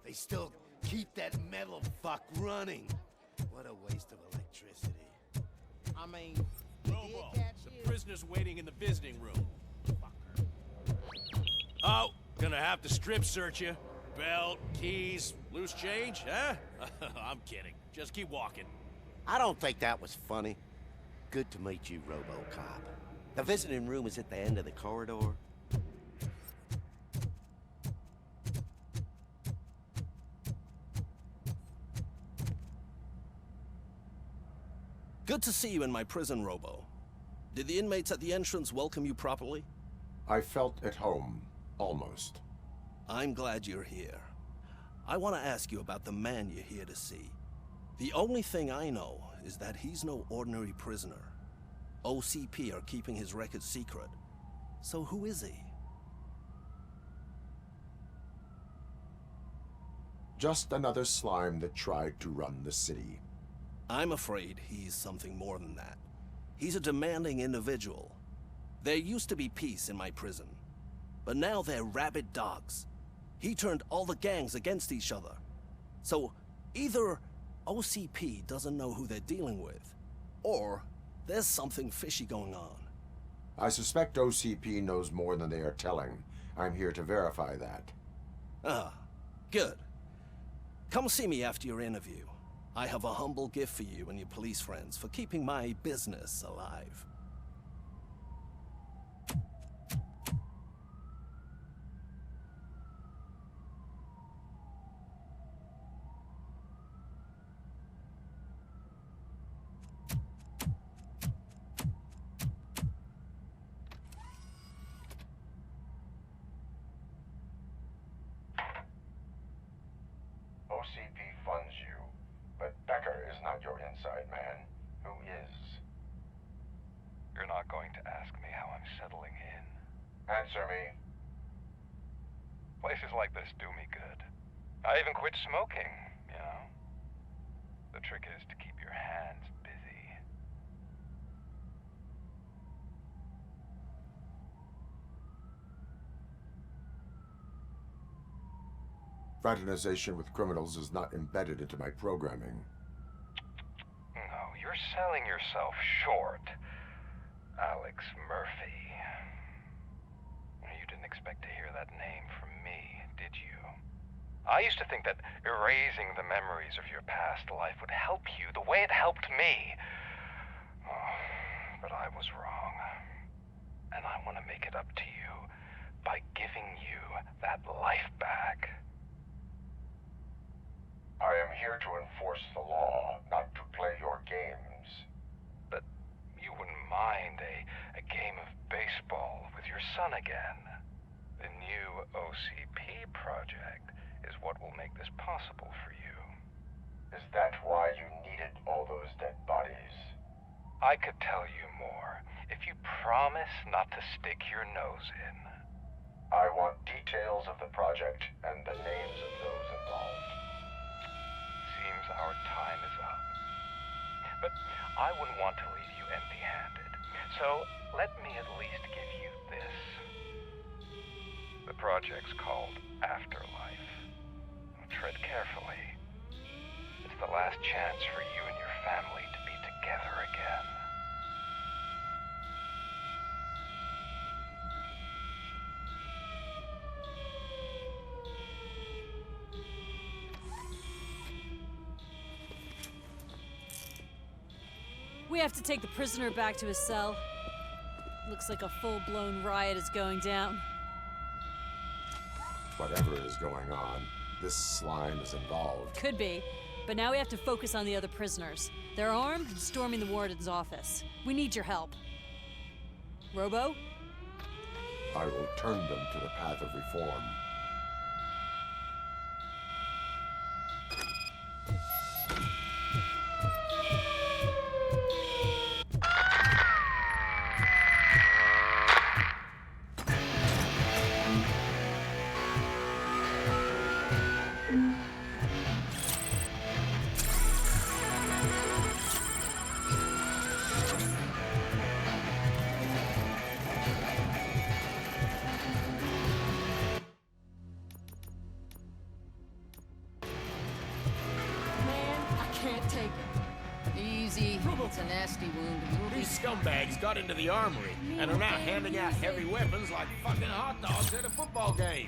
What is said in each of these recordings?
They still keep that metal fuck running. What a waste of electricity. I mean, we did catch you. The prisoner's waiting in the visiting room. Oh, gonna have to strip search you. Belt, keys, loose change, huh? I'm kidding. Just keep walking. I don't think that was funny. Good to meet you, Robocop. The visiting room is at the end of the corridor. Good to see you in my prison, Robo. Did the inmates at the entrance welcome you properly? I felt at home, almost. I'm glad you're here. I want to ask you about the man you're here to see. The only thing I know is that he's no ordinary prisoner. OCP are keeping his record secret. So who is he? Just another slime that tried to run the city. I'm afraid he's something more than that. He's a demanding individual. There used to be peace in my prison, but now they're rabid dogs. He turned all the gangs against each other. So either OCP doesn't know who they're dealing with, or there's something fishy going on. I suspect OCP knows more than they are telling. I'm here to verify that. Ah, good. Come see me after your interview. I have a humble gift for you and your police friends for keeping my business alive. OCP funds you, but Becker is not your inside man. Who is? You're not going to ask me how I'm settling in. Answer me. Places like this do me good. I even quit smoking, you know. The trick is to keep your hands busy. Fraternization with criminals is not embedded into my programming. No, you're selling yourself short, Alex Murphy. You didn't expect to hear that name from me, did you? I used to think that erasing the memories of your past life would help you the way it helped me. Oh, but I was wrong. And I want to make it up to you by giving you that life back. I am here to enforce the law, not to play your games. But you wouldn't mind a game of baseball with your son again. The new OCP project is what will make this possible for you. Is that why you needed all those dead bodies? I could tell you more if you promise not to stick your nose in. I want details of the project and the names of those involved. Seems our time is up. But I wouldn't want to leave you empty-handed. So let me at least give you this. The project's called Afterlife. Tread carefully. It's the last chance for you and your family to be together again. We have to take the prisoner back to his cell. Looks like a full-blown riot is going down. Whatever is going on, this slime is involved. Could be, but now we have to focus on the other prisoners. They're armed and storming the warden's office. We need your help. Robo? I will turn them to the path of reform. take it. Easy. It's a nasty wound. These scumbags got into the armory and are now handing out heavy weapons like fucking hot dogs at a football game.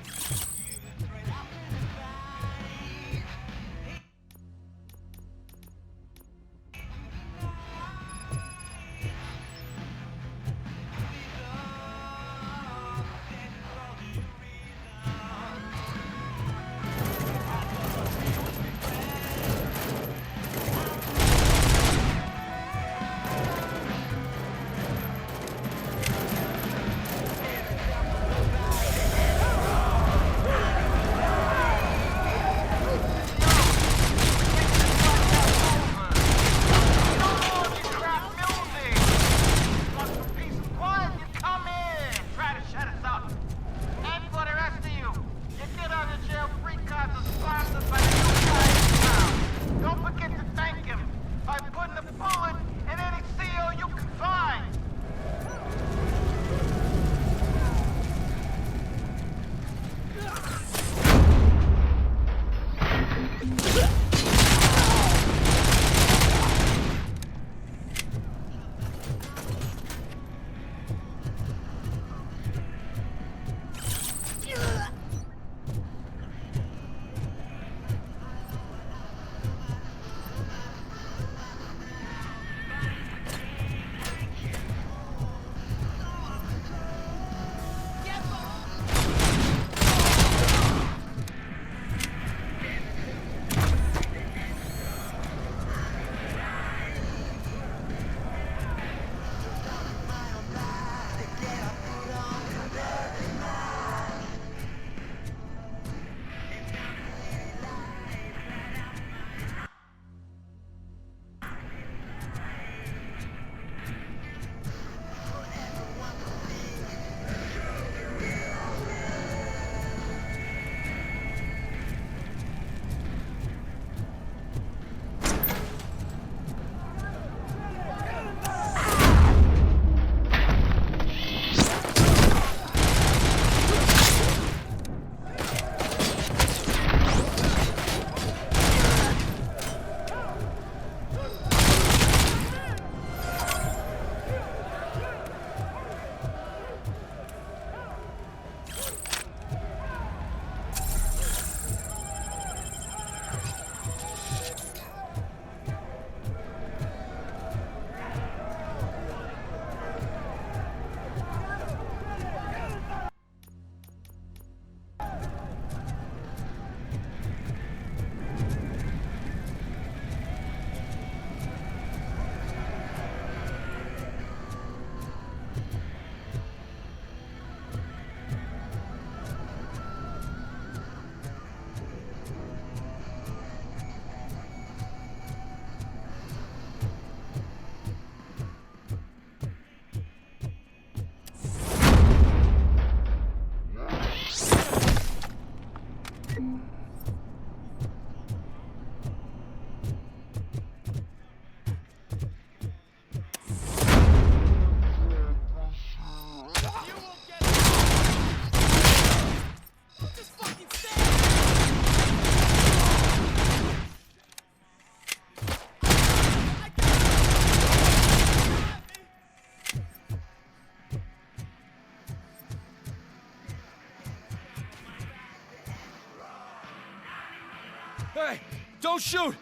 Hey, don't shoot!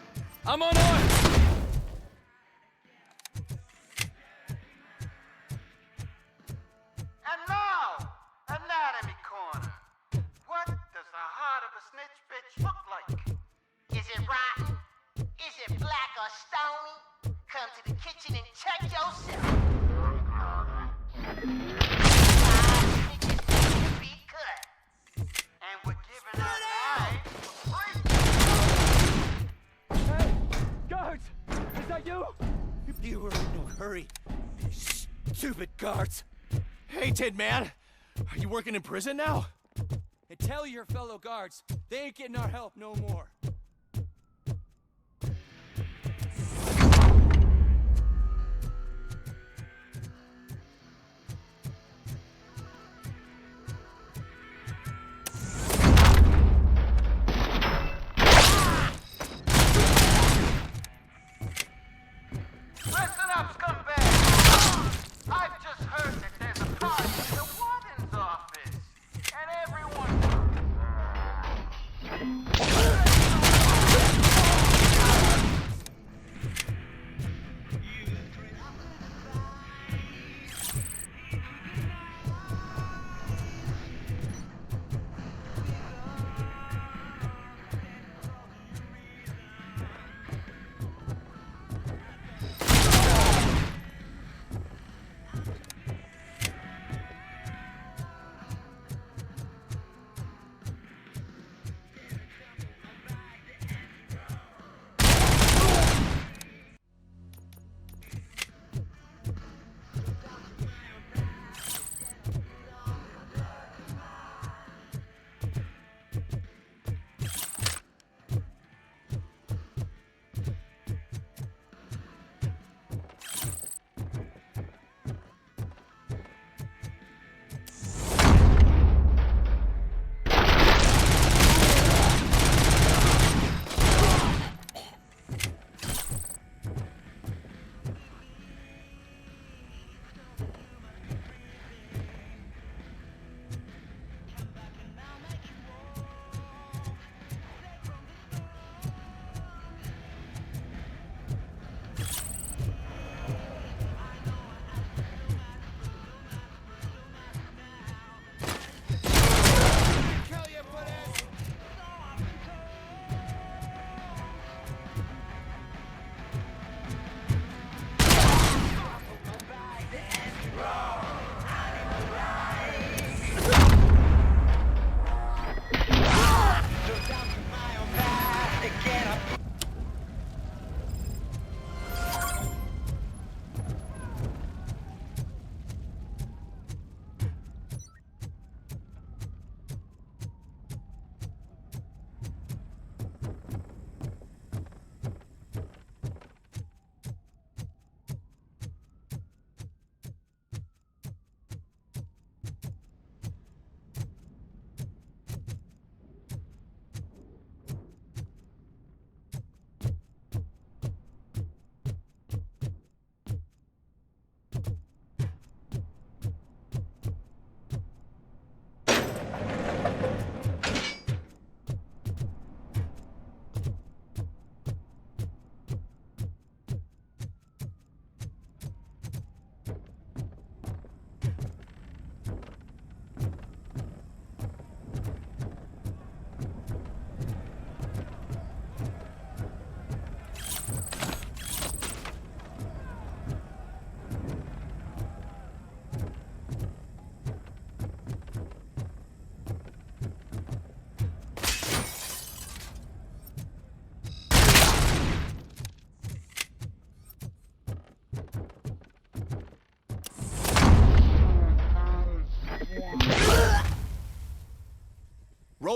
I'm unarmed! And now, Anatomy Corner. What does the heart of a snitch bitch look like? Is it rotten? Is it black or stony? Come to the kitchen and check yourself. 5 snitches need to be cut. And we're giving our lives for free. Hey, guards! Is that you? You were in no hurry. Stupid guards. Hey, Tin Man. Are you working in prison now? And tell your fellow guards, they ain't getting our help no more.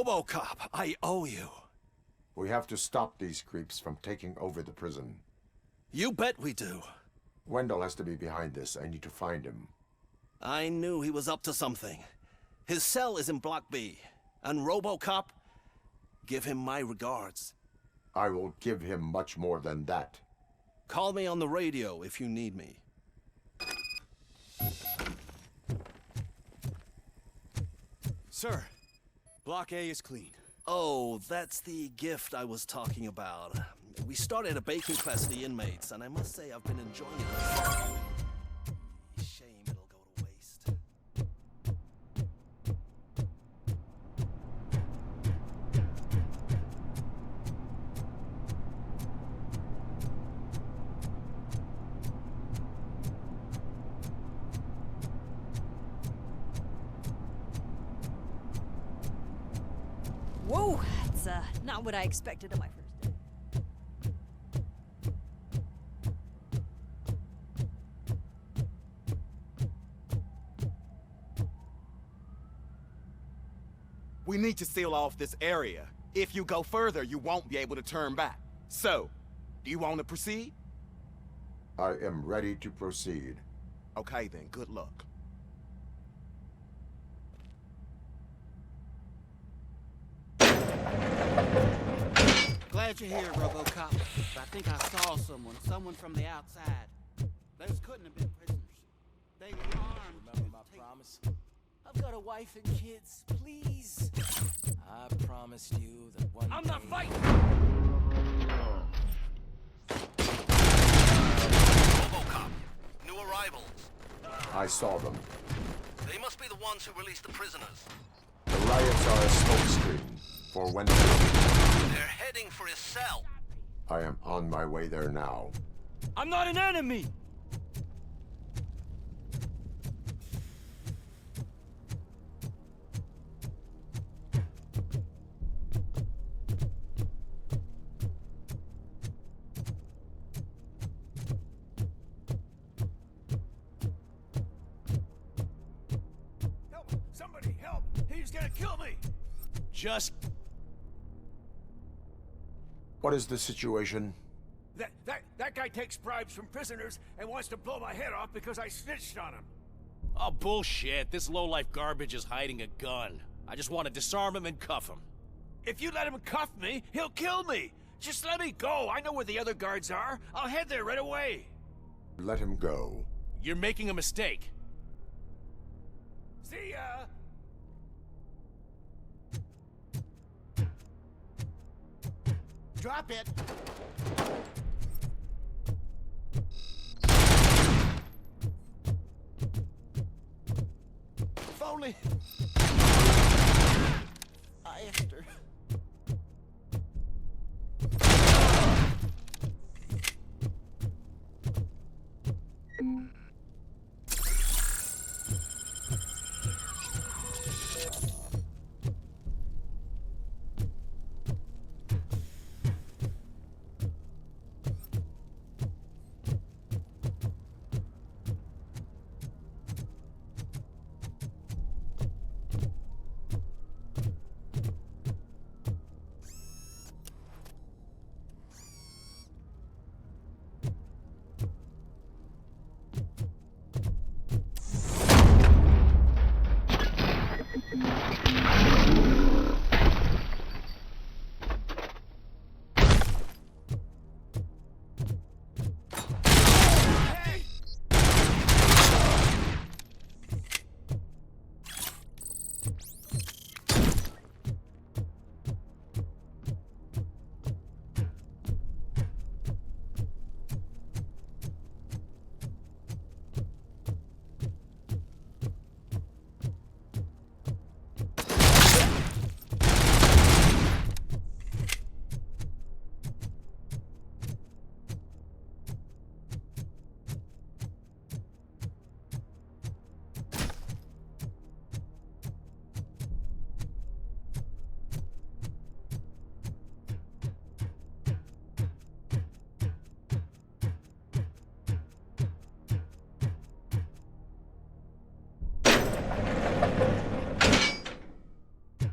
Robocop, I owe you. We have to stop these creeps from taking over the prison. You bet we do. Wendell has to be behind this. I need to find him. I knew he was up to something. His cell is in Block B. And Robocop, give him my regards. I will give him much more than that. Call me on the radio if you need me. Sir, Block A is clean. Oh, that's the gift I was talking about. We started a baking class for the inmates, and I must say I've been enjoying it myself. Shame it'll go to waste. Whoa, that's not what I expected on my first day. We need to seal off this area. If you go further, you won't be able to turn back. So, do you want to proceed? I am ready to proceed. Okay then, good luck. Glad you're here, Robocop. I think I saw someone from the outside. Those couldn't have been prisoners. They were armed. Remember my promise? I've got a wife and kids, please. I promised you that one I'm not day- fighting! Robocop, new arrivals. I saw them. They must be the ones who released the prisoners. The riots are a smokescreen for Wendell. They're heading for his cell. I am on my way there now. I'm not an enemy! Help! Somebody help! He's gonna kill me! Just What is the situation? that guy takes bribes from prisoners and wants to blow my head off because I snitched on him. Oh, bullshit. This lowlife garbage is hiding a gun. I just want to disarm him and cuff him. If you let him cuff me, he'll kill me. Just let me go. I know where the other guards are. I'll head there right away. Let him go. You're making a mistake. See ya! Drop it. If only... I asked her.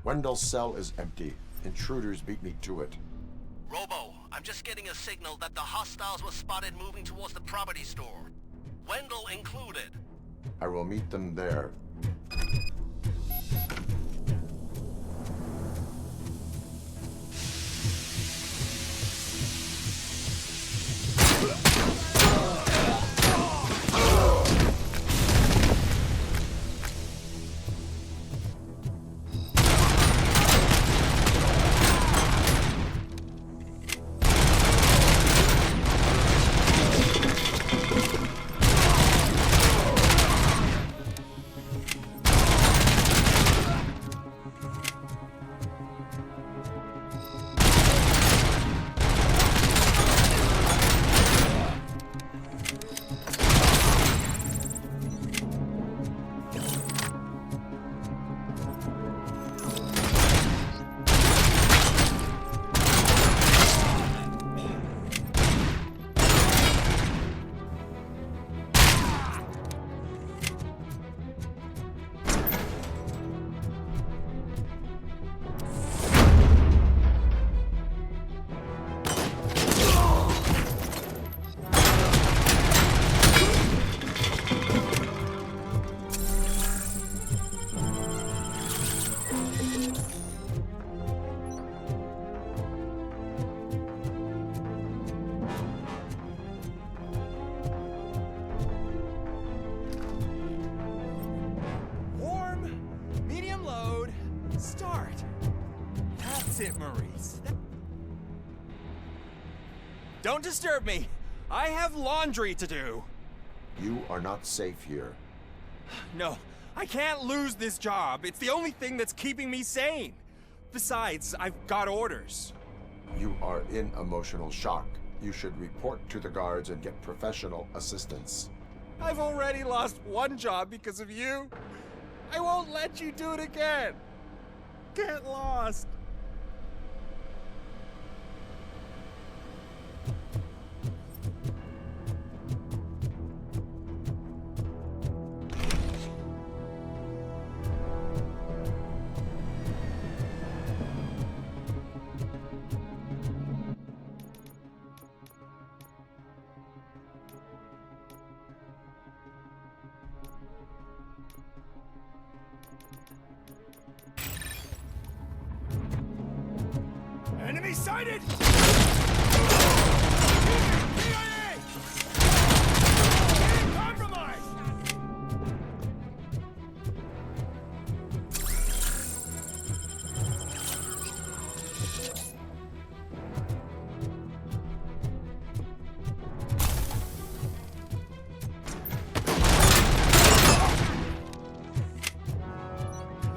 Wendell's cell is empty. Intruders beat me to it. Robo, I'm just getting a signal that the hostiles were spotted moving towards the property store. Wendell included. I will meet them there. It, Maurice. Don't disturb me. I have laundry to do. You are not safe here. No, I can't lose this job. It's the only thing that's keeping me sane. Besides, I've got orders. You are in emotional shock. You should report to the guards and get professional assistance. I've already lost one job because of you. I won't let you do it again. Get lost. Enemy sighted! PIA! Getting compromised!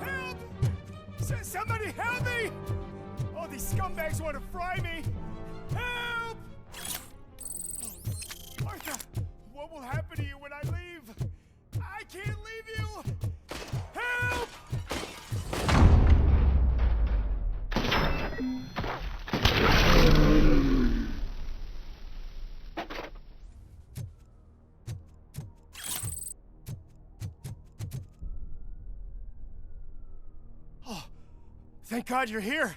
Help! Somebody help me! Oh, these scumbags want to fry me! Help! Martha, what will happen to you when I leave? I can't leave you! Help! Oh, thank God you're here.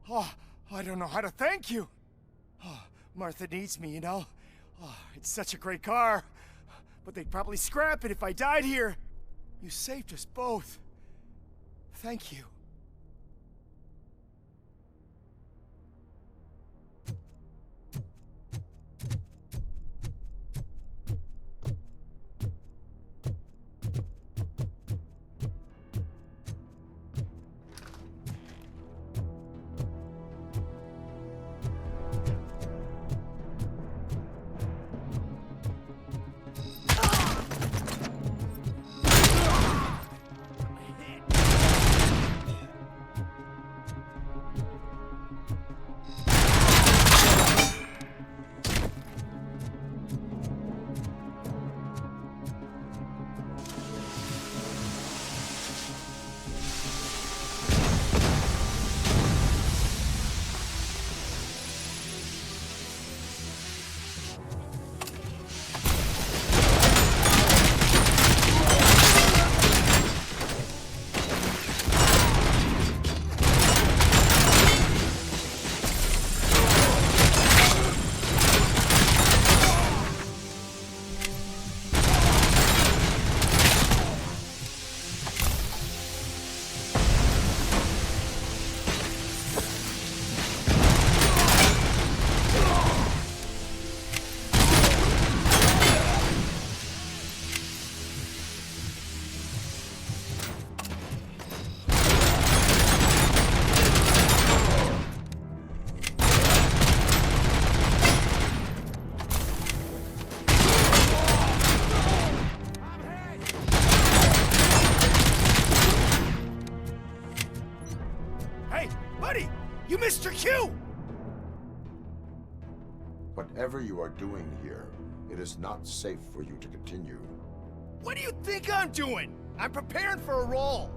Oh, I don't know how to thank you. Oh, Martha needs me, you know. Oh, it's such a great car. But they'd probably scrap it if I died here. You saved us both. Thank you. you! Whatever you are doing here, it is not safe for you to continue. What do you think I'm doing? I'm preparing for a role.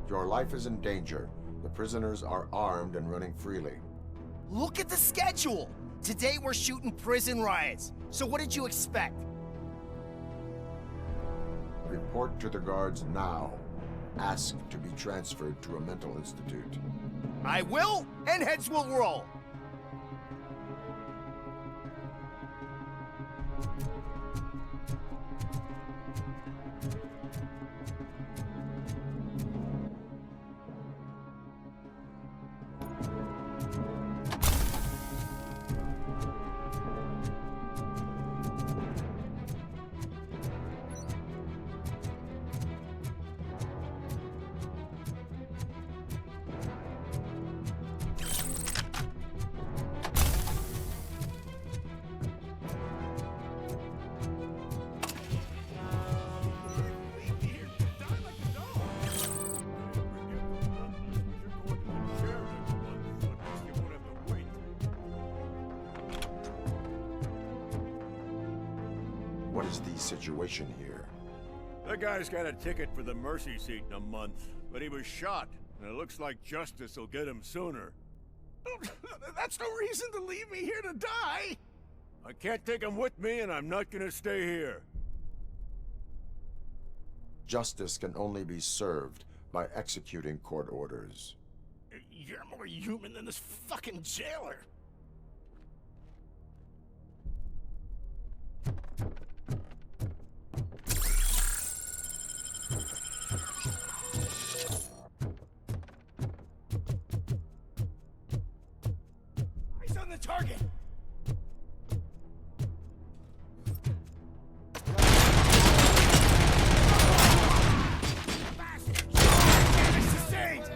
Your life is in danger. The prisoners are armed and running freely. Look at the schedule. Today we're shooting prison riots. So what did you expect? Report to the guards now. Ask to be transferred to a mental institute. I will, and heads will roll. What is the situation here? That guy's got a ticket for the mercy seat in a month, but he was shot, and it looks like justice will get him sooner. That's no reason to leave me here to die. I can't take him with me, and I'm not gonna stay here. Justice can only be served by executing court orders. You're more human than this fucking jailer. He's on the target. Sustained.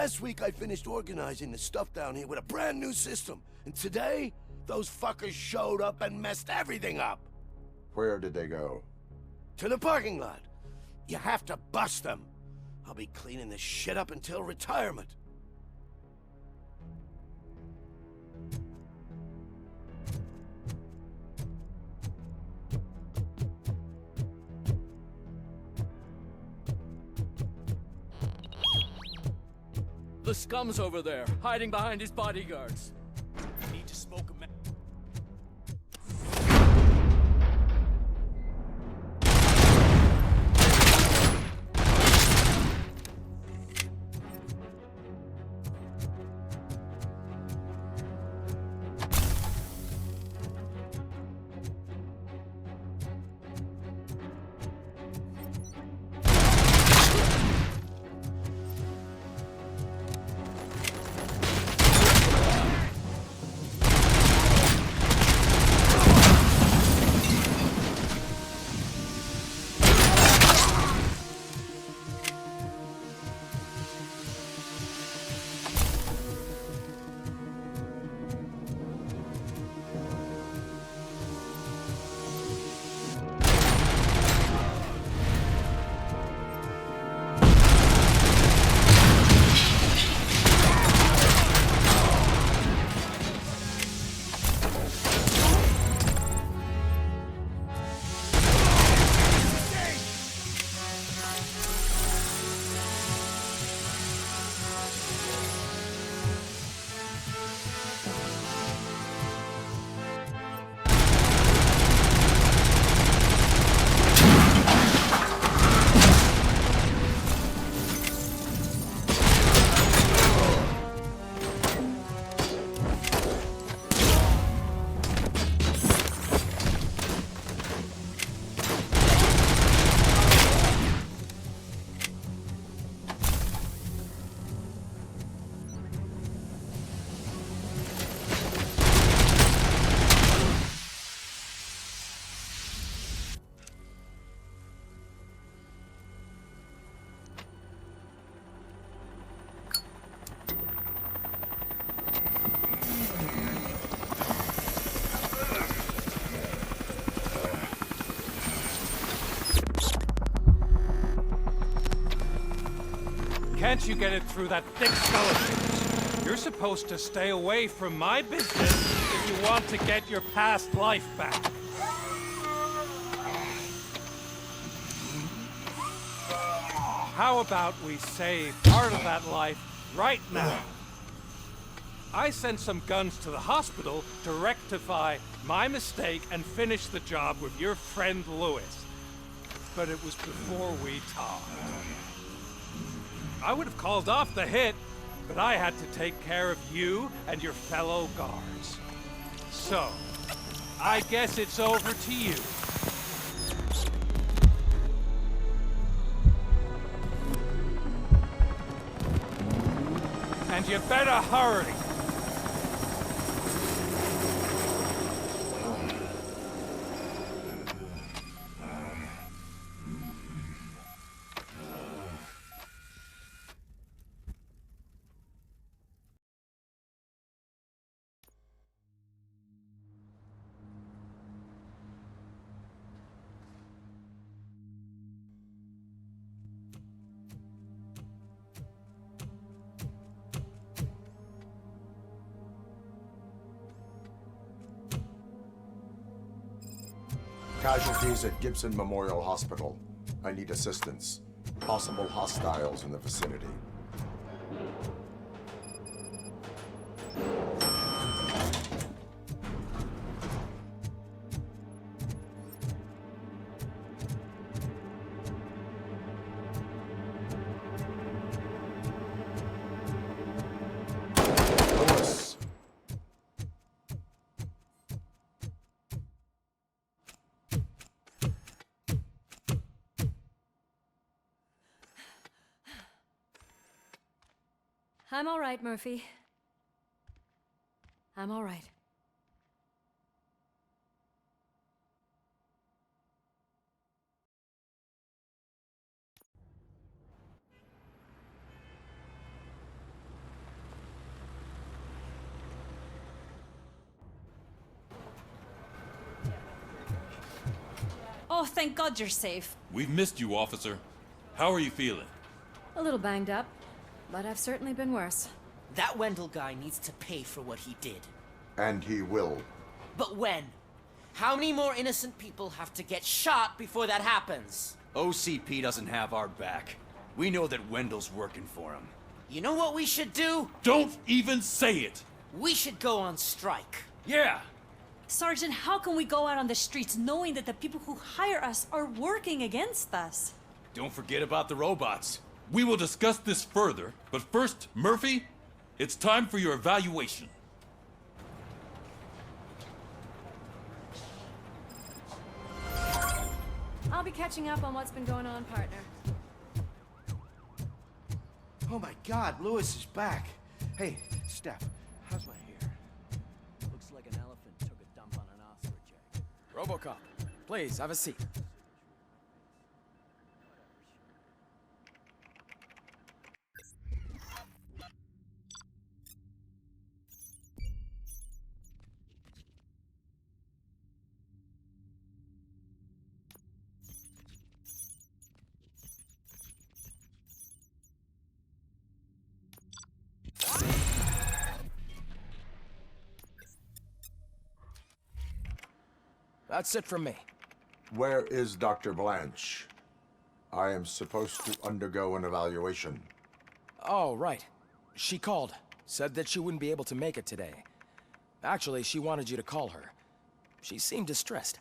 Last week I finished organizing the stuff down here with a brand new system. And today, those fuckers showed up and messed everything up. Where did they go? To the parking lot. You have to bust them. I'll be cleaning this shit up until retirement. The scum's over there, hiding behind his bodyguards. Need to smoke a ma- Can't you get it through that thick skeleton? You're supposed to stay away from my business if you want to get your past life back. How about we save part of that life right now? I sent some guns to the hospital to rectify my mistake and finish the job with your friend Lewis. But it was before we talked. I would have called off the hit, but I had to take care of you and your fellow guards. So, I guess it's over to you. And you better hurry. Casualties at Gibson Memorial Hospital. I need assistance. Possible hostiles in the vicinity. Lewis. I'm all right, Murphy. I'm all right. Oh, thank God you're safe. We've missed you, officer. How are you feeling? A little banged up, but I've certainly been worse. That Wendell guy needs to pay for what he did. And he will. But when? How many more innocent people have to get shot before that happens? OCP doesn't have our back. We know that Wendell's working for him. You know what we should do? Don't even say it! We should go on strike. Yeah! Sergeant, how can we go out on the streets knowing that the people who hire us are working against us? Don't forget about the robots. We will discuss this further, but first, Murphy, it's time for your evaluation. I'll be catching up on what's been going on, partner. Oh my God, Lewis is back. Hey, Steph, how's my hair? Looks like an elephant took a dump on an ostrich egg. Robocop, please, have a seat. That's it from me. Where is Dr. Blanche? I am supposed to undergo an evaluation. Oh, right. She called. Said that she wouldn't be able to make it today. Actually, she wanted you to call her. She seemed distressed.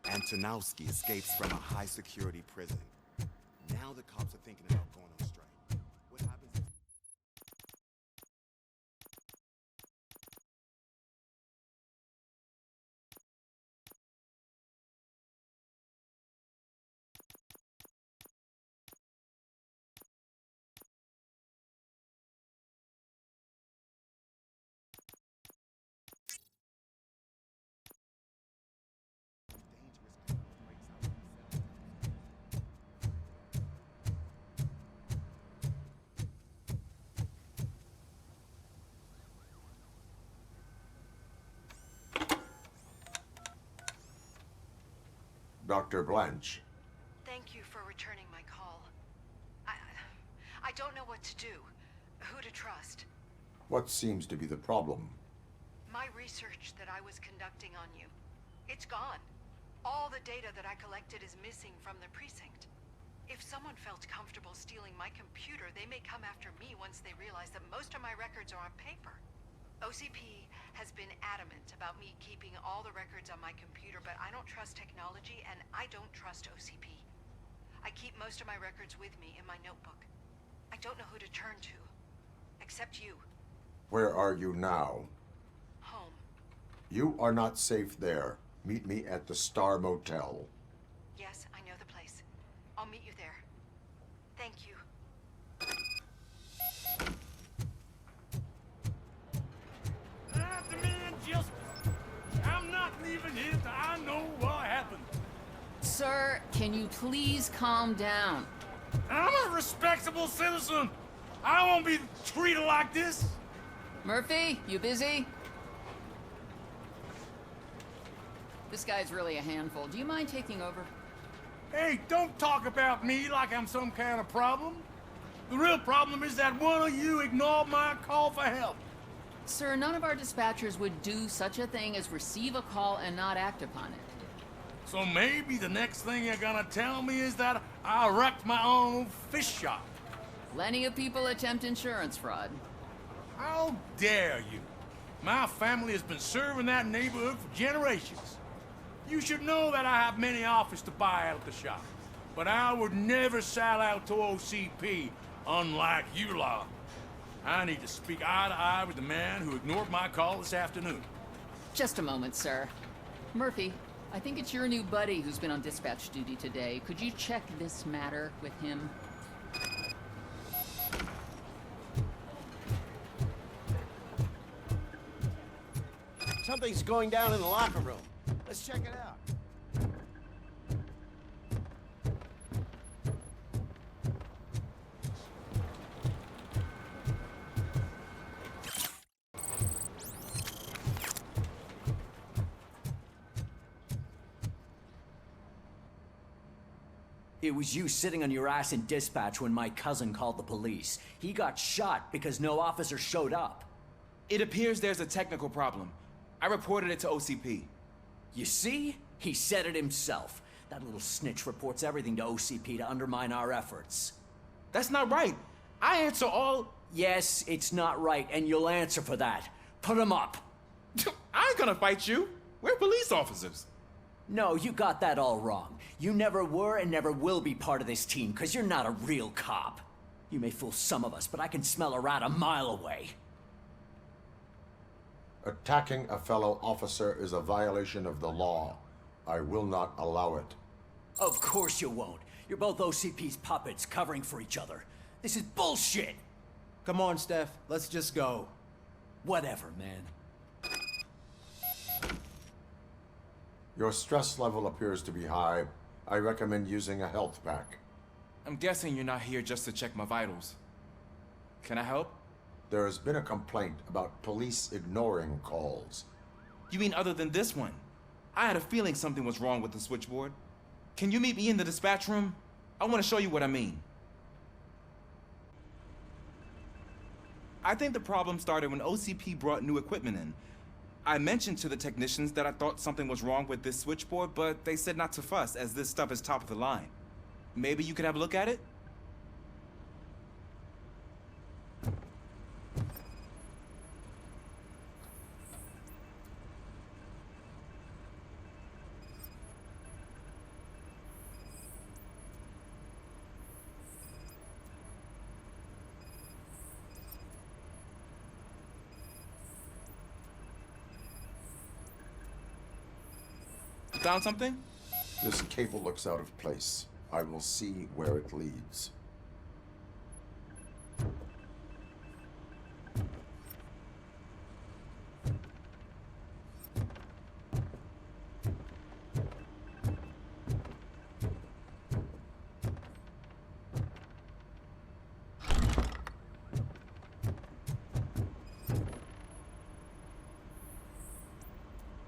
Antonowski escapes from a high-security prison. Now the cops are thinking about going on strike. What happens if... Dr. Blanche. Thank you for returning my call. I don't know what to do, who to trust. What seems to be the problem? My research that I was conducting on you, it's gone. All the data that I collected is missing from the precinct. If someone felt comfortable stealing my computer, they may come after me once they realize that most of my records are on paper. OCP has been adamant about me keeping all the records on my computer, but I don't trust technology and I don't trust OCP. I keep most of my records with me in my notebook. I don't know who to turn to, except you. Where are you now? Home. You are not safe there. Meet me at the Star Motel. Yes, I know the place. I'll meet you there. Thank you. I demand justice. I'm not leaving here till I know what happened. Sir, can you please calm down? I'm a respectable citizen. I won't be treated like this. Murphy, you busy? This guy's really a handful. Do you mind taking over? Hey, don't talk about me like I'm some kind of problem. The real problem is that one of you ignored my call for help. Sir, none of our dispatchers would do such a thing as receive a call and not act upon it. So maybe the next thing you're gonna tell me is that I wrecked my own fish shop. Plenty of people attempt insurance fraud. How dare you? My family has been serving that neighborhood for generations. You should know that I have many offers to buy out the shop. But I would never sell out to OCP, unlike you lot. I need to speak eye to eye with the man who ignored my call this afternoon. Just a moment, sir. Murphy, I think it's your new buddy who's been on dispatch duty today. Could you check this matter with him? Something's going down in the locker room. Let's check it out. It was you sitting on your ass in dispatch when my cousin called the police. He got shot because no officer showed up. It appears there's a technical problem. I reported it to OCP. You see? He said it himself. That little snitch reports everything to OCP to undermine our efforts. That's not right. I answer all... Yes, it's not right, and you'll answer for that. Put him up. I ain't gonna fight you. We're police officers. No, you got that all wrong. You never were and never will be part of this team, because you're not a real cop. You may fool some of us, but I can smell a rat a mile away. Attacking a fellow officer is a violation of the law. I will not allow it. Of course you won't. You're both OCP's puppets covering for each other. This is bullshit! Come on, Steph. Let's just go. Whatever, man. Your stress level appears to be high. I recommend using a health pack. I'm guessing you're not here just to check my vitals. Can I help? There has been a complaint about police ignoring calls. You mean other than this one? I had a feeling something was wrong with the switchboard. Can you meet me in the dispatch room? I want to show you what I mean. I think the problem started when OCP brought new equipment in. I mentioned to the technicians that I thought something was wrong with this switchboard, but they said not to fuss, as this stuff is top of the line. Maybe you could have a look at it? Found something? This cable looks out of place. I will see where it leads.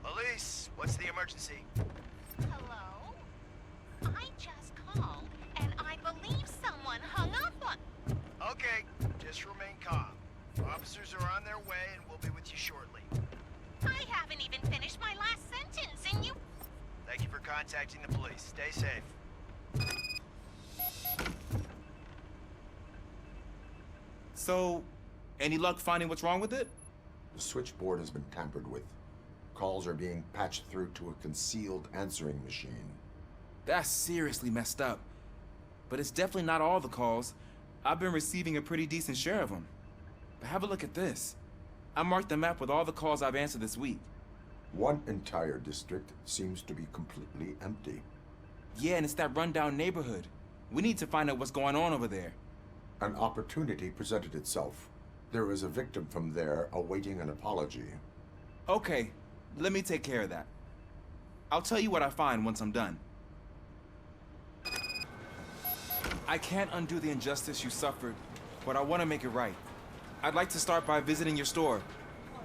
Police, what's the emergency? Hello? I just called, and I believe someone hung up on... Okay, just remain calm. Officers are on their way, and we'll be with you shortly. I haven't even finished my last sentence, and you... Thank you for contacting the police. Stay safe. So, any luck finding what's wrong with it? The switchboard has been tampered with. Calls are being patched through to a concealed answering machine. That's seriously messed up. But it's definitely not all the calls. I've been receiving a pretty decent share of them. But have a look at this. I marked the map with all the calls I've answered this week. One entire district seems to be completely empty. Yeah, and it's that rundown neighborhood. We need to find out what's going on over there. An opportunity presented itself. There is a victim from there awaiting an apology. Okay, let me take care of that. I'll tell you what I find once I'm done. I can't undo the injustice you suffered, but I want to make it right. I'd like to start by visiting your store.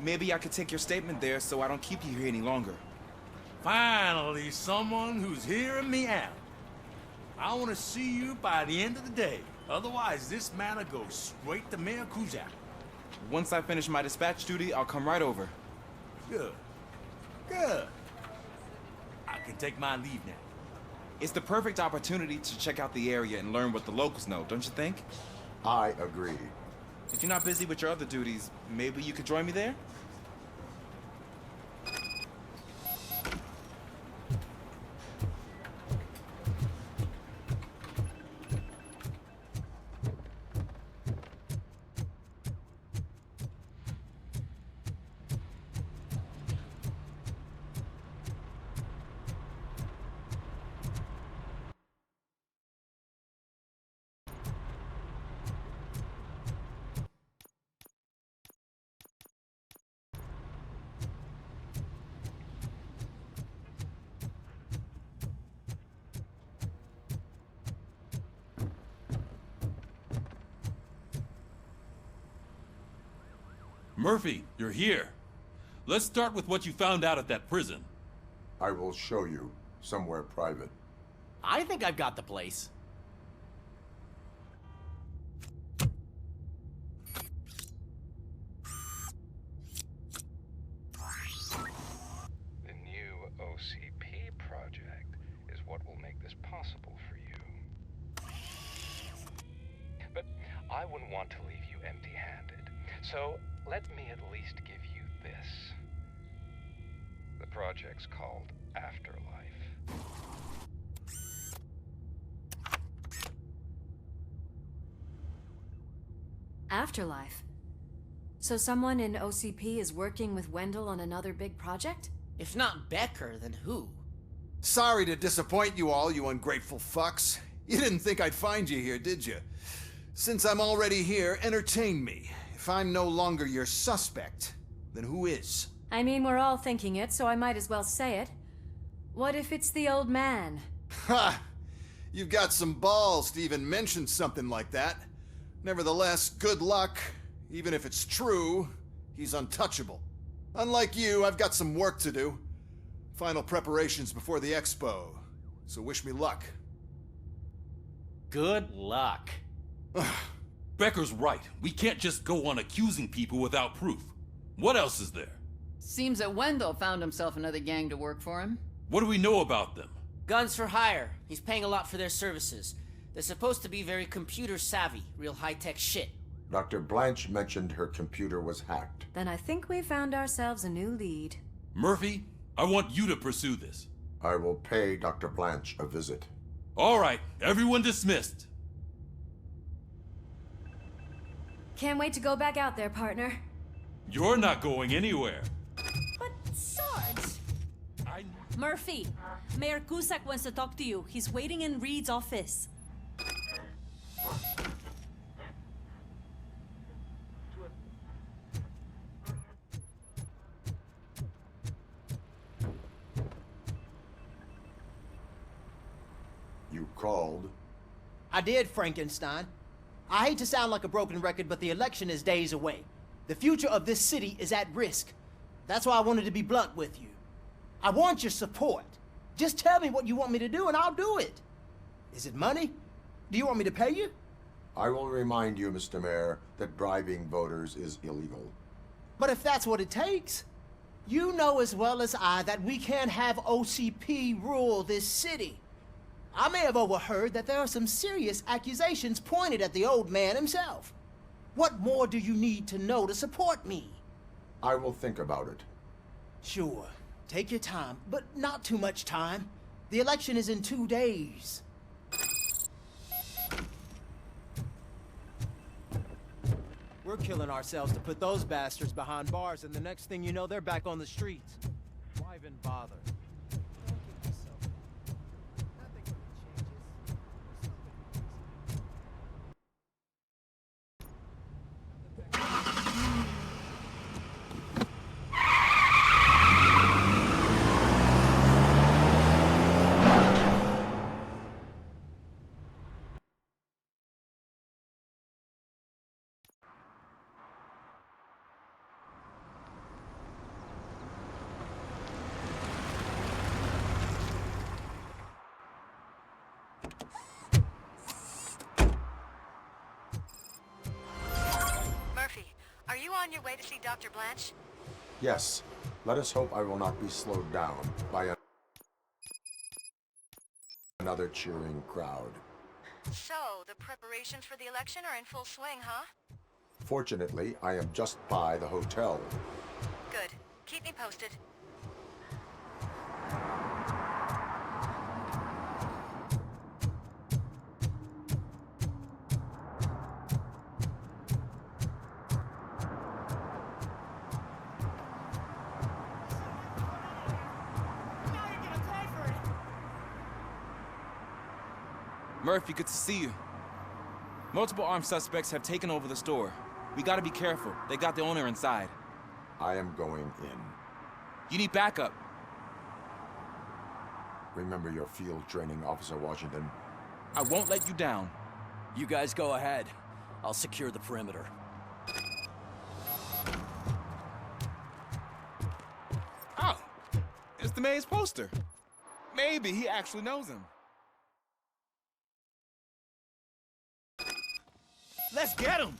Maybe I could take your statement there so I don't keep you here any longer. Finally, someone who's hearing me out. I want to see you by the end of the day. Otherwise, this matter goes straight to Mayor Kuzak. Once I finish my dispatch duty, I'll come right over. Good. Good. I can take my leave now. It's the perfect opportunity to check out the area and learn what the locals know, don't you think? I agree. If you're not busy with your other duties, maybe you could join me there? Murphy, you're here. Let's start with what you found out at that prison. I will show you somewhere private. I think I've got the place. OCP project is what will make this possible for you. But I wouldn't want to leave you empty-handed, so let me at least give you this. The project's called Afterlife. Afterlife? So someone in OCP is working with Wendell on another big project? If not Becker, then who? Sorry to disappoint you all, you ungrateful fucks. You didn't think I'd find you here, did you? Since I'm already here, entertain me. If I'm no longer your suspect, then who is? I mean, we're all thinking it, so I might as well say it. What if it's the old man? Ha! You've got some balls to even mention something like that. Nevertheless, good luck. Even if it's true, he's untouchable. Unlike you, I've got some work to do. Final preparations before the expo. So wish me luck. Good luck. Becker's right. We can't just go on accusing people without proof. What else is there? Seems that Wendell found himself another gang to work for him. What do we know about them? Guns for hire. He's paying a lot for their services. They're supposed to be very computer savvy, real high-tech shit. Dr. Blanche mentioned her computer was hacked. Then I think we found ourselves a new lead. Murphy, I want you to pursue this. I will pay Dr. Blanche a visit. All right, everyone dismissed. Can't wait to go back out there, partner. You're not going anywhere. But, Sarge... Murphy, Mayor Cusack wants to talk to you. He's waiting in Reed's office. You called? I did, Frankenstein. I hate to sound like a broken record, but the election is days away. The future of this city is at risk. That's why I wanted to be blunt with you. I want your support. Just tell me what you want me to do and I'll do it. Is it money? Do you want me to pay you? I will remind you, Mr. Mayor, that bribing voters is illegal. But if that's what it takes, you know as well as I that we can't have OCP rule this city. I may have overheard that there are some serious accusations pointed at the old man himself. What more do you need to know to support me? I will think about it. Sure. Take your time, but not too much time. The election is in 2 days. We're killing ourselves to put those bastards behind bars, and the next thing you know, they're back on the streets. Why even bother? Are you on your way to see Dr. Blanche? Yes. Let us hope I will not be slowed down by another cheering crowd. So, the preparations for the election are in full swing, huh? Fortunately, I am just by the hotel. Good. Keep me posted. Murphy, good to see you. Multiple armed suspects have taken over the store. We gotta be careful. They got the owner inside. I am going in. You need backup. Remember your field training, Officer Washington. I won't let you down. You guys go ahead. I'll secure the perimeter. Oh, it's the mayor's poster. Maybe he actually knows him. Let's get him!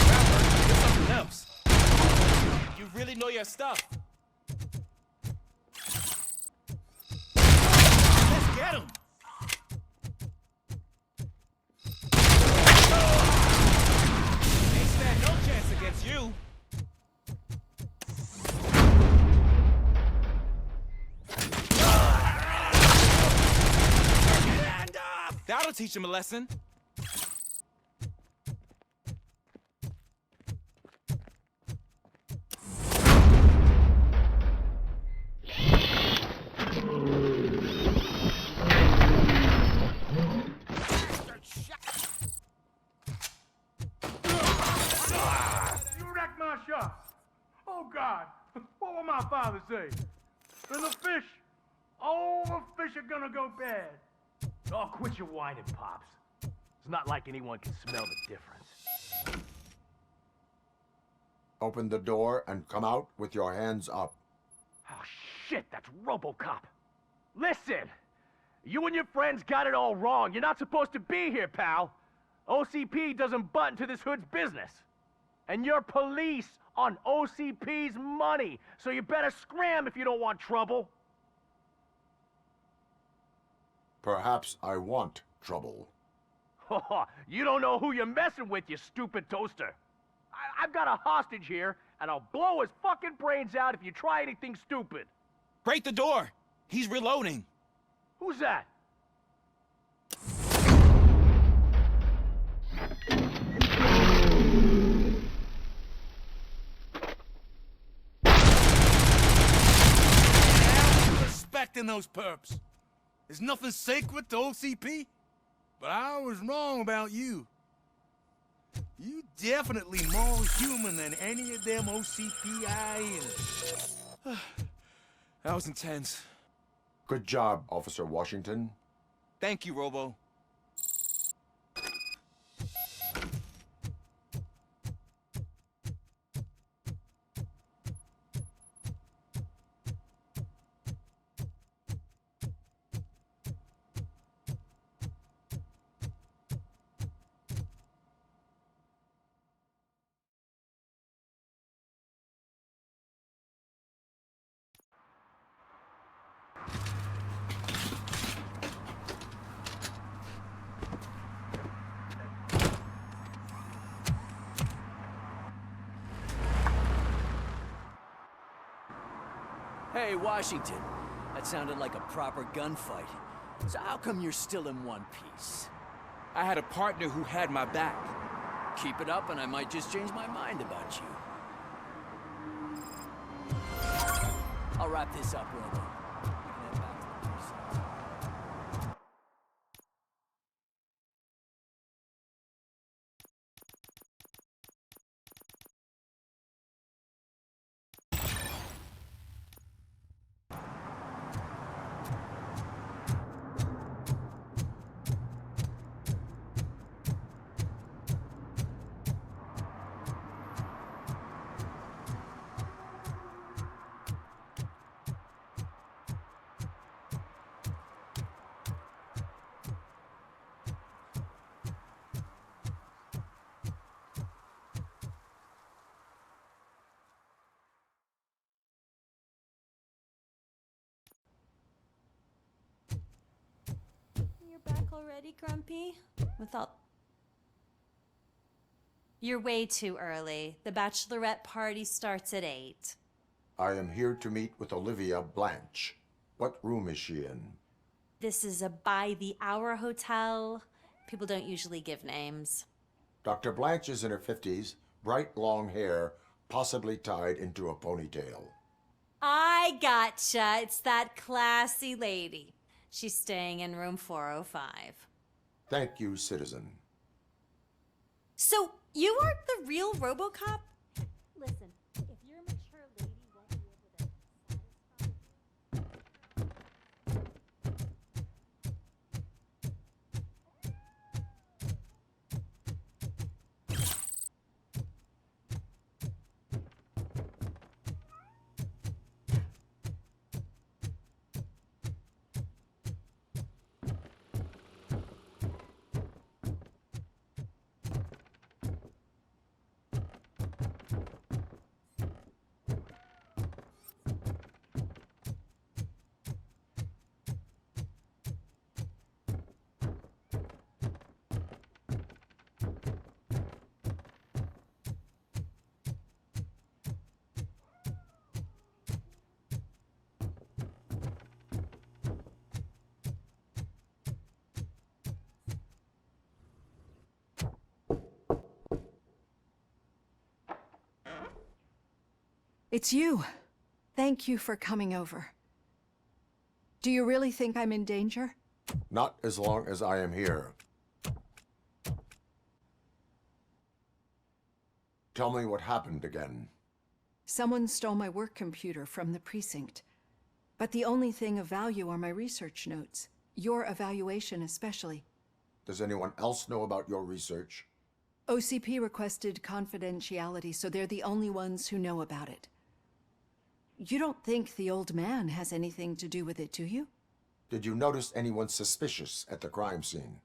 Something else. You really know your stuff. teach him a lesson. You wrecked my shop. Oh, God. What will my father say? And the fish. Oh, the fish are gonna go bad. Oh, quit your whining, Pops. It's not like anyone can smell the difference. Open the door and come out with your hands up. Oh, shit, that's Robocop. Listen! You and your friends got it all wrong. You're not supposed to be here, pal. OCP doesn't butt into this hood's business. And you're police on OCP's money, so you better scram if you don't want trouble. Perhaps I want trouble. You don't know who you're messing with, you stupid toaster. I've got a hostage here, and I'll blow his fucking brains out if you try anything stupid. Break the door. He's reloading. Who's that? Respecting those perps. There's nothing sacred to OCP, but I was wrong about you. You definitely more human than any of them OCP hyenas. That was intense. Good job, Officer Washington. Thank you, Robo. Hey, Washington. That sounded like a proper gunfight. So how come you're still in one piece? I had a partner who had my back. Keep it up and I might just change my mind about you. I'll wrap this up, Robo. We can head back to the precinct. You're back already, Grumpy? You're way too early. The bachelorette party starts at 8. I am here to meet with Olivia Blanche. What room is she in? This is a by-the-hour hotel. People don't usually give names. Dr. Blanche is in her 50s, bright long hair, possibly tied into a ponytail. I gotcha. It's that classy lady. She's staying in room 405. Thank you, citizen. So, you aren't the real Robocop? Listen, if your mature lady won't be able to It's you. Thank you for coming over. Do you really think I'm in danger? Not as long as I am here. Tell me what happened again. Someone stole my work computer from the precinct. But the only thing of value are my research notes. Your evaluation especially. Does anyone else know about your research? OCP requested confidentiality, so they're the only ones who know about it. You don't think the old man has anything to do with it, do you? Did you notice anyone suspicious at the crime scene?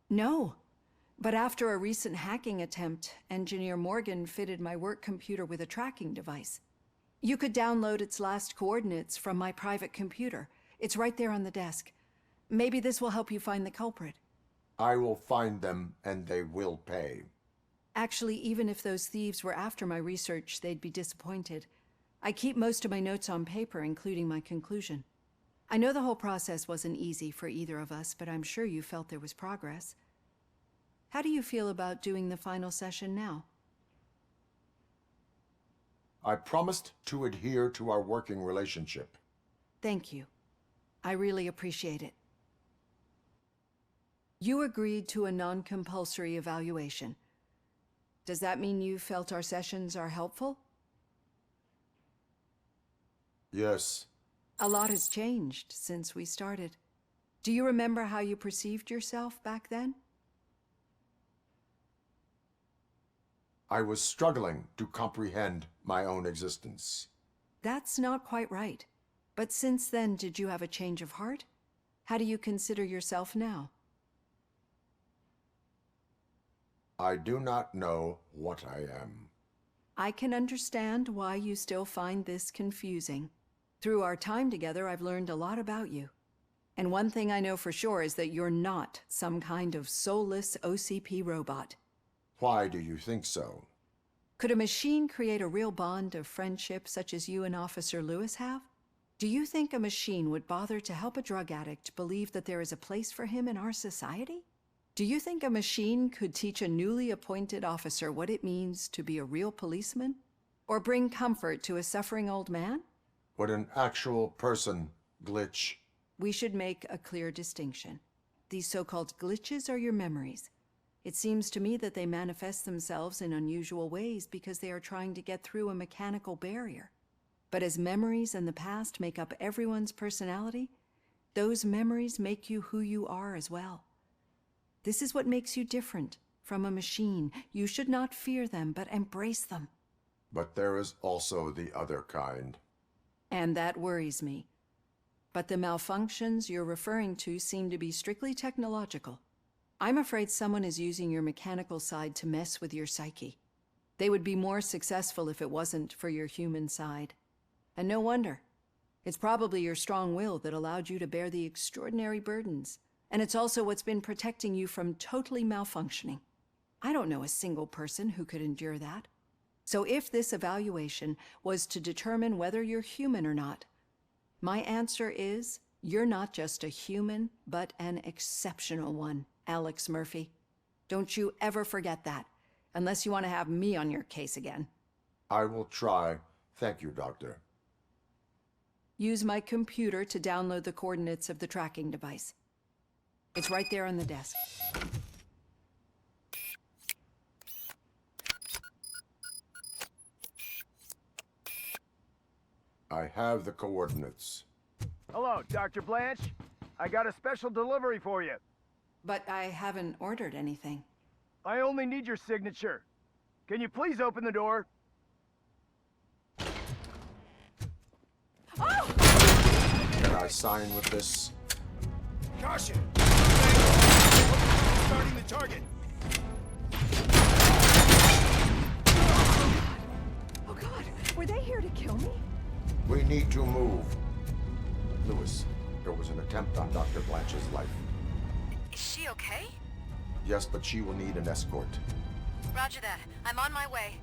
No. But after a recent hacking attempt, Engineer Morgan fitted my work computer with a tracking device. You could download its last coordinates from my private computer. It's right there on the desk. Maybe this will help you find the culprit. I will find them, and they will pay. Actually, even if those thieves were after my research, they'd be disappointed. I keep most of my notes on paper, including my conclusion. I know the whole process wasn't easy for either of us, but I'm sure you felt there was progress. How do you feel about doing the final session now? I promised to adhere to our working relationship. Thank you. I really appreciate it. You agreed to a non-compulsory evaluation. Does that mean you felt our sessions are helpful? Yes. A lot has changed since we started. Do you remember how you perceived yourself back then? I was struggling to comprehend my own existence. That's not quite right. But since then, did you have a change of heart? How do you consider yourself now? I do not know what I am. I can understand why you still find this confusing. Through our time together, I've learned a lot about you. And one thing I know for sure is that you're not some kind of soulless OCP robot. Why do you think so? Could a machine create a real bond of friendship such as you and Officer Lewis have? Do you think a machine would bother to help a drug addict believe that there is a place for him in our society? Do you think a machine could teach a newly appointed officer what it means to be a real policeman? Or bring comfort to a suffering old man? Would an actual person glitch? We should make a clear distinction. These so-called glitches are your memories. It seems to me that they manifest themselves in unusual ways because they are trying to get through a mechanical barrier. But as memories and the past make up everyone's personality, those memories make you who you are as well. This is what makes you different from a machine. You should not fear them, but embrace them. But there is also the other kind. And that worries me. But the malfunctions you're referring to seem to be strictly technological. I'm afraid someone is using your mechanical side to mess with your psyche. They would be more successful if it wasn't for your human side. And no wonder. It's probably your strong will that allowed you to bear the extraordinary burdens. And it's also what's been protecting you from totally malfunctioning. I don't know a single person who could endure that. So if this evaluation was to determine whether you're human or not, my answer is you're not just a human, but an exceptional one, Alex Murphy. Don't you ever forget that, unless you want to have me on your case again. I will try. Thank you, Doctor. Use my computer to download the coordinates of the tracking device. It's right there on the desk. I have the coordinates. Hello, Dr. Blanche. I got a special delivery for you. But I haven't ordered anything. I only need your signature. Can you please open the door? Oh! Can I sign with this? Caution! Starting the target. Oh God, were they here to kill me? We need to move. Lewis, there was an attempt on Dr. Blanche's life. Is she okay? Yes, but she will need an escort. Roger that. I'm on my way.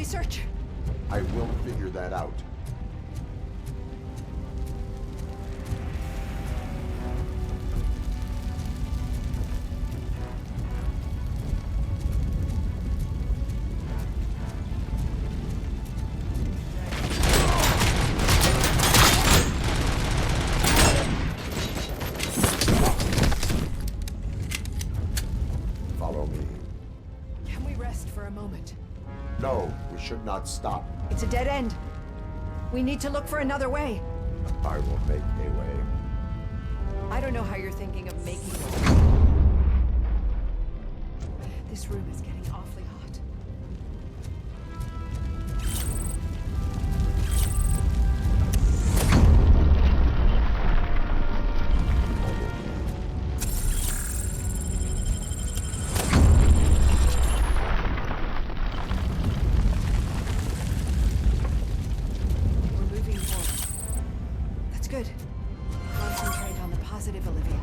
research? I will figure that out. Follow me. Can we rest for a moment? No, we should not stop. It's a dead end. We need to look for another way. I will make a way. I don't know how you're thinking of making a way. This room is getting awfully hot. We're moving forward. That's good. Concentrate on the positive, Olivia.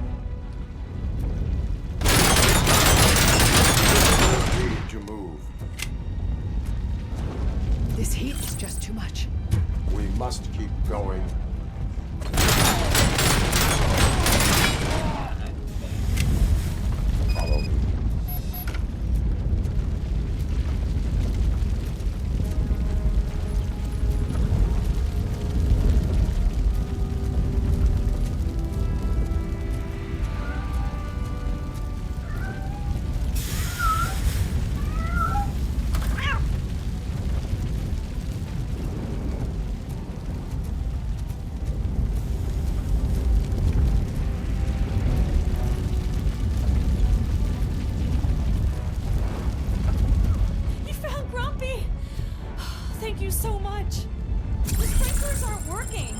Need to move. This heat is just too much. We must keep going. Follow me. You found Grumpy! Thank you so much. The sprinklers aren't working.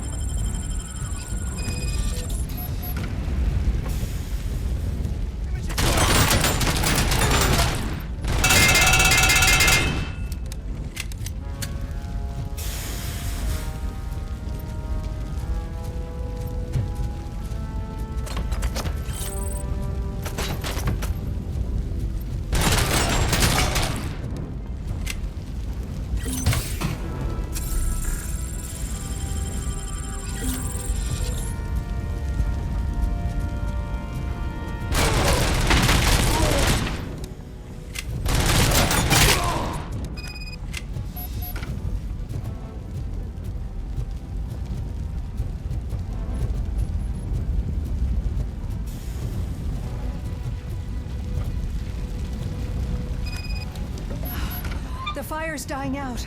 The fire's dying out. There's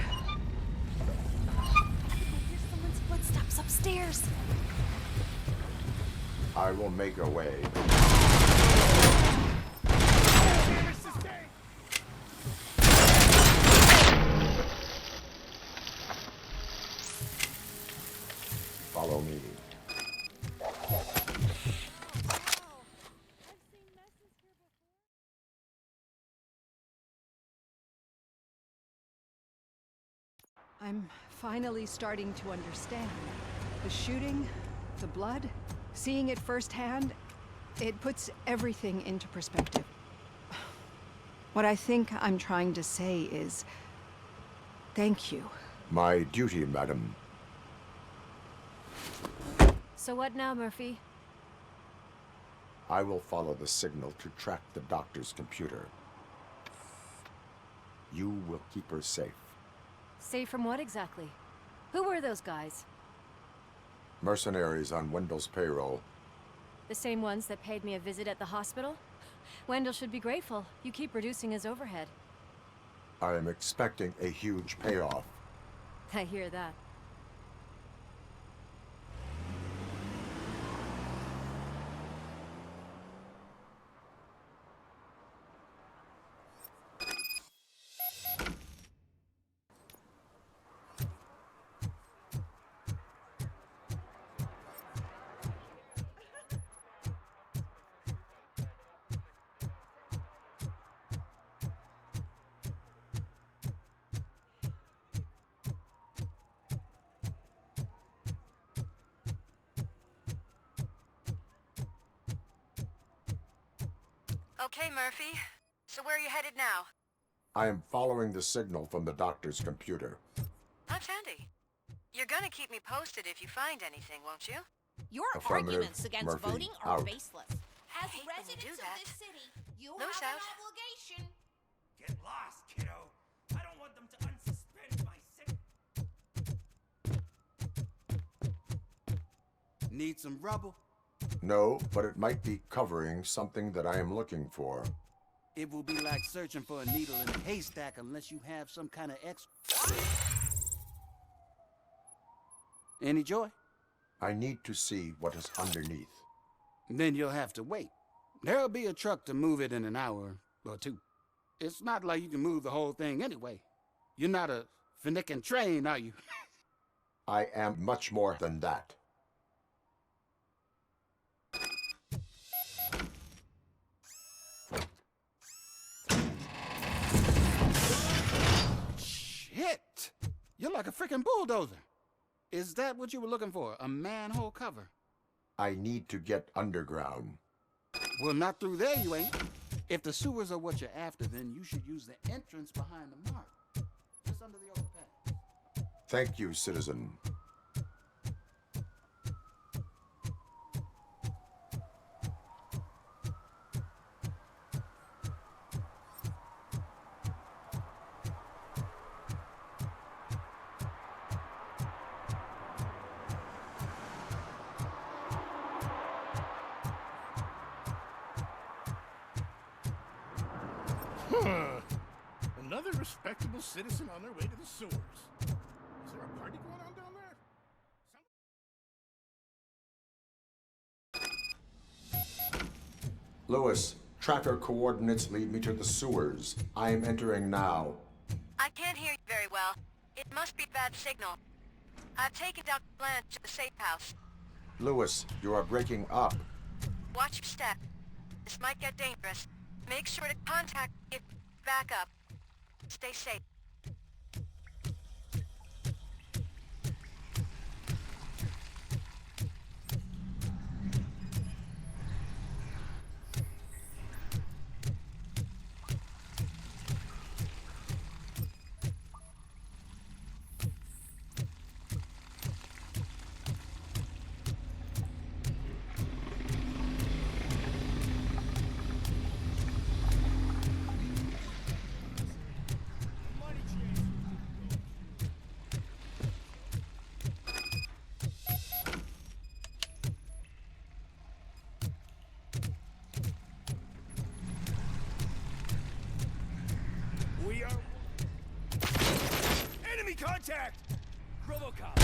someone's footsteps upstairs. I will make a way. Follow me. I'm finally starting to understand. The shooting, the blood, seeing it firsthand, it puts everything into perspective. What I think I'm trying to say is, thank you. My duty, madam. So what now, Murphy? I will follow the signal to track the doctor's computer. You will keep her safe. Safe from what exactly? Who were those guys? Mercenaries on Wendell's payroll. The same ones that paid me a visit at the hospital? Wendell should be grateful. You keep reducing his overhead. I am expecting a huge payoff. I hear that. Okay, Murphy. So where are you headed now? I am following the signal from the doctor's computer. That's handy. You're gonna keep me posted if you find anything, won't you? Your Affirmative. arguments against Murphy, voting are out. baseless. As residents of this city, you Loose have out. an obligation. Get lost, kiddo. I don't want them to unsuspend my city. Need some rubble? No, but it might be covering something that I am looking for. It will be like searching for a needle in a haystack unless you have some kind of extra. Any joy? I need to see what is underneath. Then you'll have to wait. There'll be a truck to move it in an hour or two. It's not like you can move the whole thing anyway. You're not a finicking train, are you? I am much more than that. Shit! You're like a freaking bulldozer. Is that what you were looking for? A manhole cover? I need to get underground. Well, not through there, you ain't. If the sewers are what you're after, then you should use the entrance behind the mark. Just under the overpass. Thank you, citizen. Another respectable citizen on their way to the sewers. Is there a party going on down there? Lewis, tracker coordinates lead me to the sewers. I am entering now. I can't hear you very well. It must be bad signal. I've taken Dr. Blanche to the safe house. Lewis, you are breaking up. Watch your step. This might get dangerous. Make sure to contact me if you back up. Stay safe. We are... Enemy contact! Robocop!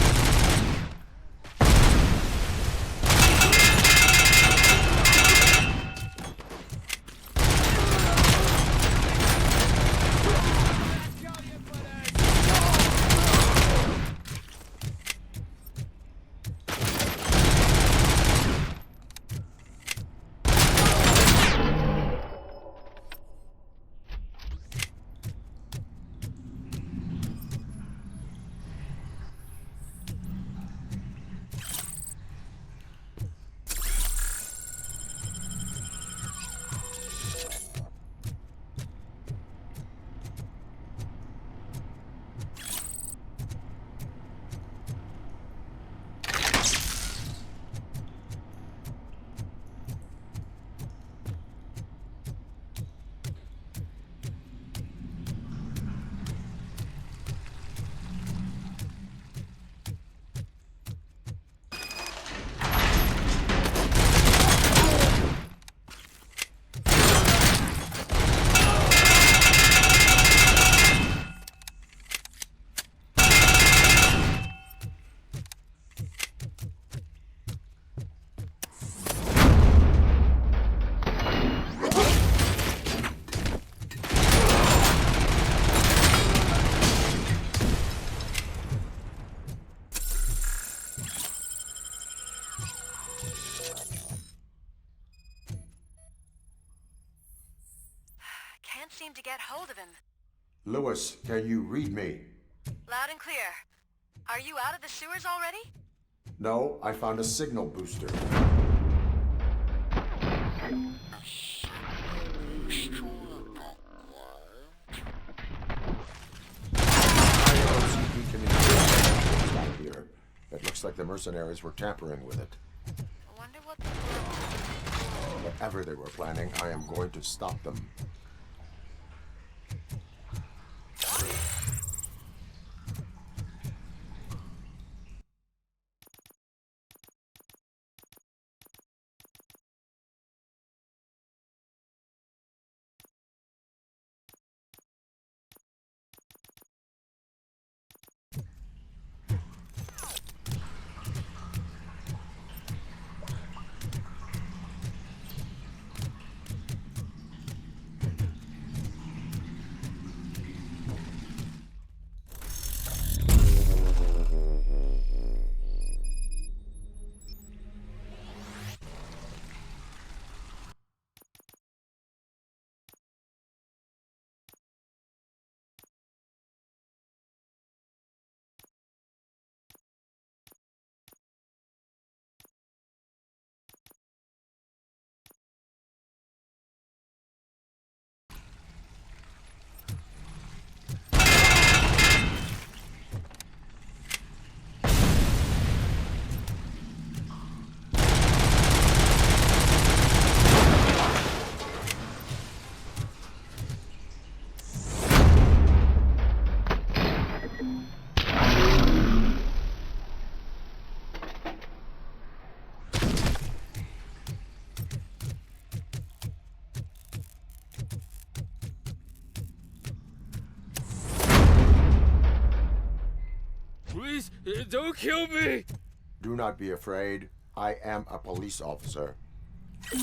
Can't seem to get hold of him. Lewis, can you read me? Loud and clear. Are you out of the sewers already? No, I found a signal booster. mercenaries were tampering with it. I wonder what the... Whatever they were planning, I am going to stop them. Please, don't kill me! Do not be afraid. I am a police officer. I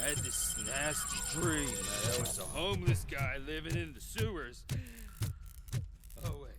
had this nasty dream that I was a homeless guy living in the sewers. Oh, wait.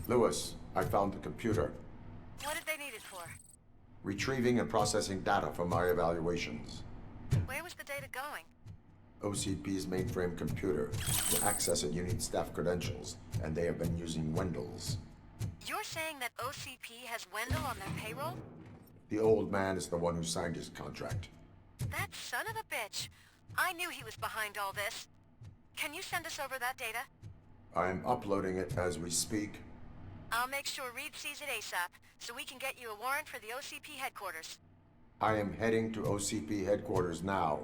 Lewis, I found the computer. What did they need it for? Retrieving and processing data from my evaluations. Where was the data going? OCP's mainframe computer. To access it, you need staff credentials, and they have been using Wendell's. You're saying that OCP has Wendell on their payroll? The old man is the one who signed his contract. That son of a bitch. I knew he was behind all this. Can you send us over that data? I'm uploading it as we speak. I'll make sure Reed sees it ASAP, so we can get you a warrant for the OCP headquarters. I am heading to OCP headquarters now.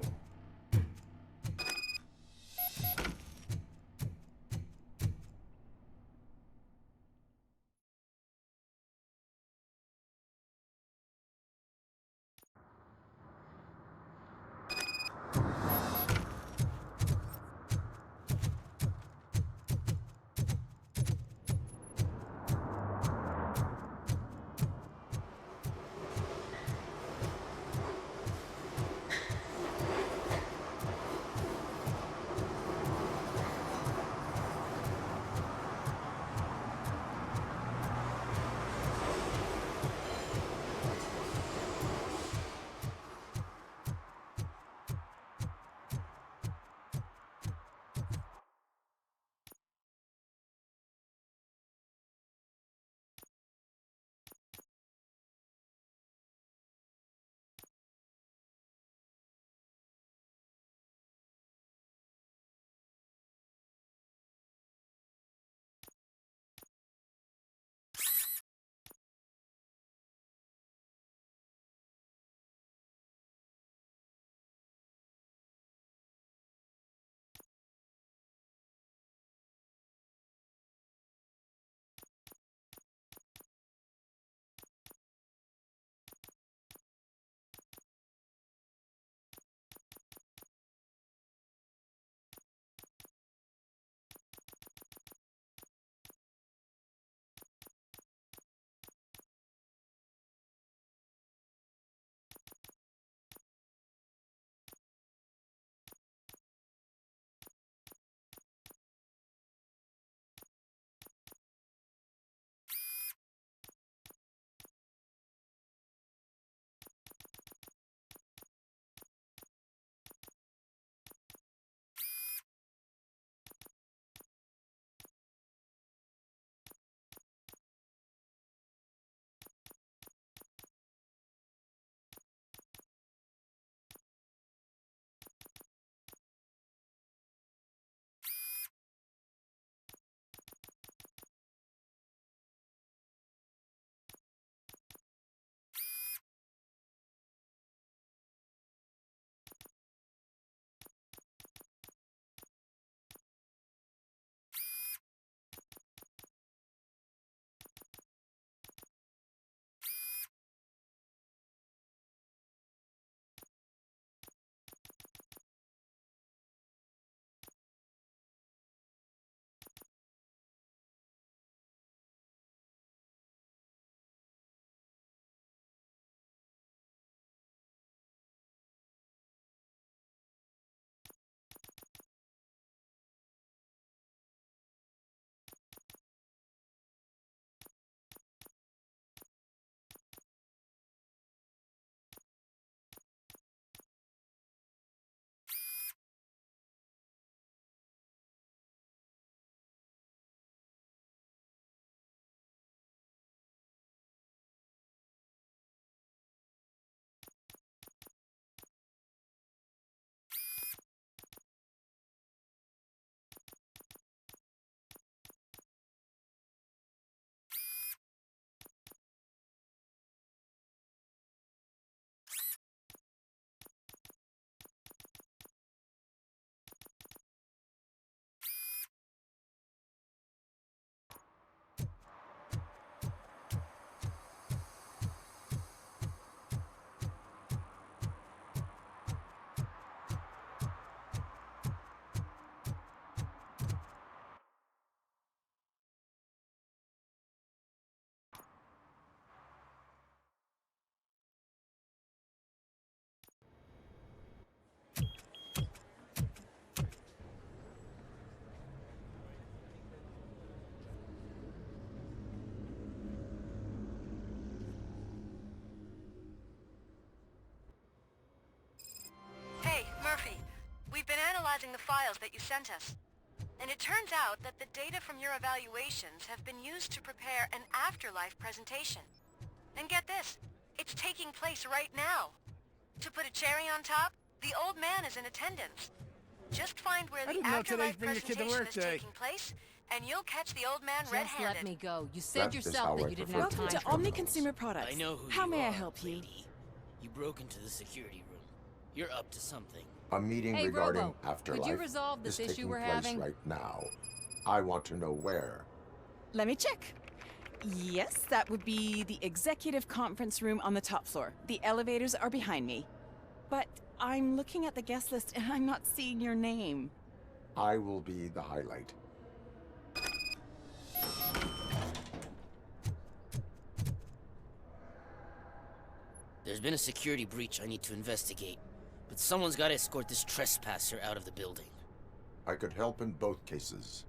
analyzing the files that you sent us. And it turns out that the data from your evaluations have been used to prepare an afterlife presentation. And get this, it's taking place right now. To put a cherry on top, the old man is in attendance. Just find where the afterlife presentation is taking place, and you'll catch the old man red-handed. Let me go. You said yourself that you didn't have time. Welcome to Omni Consumer Products. I know who How you may I are, help you? lady. You broke into the security room. You're up to something. A meeting Hey, regarding Robo, afterlife could you resolve this is issue taking we're place having? right now. I want to know where. Let me check. Yes, that would be the executive conference room on the top floor. The elevators are behind me. But I'm looking at the guest list and I'm not seeing your name. I will be the highlight. There's been a security breach I need to investigate, but someone's got to escort this trespasser out of the building. I could help in both cases.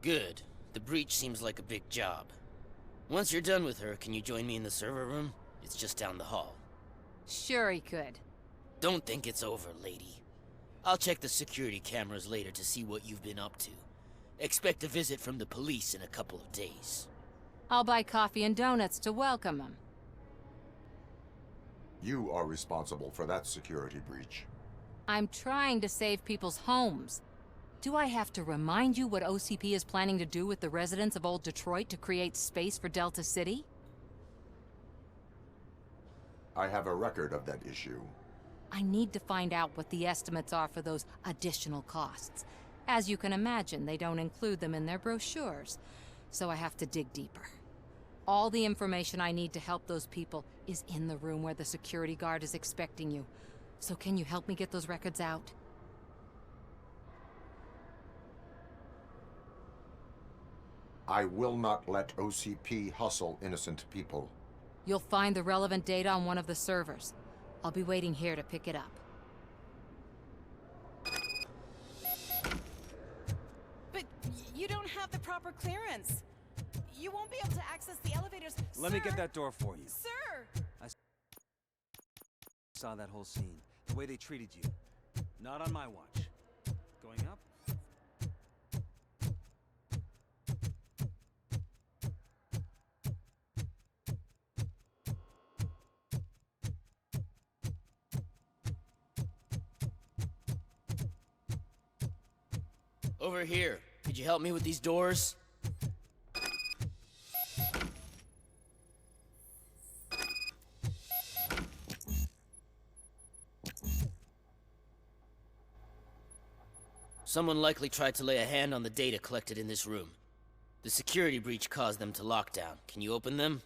Good. The breach seems like a big job. Once you're done with her, can you join me in the server room? It's just down the hall. Sure he could. Don't think it's over, lady. I'll check the security cameras later to see what you've been up to. Expect a visit from the police in a couple of days. I'll buy coffee and donuts to welcome him. You are responsible for that security breach. I'm trying to save people's homes. Do I have to remind you what OCP is planning to do with the residents of Old Detroit to create space for Delta City? I have a record of that issue. I need to find out what the estimates are for those additional costs. As you can imagine, they don't include them in their brochures, so I have to dig deeper. All the information I need to help those people is in the room where the security guard is expecting you. So can you help me get those records out? I will not let OCP hustle innocent people. You'll find the relevant data on one of the servers. I'll be waiting here to pick it up. But you don't have the proper clearance. You won't be able to access the elevators. Let me get that door for you. Sir! I saw that whole scene. The way they treated you. Not on my watch. Going up? Over here. Could you help me with these doors? Someone likely tried to lay a hand on the data collected in this room. The security breach caused them to lock down. Can you open them?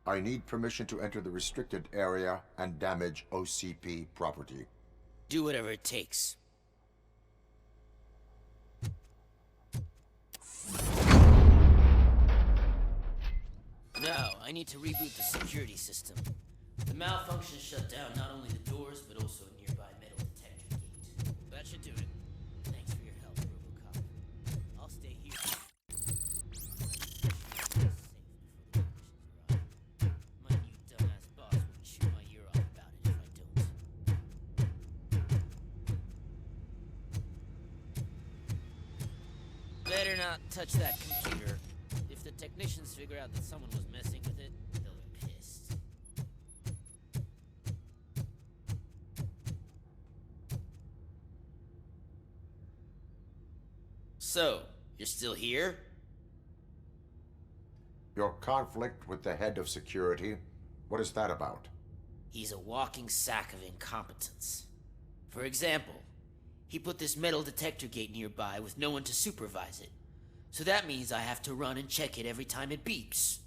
I need permission to enter the restricted area and damage OCP property. Do whatever it takes. Now, I need to reboot the security system. The malfunction shut down not only the doors, but also a nearby metal detector gate. That should do it. Thanks for your help, Robocop. I'll stay here. My new dumbass boss would chew my ear off about it if I don't. Better not touch that computer. If the technicians figure out that someone was messing with it, they'll be pissed. So, you're still here? Your conflict with the head of security, what is that about? He's a walking sack of incompetence. For example, he put this metal detector gate nearby with no one to supervise it. So that means I have to run and check it every time it beeps.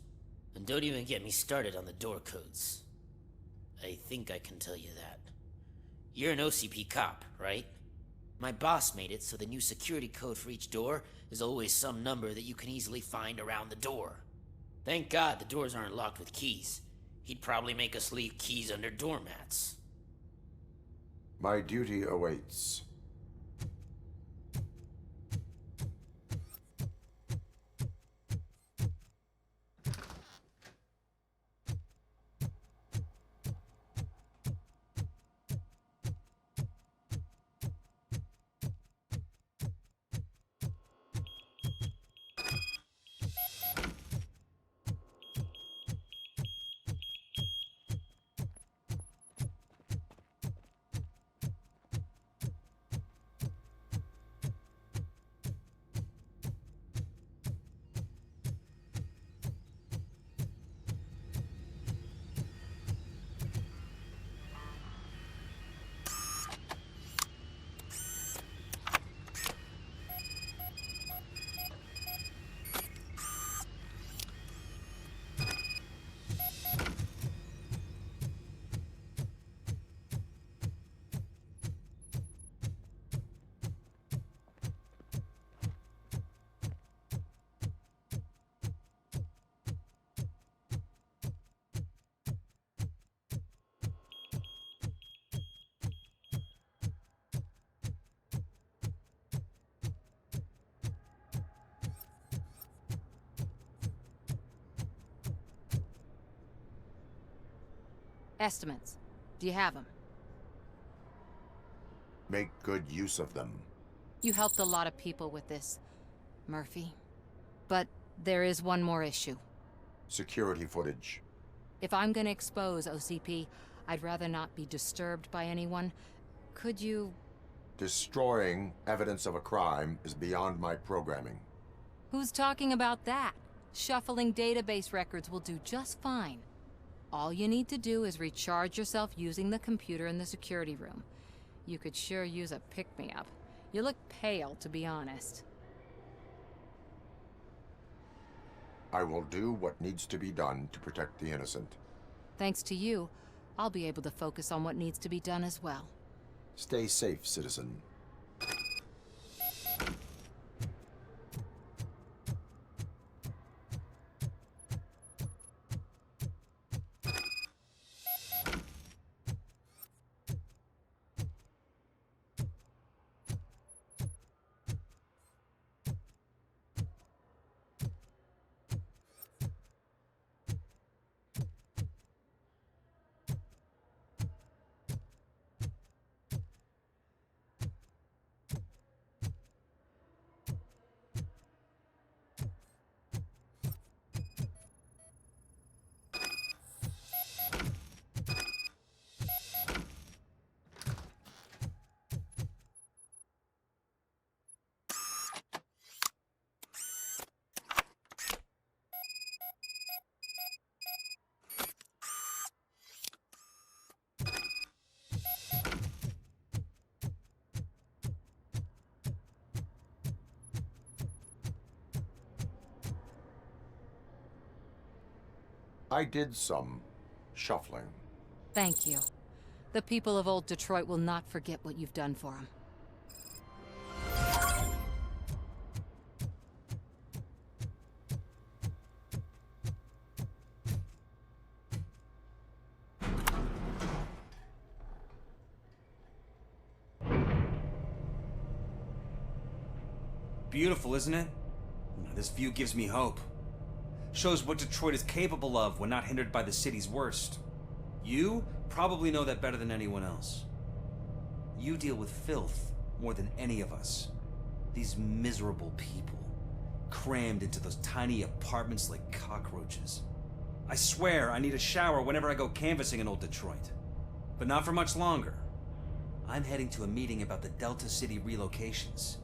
And don't even get me started on the door codes. I think I can tell you that. You're an OCP cop, right? My boss made it so the new security code for each door is always some number that you can easily find around the door. Thank God the doors aren't locked with keys. He'd probably make us leave keys under doormats. My duty awaits. Estimates. Do you have them? Make good use of them. You helped a lot of people with this, Murphy. But there is one more issue. Security footage. If I'm gonna expose OCP, I'd rather not be disturbed by anyone. Could you... Destroying evidence of a crime is beyond my programming. Who's talking about that? Shuffling database records will do just fine. All you need to do is recharge yourself using the computer in the security room. You could sure use a pick-me-up. You look pale, to be honest. I will do what needs to be done to protect the innocent. Thanks to you, I'll be able to focus on what needs to be done as well. Stay safe, citizen. I did some shuffling. Thank you. The people of old Detroit will not forget what you've done for them. Beautiful, isn't it? This view gives me hope. Shows what Detroit is capable of when not hindered by the city's worst. You probably know that better than anyone else. You deal with filth more than any of us. These miserable people, crammed into those tiny apartments like cockroaches. I swear I need a shower whenever I go canvassing in old Detroit. But not for much longer. I'm heading to a meeting about the Delta City relocations,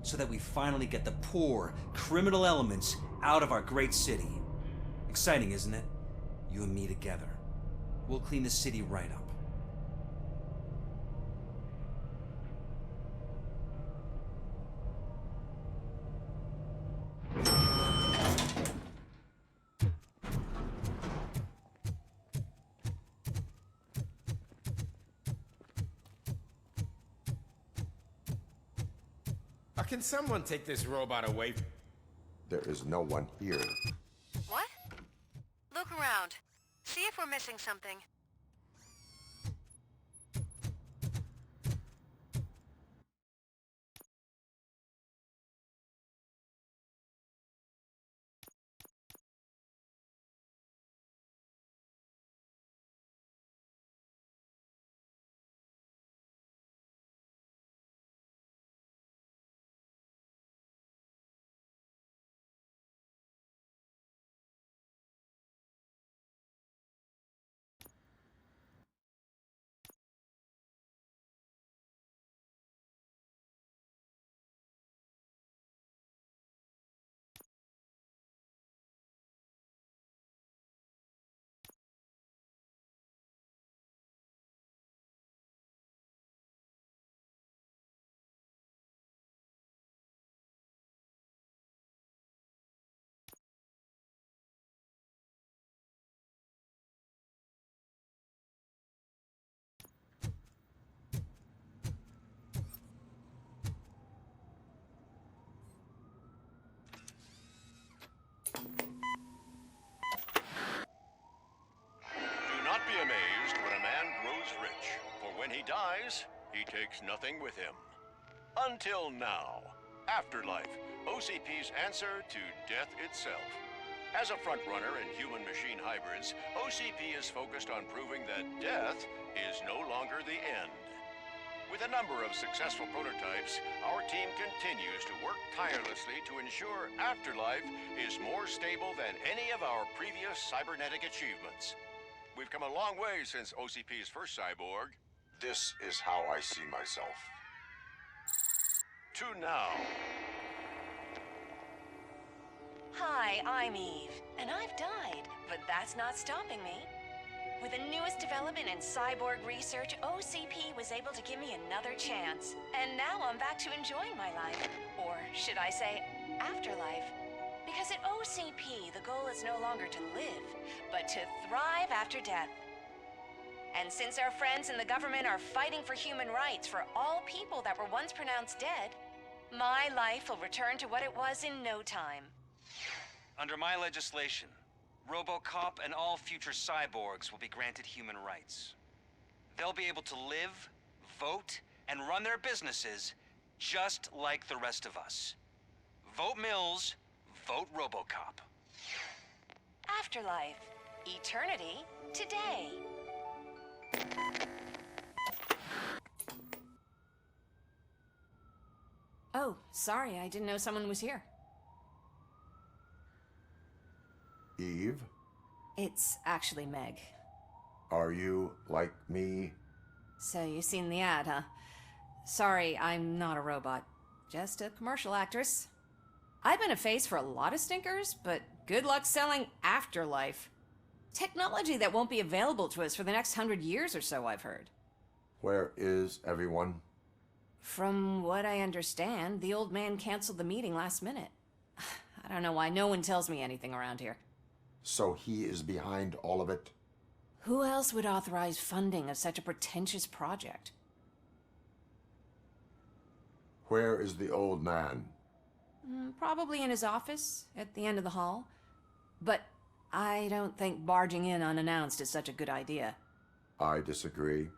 so that we finally get the poor, criminal elements out of our great city. Exciting, isn't it? You and me together. We'll clean the city right up. Can someone take this robot away? There is no one here. What? Look around. See if we're missing something. he dies, he takes nothing with him. Until now. Afterlife, OCP's answer to death itself. As a frontrunner in human-machine hybrids, OCP is focused on proving that death is no longer the end. With a number of successful prototypes, our team continues to work tirelessly to ensure Afterlife is more stable than any of our previous cybernetic achievements. We've come a long way since OCP's first cyborg. This is how I see myself. To now. Hi, I'm Eve, and I've died, but that's not stopping me. With the newest development in cyborg research, OCP was able to give me another chance. And now I'm back to enjoying my life. Or should I say, afterlife. Because at OCP, the goal is no longer to live, but to thrive after death. And since our friends in the government are fighting for human rights for all people that were once pronounced dead, my life will return to what it was in no time. Under my legislation, Robocop and all future cyborgs will be granted human rights. They'll be able to live, vote, and run their businesses just like the rest of us. Vote Mills, vote Robocop. Afterlife. Eternity. Today. Oh, sorry, I didn't know someone was here. Eve? It's actually Meg. Are you like me? So you've seen the ad, huh? Sorry, I'm not a robot. Just a commercial actress. I've been a face for a lot of stinkers, but good luck selling Afterlife. Technology that won't be available to us for the next 100 years or so, I've heard. Where is everyone? From what I understand, the old man canceled the meeting last minute. I don't know why no one tells me anything around here. So he is behind all of it? Who else would authorize funding of such a pretentious project? Where is the old man? Probably in his office, at the end of the hall. But I don't think barging in unannounced is such a good idea. I disagree.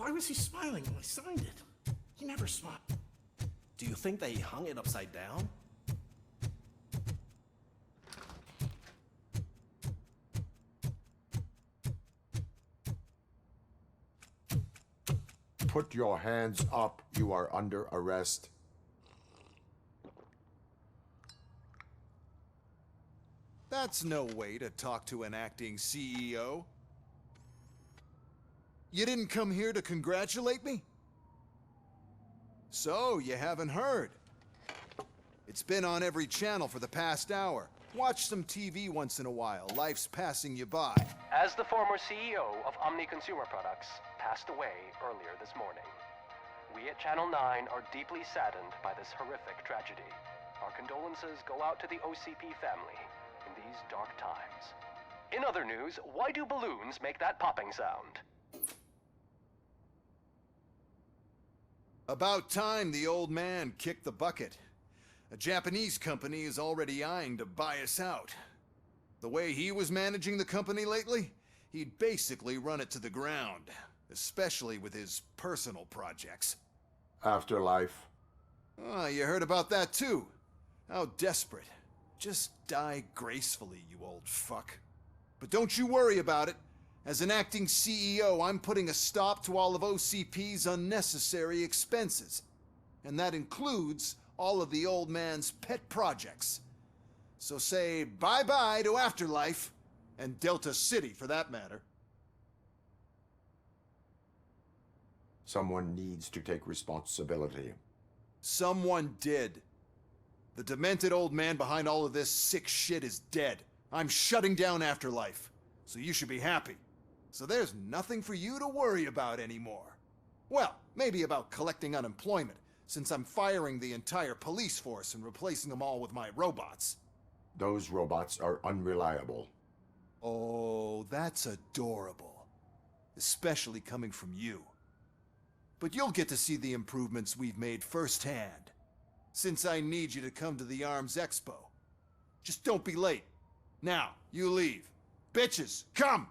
Why was he smiling when I signed it? He never smiled. Do you think they hung it upside down? Put your hands up. You are under arrest. That's no way to talk to an acting CEO. You didn't come here to congratulate me? So, you haven't heard. It's been on every channel for the past hour. Watch some TV once in a while. Life's passing you by. As the former CEO of Omni Consumer Products passed away earlier this morning, we at Channel 9 are deeply saddened by this horrific tragedy. Our condolences go out to the OCP family in these dark times. In other news, why do balloons make that popping sound? About time the old man kicked the bucket. A Japanese company is already eyeing to buy us out. The way he was managing the company lately, he'd basically run it to the ground, especially with his personal projects. Afterlife. Oh, you heard about that too. How desperate. Just die gracefully, you old fuck. But don't you worry about it. As an acting CEO, I'm putting a stop to all of OCP's unnecessary expenses. And that includes all of the old man's pet projects. So say bye-bye to Afterlife, and Delta City for that matter. Someone needs to take responsibility. Someone did. The demented old man behind all of this sick shit is dead. I'm shutting down Afterlife, so you should be happy. So there's nothing for you to worry about anymore. Well, maybe about collecting unemployment, since I'm firing the entire police force and replacing them all with my robots. Those robots are unreliable. Oh, that's adorable. Especially coming from you. But you'll get to see the improvements we've made firsthand, since I need you to come to the ARMS Expo. Just don't be late. Now, you leave. Bitches, come!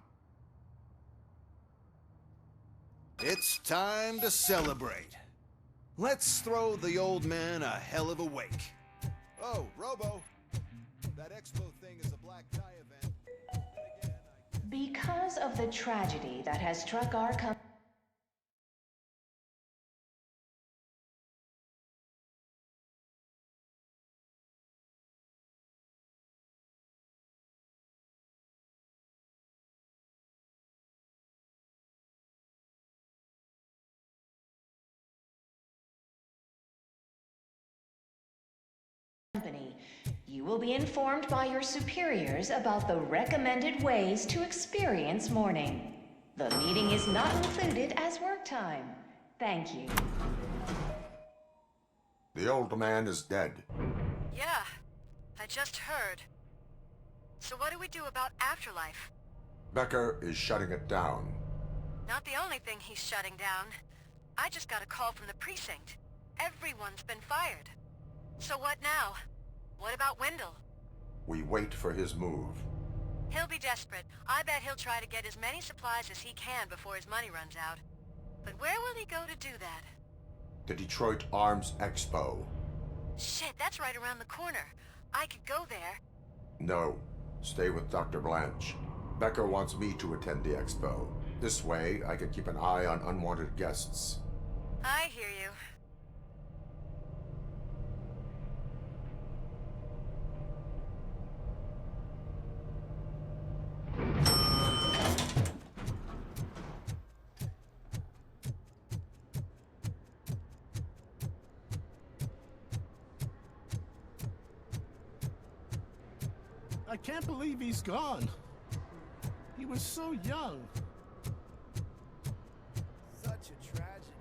It's time to celebrate. Let's throw the old man a hell of a wake. Oh, Robo, that expo thing is a black tie event. Because of the tragedy that has struck our company. You will be informed by your superiors about the recommended ways to experience mourning. The meeting is not included as work time. Thank you. The old man is dead. Yeah, I just heard. So what do we do about Afterlife? Becker is shutting it down. Not the only thing he's shutting down. I just got a call from the precinct. Everyone's been fired. So what now? What about Wendell? We wait for his move. He'll be desperate. I bet he'll try to get as many supplies as he can before his money runs out. But where will he go to do that? The Detroit Arms Expo. Shit, that's right around the corner. I could go there. No. Stay with Dr. Blanche. Becker wants me to attend the expo. This way, I can keep an eye on unwanted guests. I hear you. I can't believe he's gone. He was so young. Such a tragedy,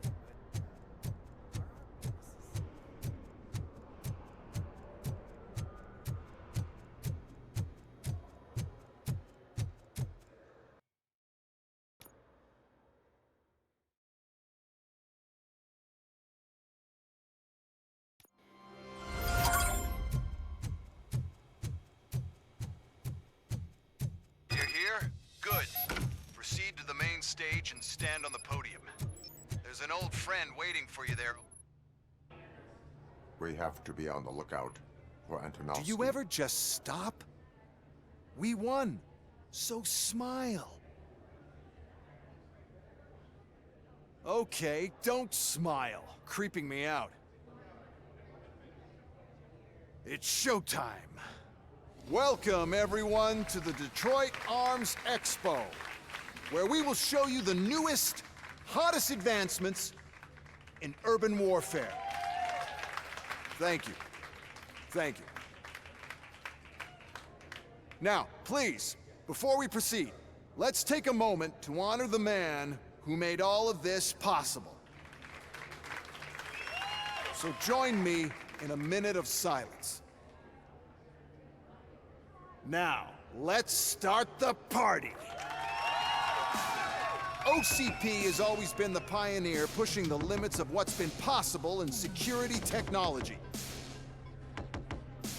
You're here? Good. Proceed to the main stage and stand on the podium. There's an old friend waiting for you there. We have to be on the lookout for Antonovsky. Do you ever just stop? We won, so smile. Okay, don't smile. Creeping me out. It's showtime. Welcome, everyone, to the Detroit Arms Expo, where we will show you the newest, hottest advancements in urban warfare. Thank you. Thank you. Now, please, before we proceed, let's take a moment to honor the man who made all of this possible. So join me in a minute of silence. Now, let's start the party. OCP has always been the pioneer pushing the limits of what's been possible in security technology.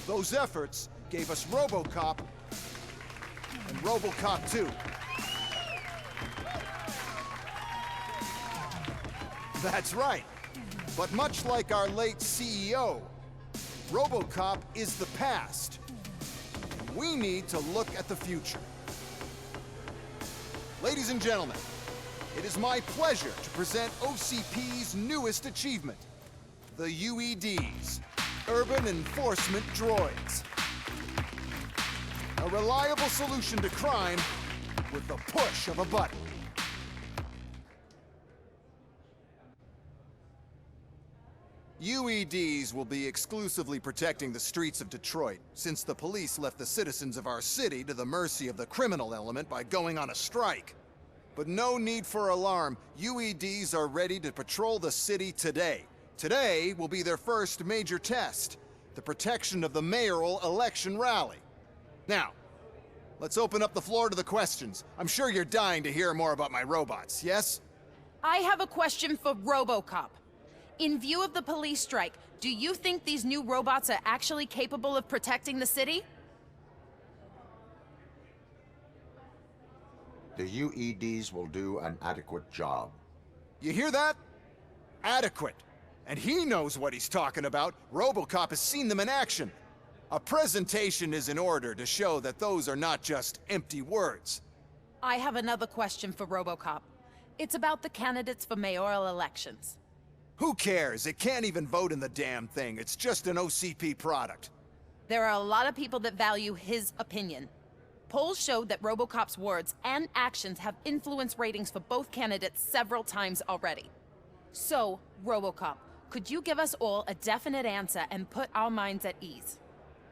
Those efforts gave us Robocop and Robocop 2. That's right. But much like our late CEO, Robocop is the past. We need to look at the future. Ladies and gentlemen, it is my pleasure to present OCP's newest achievement, the UEDs, Urban Enforcement Droids. A reliable solution to crime with the push of a button. UEDs will be exclusively protecting the streets of Detroit, since the police left the citizens of our city to the mercy of the criminal element by going on a strike. But no need for alarm. UEDs are ready to patrol the city today. Today will be their first major test, the protection of the mayoral election rally. Now, let's open up the floor to the questions. I'm sure you're dying to hear more about my robots, yes? I have a question for Robocop. In view of the police strike, do you think these new robots are actually capable of protecting the city? The UEDs will do an adequate job. You hear that? Adequate. And he knows what he's talking about. Robocop has seen them in action. A presentation is in order to show that those are not just empty words. I have another question for Robocop. It's about the candidates for mayoral elections. Who cares? It can't even vote in the damn thing. It's just an OCP product. There are a lot of people that value his opinion. Polls showed that Robocop's words and actions have influenced ratings for both candidates several times already. So, Robocop, could you give us all a definite answer and put our minds at ease?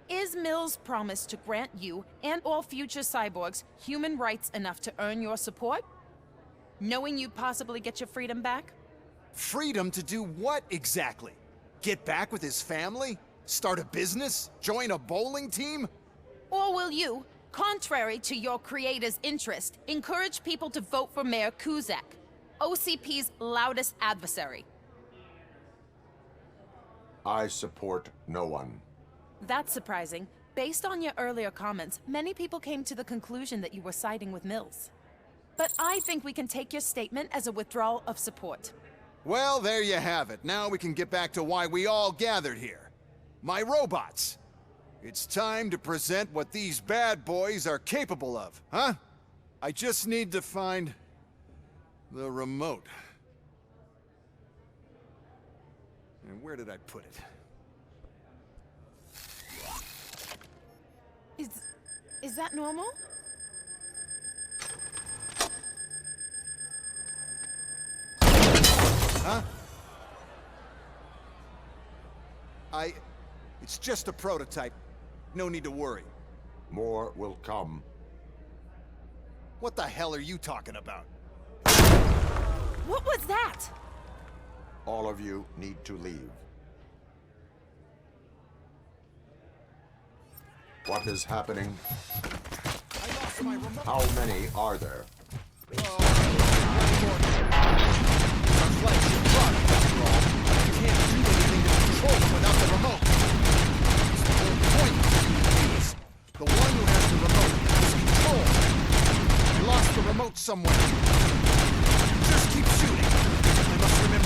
Is Mills' promise to grant you and all future cyborgs human rights enough to earn your support? Knowing you'd possibly get your freedom back? Freedom to do what exactly? Get back with his family? Start a business? Join a bowling team? Or will you, contrary to your creator's interest, encourage people to vote for Mayor Kuzak, OCP's loudest adversary? I support no one. That's surprising. Based on your earlier comments, many people came to the conclusion that you were siding with Mills. But I think we can take your statement as a withdrawal of support. Well, there you have it. Now we can get back to why we all gathered here. My robots. It's time to present what these bad boys are capable of, huh? I just need to find the remote. And where did I put it? Is that normal? Huh? It's just a prototype. No need to worry. More will come. What the hell are you talking about? What was that? All of you need to leave. What is happening? I lost my remote. How many are there? The one who has the remote has control. I lost the remote somewhere. Just keep shooting. I must remember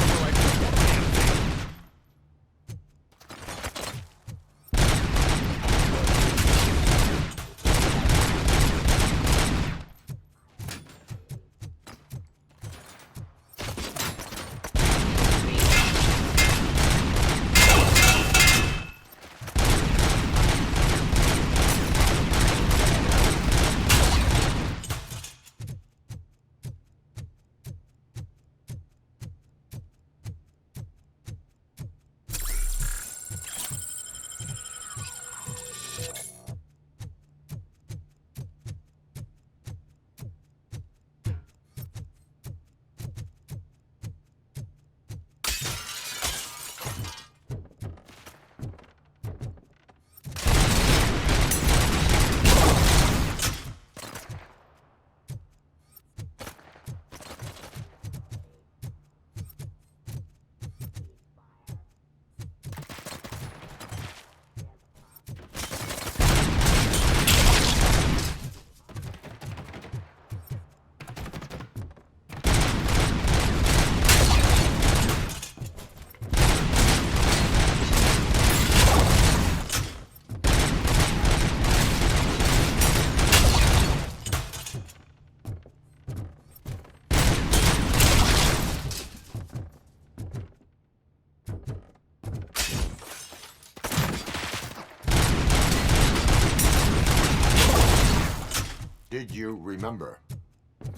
did you remember?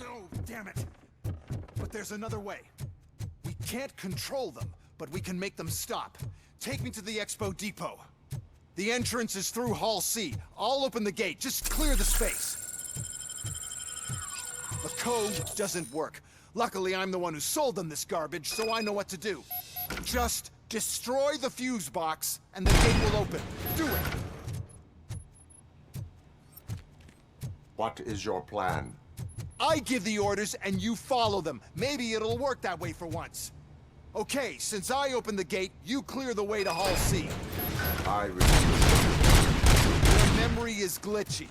No, damn it. But there's another way. We can't control them, but we can make them stop. Take me to the Expo Depot. The entrance is through Hall C. I'll open the gate. Just clear the space. The code doesn't work. Luckily, I'm the one who sold them this garbage, so I know what to do. Just destroy the fuse box, and the gate will open. Do it! What is your plan? I give the orders, and you follow them. Maybe it'll work that way for once. Okay, since I opened the gate, you clear the way to Hall C. I refuse. Your memory is glitchy.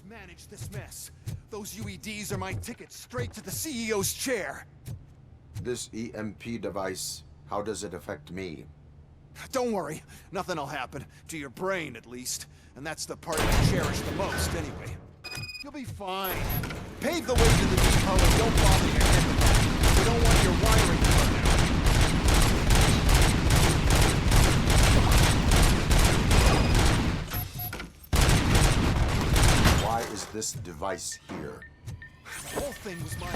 Manage this mess. Those UEDs are my ticket straight to the CEO's chair. This EMP device, how does it affect me? Don't worry, nothing'll happen. To your brain, at least. And that's the part you cherish the most, anyway. You'll be fine. Pave the way to the depot and don't bother your head with that. You don't want your wiring to run out. Why is this device here? The whole thing was mine.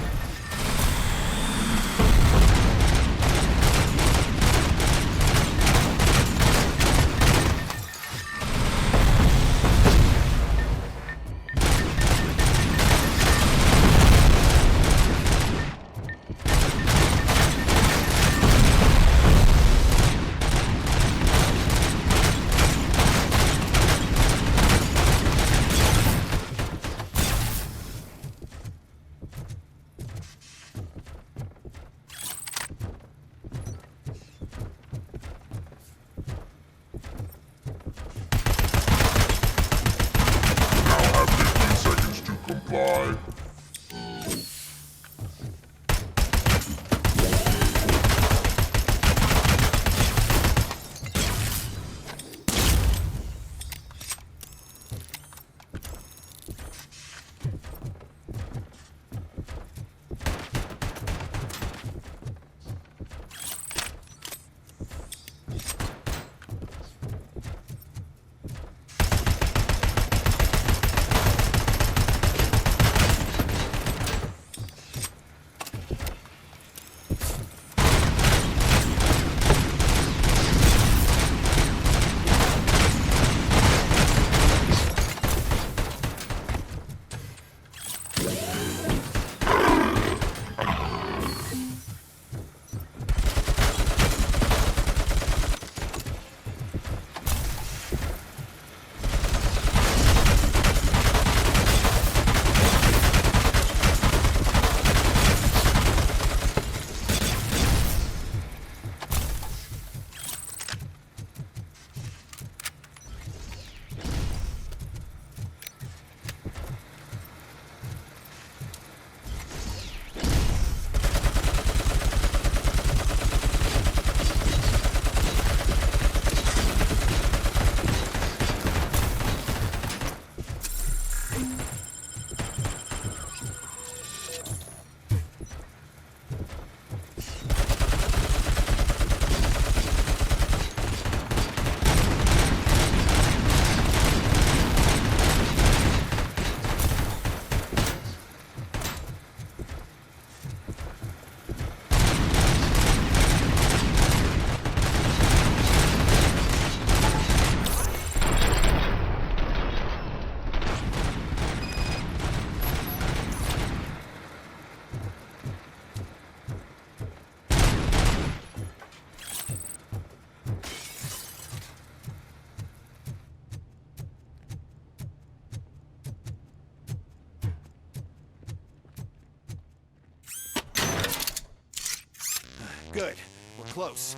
Good. We're close.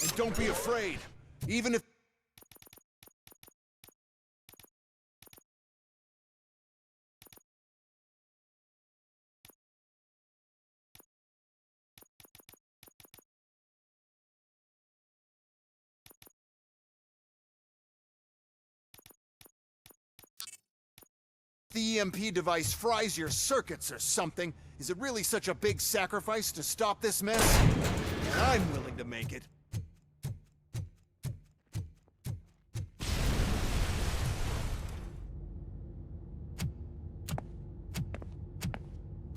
And don't be afraid. Even if... the EMP device fries your circuits or something, is it really such a big sacrifice to stop this mess? I'm willing to make it.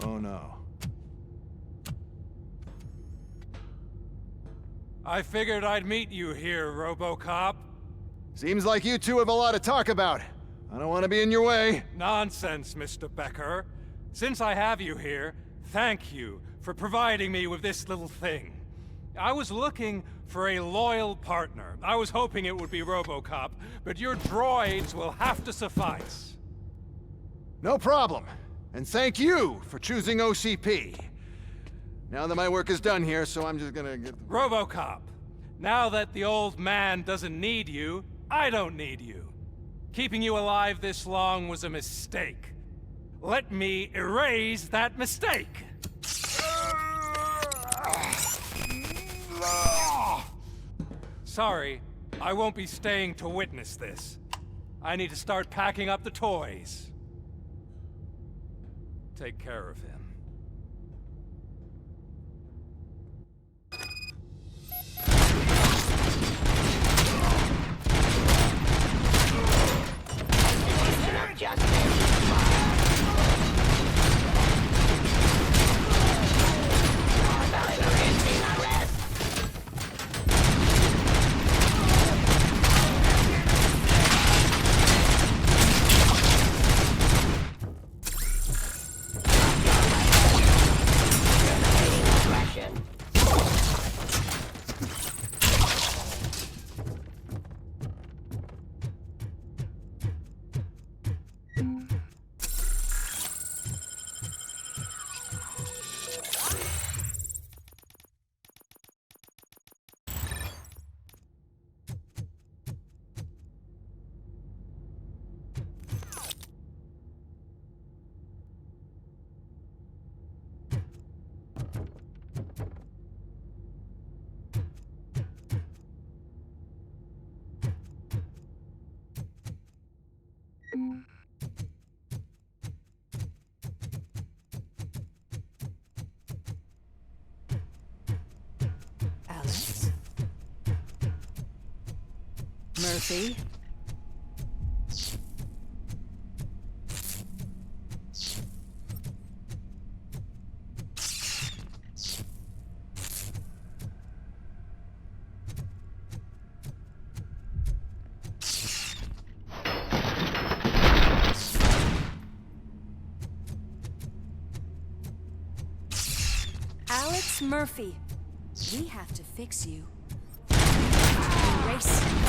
Oh no. I figured I'd meet you here, Robocop. Seems like you two have a lot to talk about. I don't want to be in your way. Nonsense, Mr. Becker. Since I have you here, thank you for providing me with this little thing. I was looking for a loyal partner. I was hoping it would be Robocop, but your droids will have to suffice. No problem. And thank you for choosing OCP. Now that my work is done here, so I'm just gonna get... Robocop, now that the old man doesn't need you, I don't need you. Keeping you alive this long was a mistake. Let me erase that mistake! Sorry, I won't be staying to witness this. I need to start packing up the toys. Take care of him. Alex? Murphy? Alex Murphy, we have to fix you. Erase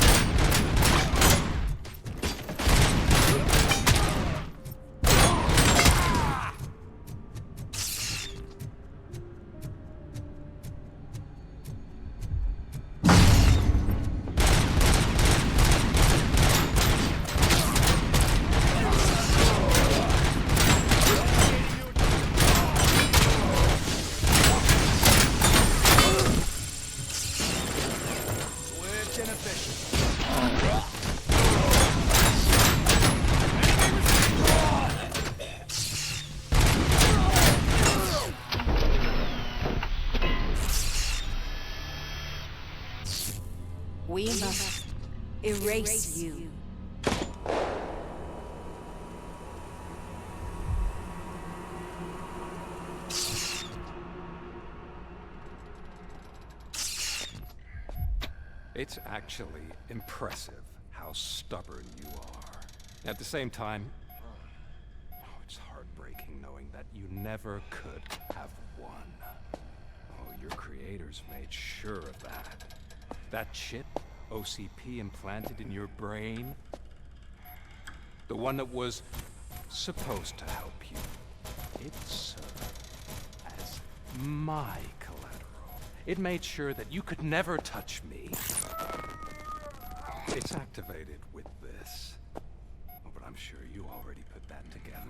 We must erase you. It's actually impressive how stubborn you are. At the same time, it's heartbreaking knowing that you never could have won. Oh, your creators made sure of that. That chip OCP implanted in your brain, the one that was supposed to help you, it served as my collateral. It made sure that you could never touch me. It's activated with this. Oh, but I'm sure you already put that together.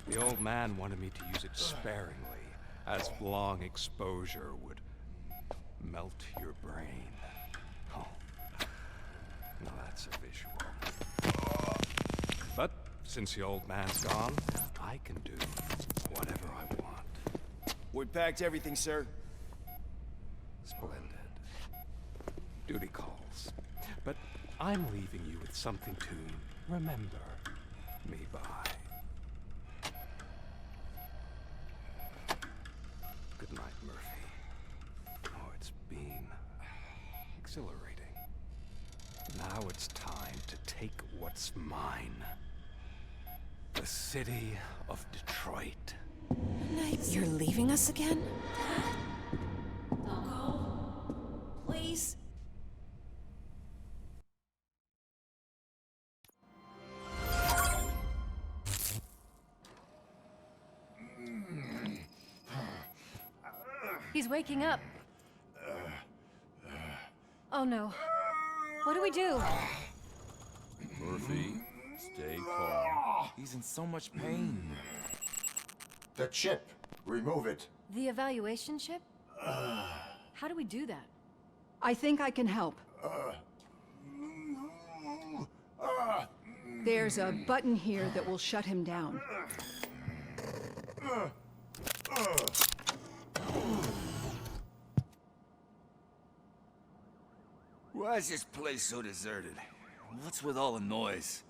The old man wanted me to use it sparingly, as long exposure would melt your brain. Oh, now that's a visual. But since the old man's gone, I can do whatever I want. We packed everything, sir. Splendid. Duty calls. But I'm leaving you with something to remember me by. Good night, Murphy. Oh, it's been exhilarating. Now it's time to take what's mine. The city of Detroit. You're leaving us again? Don't go. Please. He's waking up. Oh no. What do we do? Murphy, stay calm. He's in so much pain. The chip. Remove it. The evaluation chip? How do we do that? I think I can help. There's a button here that will shut him down. Why is this place so deserted? What's with all the noise?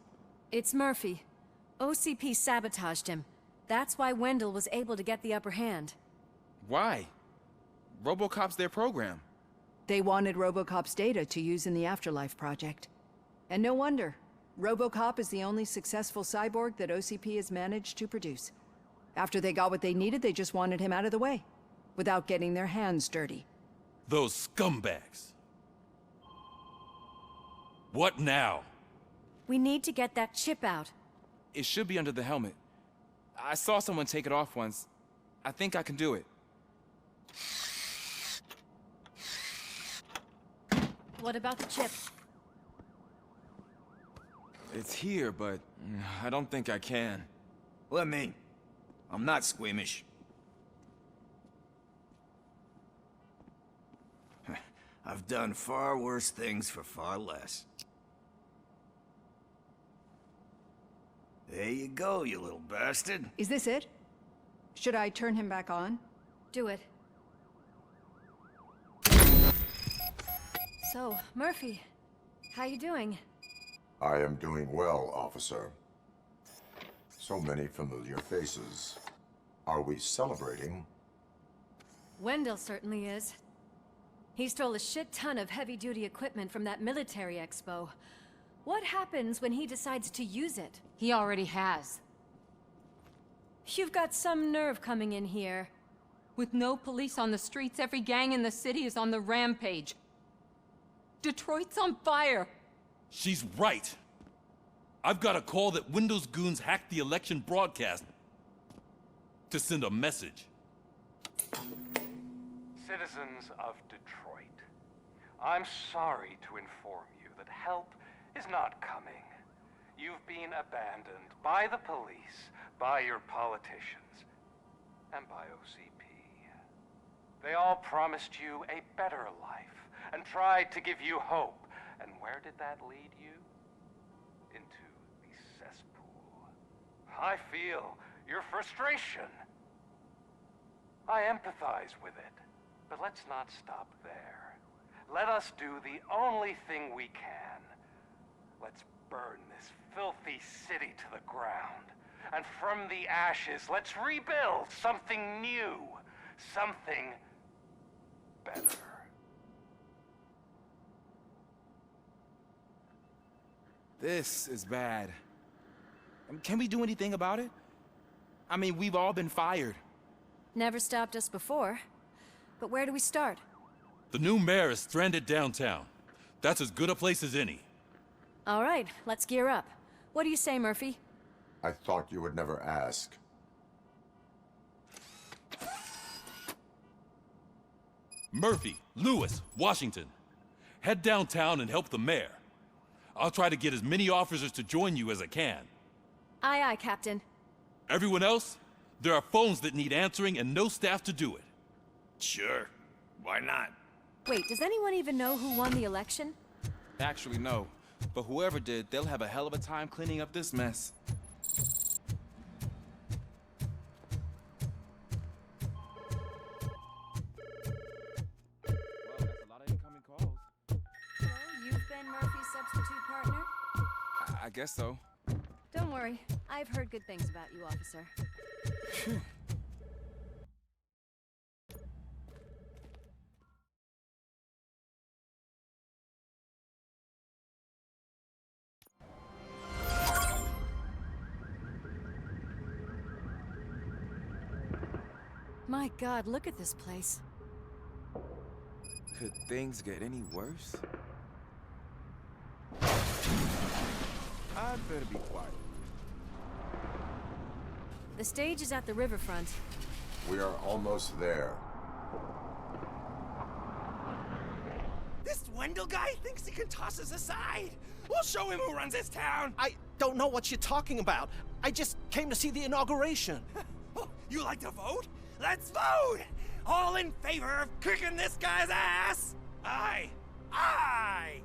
It's Murphy. OCP sabotaged him. That's why Wendell was able to get the upper hand. Why? Robocop's their program. They wanted Robocop's data to use in the Afterlife project. And no wonder. Robocop is the only successful cyborg that OCP has managed to produce. After they got what they needed, they just wanted him out of the way, without getting their hands dirty. Those scumbags. What now? We need to get that chip out. It should be under the helmet. I saw someone take it off once. I think I can do it. What about the chip? It's here, but I don't think I can. Let me. I'm not squeamish. I've done far worse things for far less. There you go, you little bastard. Is this it? Should I turn him back on? Do it. So, Murphy, how you doing? I am doing well, officer. So many familiar faces. Are we celebrating? Wendell certainly is. He stole a shit ton of heavy-duty equipment from that military expo. What happens when he decides to use it? He already has. You've got some nerve coming in here. With no police on the streets, every gang in the city is on the rampage. Detroit's on fire. She's right. I've got a call that Windows goons hacked the election broadcast to send a message. Citizens of Detroit, I'm sorry to inform you that help is not coming. You've been abandoned by the police, by your politicians, and by OCP. They all promised you a better life and tried to give you hope. And where did that lead you? Into the cesspool. I feel your frustration. I empathize with it. But let's not stop there. Let us do the only thing we can. Let's burn this filthy city to the ground. And from the ashes, let's rebuild something new. Something better. This is bad. Can we do anything about it? I mean, we've all been fired. Never stopped us before. But where do we start? The new mayor is stranded downtown. That's as good a place as any. All right, let's gear up. What do you say, Murphy? I thought you would never ask. Murphy, Lewis, Washington. Head downtown and help the mayor. I'll try to get as many officers to join you as I can. Aye, aye, Captain. Everyone else? There are phones that need answering and no staff to do it. Sure. Why not? Wait, does anyone even know who won the election? Actually, no. But whoever did, they'll have a hell of a time cleaning up this mess. Well, that's a lot of incoming calls. So, you've been Murphy's substitute partner? I guess so. Don't worry. I've heard good things about you, officer. Phew. My God, look at this place. Could things get any worse? I'd better be quiet. The stage is at the riverfront. We are almost there. This Wendell guy thinks he can toss us aside. We'll show him who runs this town. I don't know what you're talking about. I just came to see the inauguration. Oh, you like to vote? Let's vote! All in favor of kicking this guy's ass? Aye. Aye!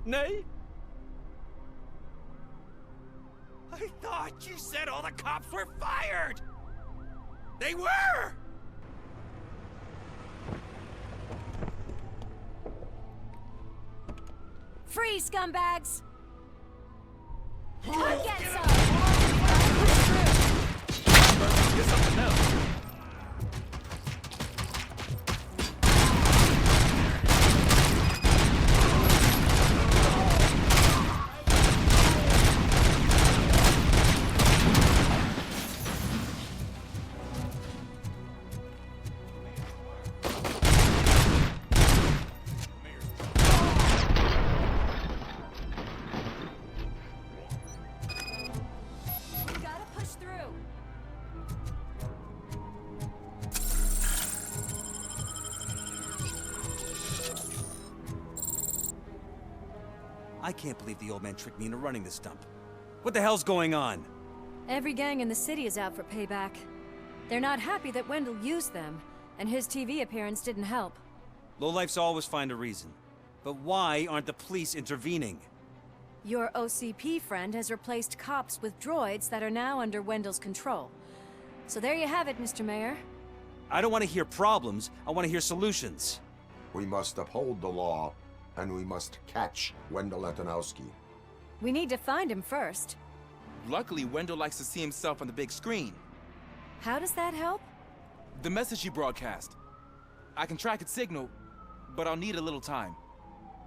Nay? I thought you said all the cops were fired! They were! Free, scumbags! Get something else. I can't believe the old man tricked me into running this dump. What the hell's going on? Every gang in the city is out for payback. They're not happy that Wendell used them, and his TV appearance didn't help. Lowlifes always find a reason. But why aren't the police intervening? Your OCP friend has replaced cops with droids that are now under Wendell's control. So there you have it, Mr. Mayor. I don't want to hear problems, I want to hear solutions. We must uphold the law, and we must catch Wendell Antonowski. We need to find him first. Luckily, Wendell likes to see himself on the big screen. How does that help? The message you broadcast. I can track its signal, but I'll need a little time.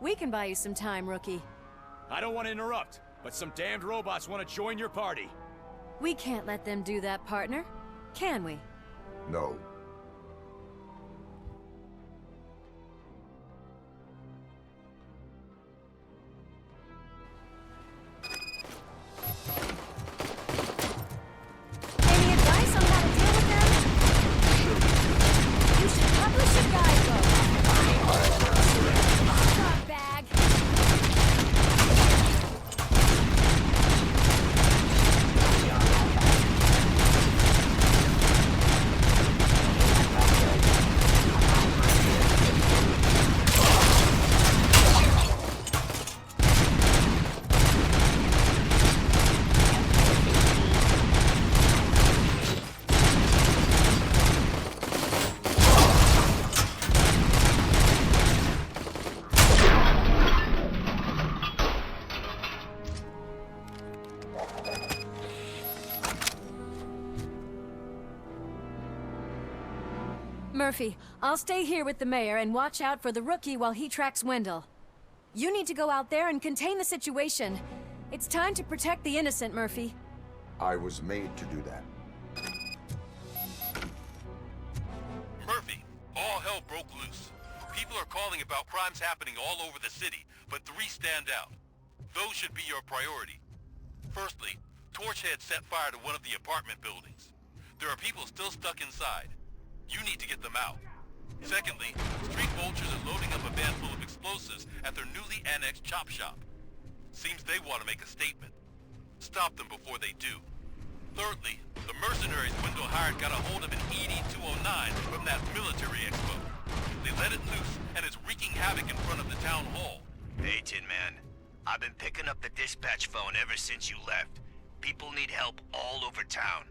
We can buy you some time, rookie. I don't want to interrupt, but some damned robots want to join your party. We can't let them do that, partner. Can we? No. Any advice on how to deal with them? You should publish a guidebook. Scumbag. Murphy, I'll stay here with the mayor and watch out for the rookie while he tracks Wendell. You need to go out there and contain the situation. It's time to protect the innocent, Murphy. I was made to do that. Murphy, all hell broke loose. People are calling about crimes happening all over the city, but 3 stand out. Those should be your priority. Firstly, Torchhead set fire to one of the apartment buildings. There are people still stuck inside. You need to get them out. Secondly, street vultures are loading up a van full of explosives at their newly annexed chop shop. Seems they want to make a statement. Stop them before they do. Thirdly, the mercenaries Wendell hired got a hold of an ED-209 from that military expo. They let it loose, and it's wreaking havoc in front of the town hall. Hey, Tin Man. I've been picking up the dispatch phone ever since you left. People need help all over town.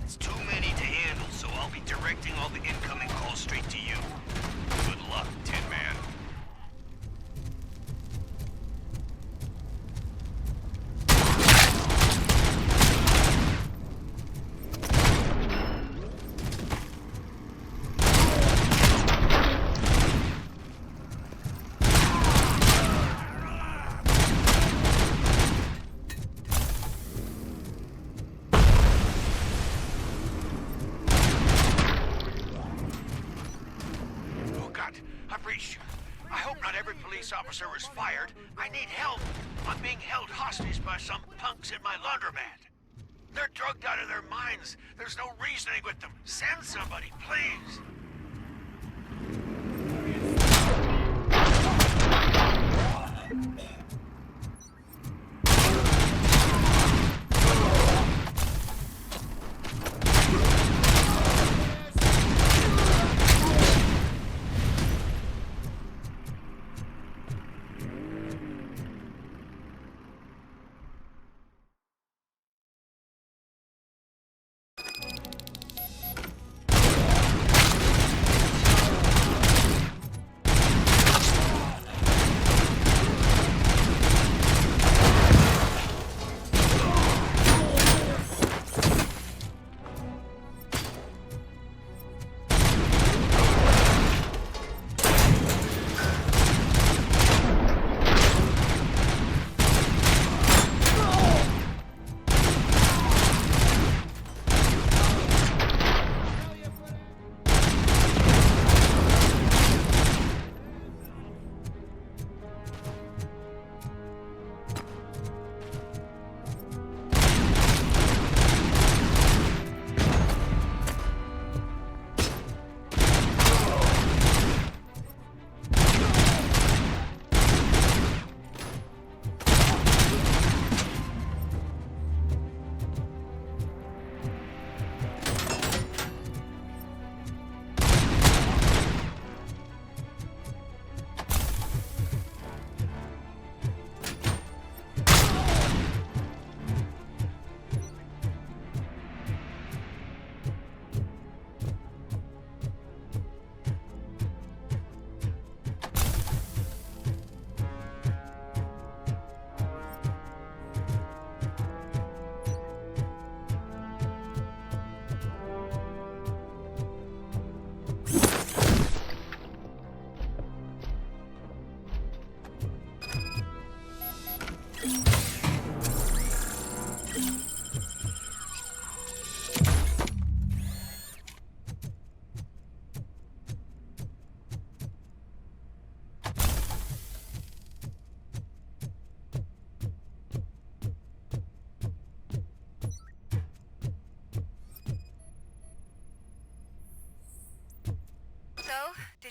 It's too many to handle, so I'll be directing all the incoming calls straight to you. Good luck, Tin Man. Officer was fired. I need help. I'm being held hostage by some punks in my laundromat. They're drugged out of their minds. There's no reasoning with them. Send somebody, please.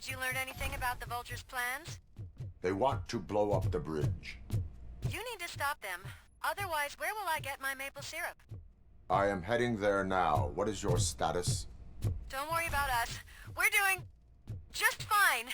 Did you learn anything about the Vulture's plans? They want to blow up the bridge. You need to stop them. Otherwise, where will I get my maple syrup? I am heading there now. What is your status? Don't worry about us. We're doing just fine.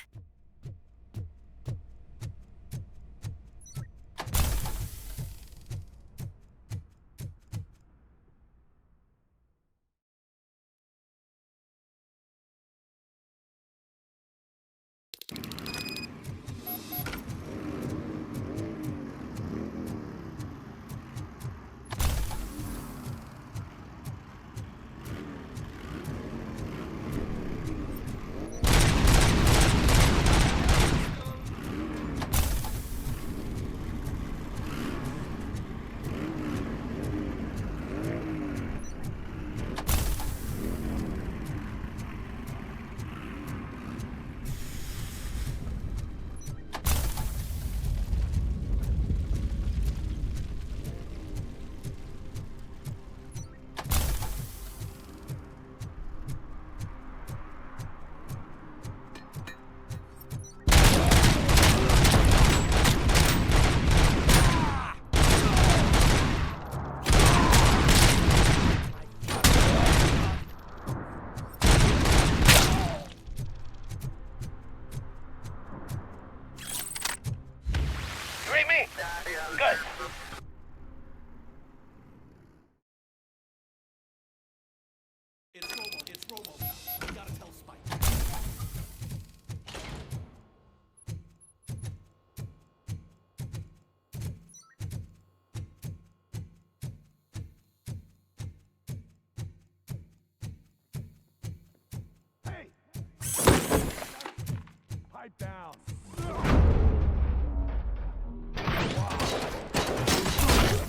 down.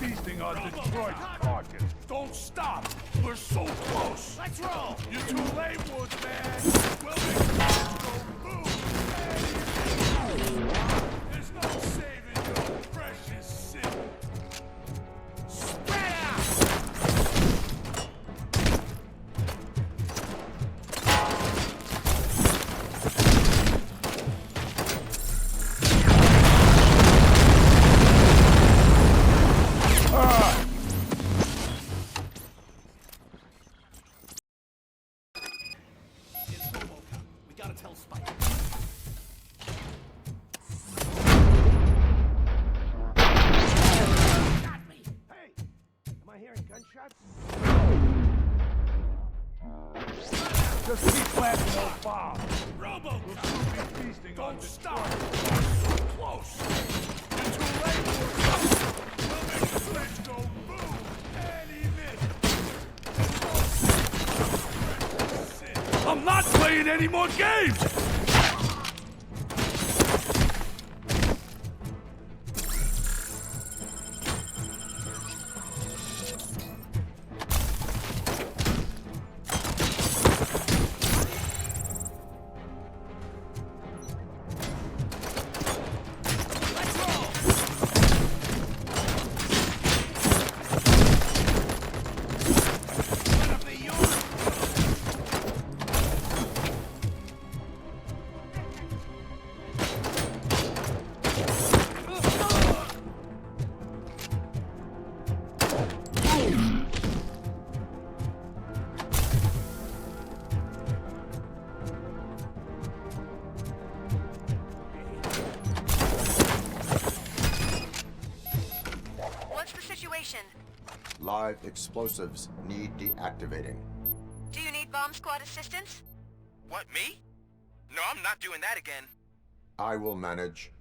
Feasting on Detroit's carcass. Don't stop. We're so close. Let's roll. You're too late, Woodsman. We'll make the go boom. There's no saving your precious city. Spread out. It's Robocop. We gotta tell Spike. Got me. Hey, am I hearing gunshots? Just keep planting those bombs. Robocop. We'll soon be feasting on Don't Detroit. stop. We're so close. You're too late, Woodsman. We'll make the place go boom. Any minute. I'm not playing any more games! What's the situation? Live explosives need deactivating. Do you need bomb squad assistance? What, me? No, I'm not doing that again. I will manage.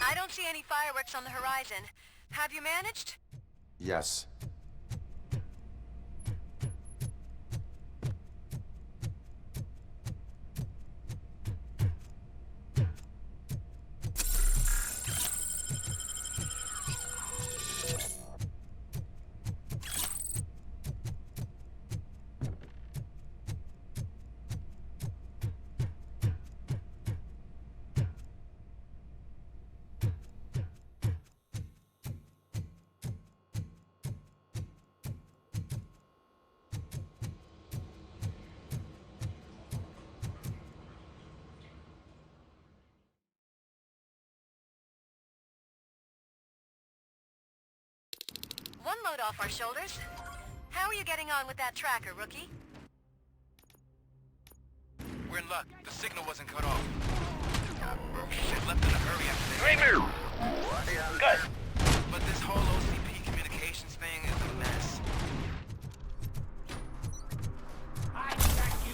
I don't see any fireworks on the horizon. Have you managed? Yes. One load off our shoulders. How are you getting on with that tracker, rookie? We're in luck. The signal wasn't cut off. Shit, left in a hurry after this. Good. But this whole OCP communications thing is a mess. I got you.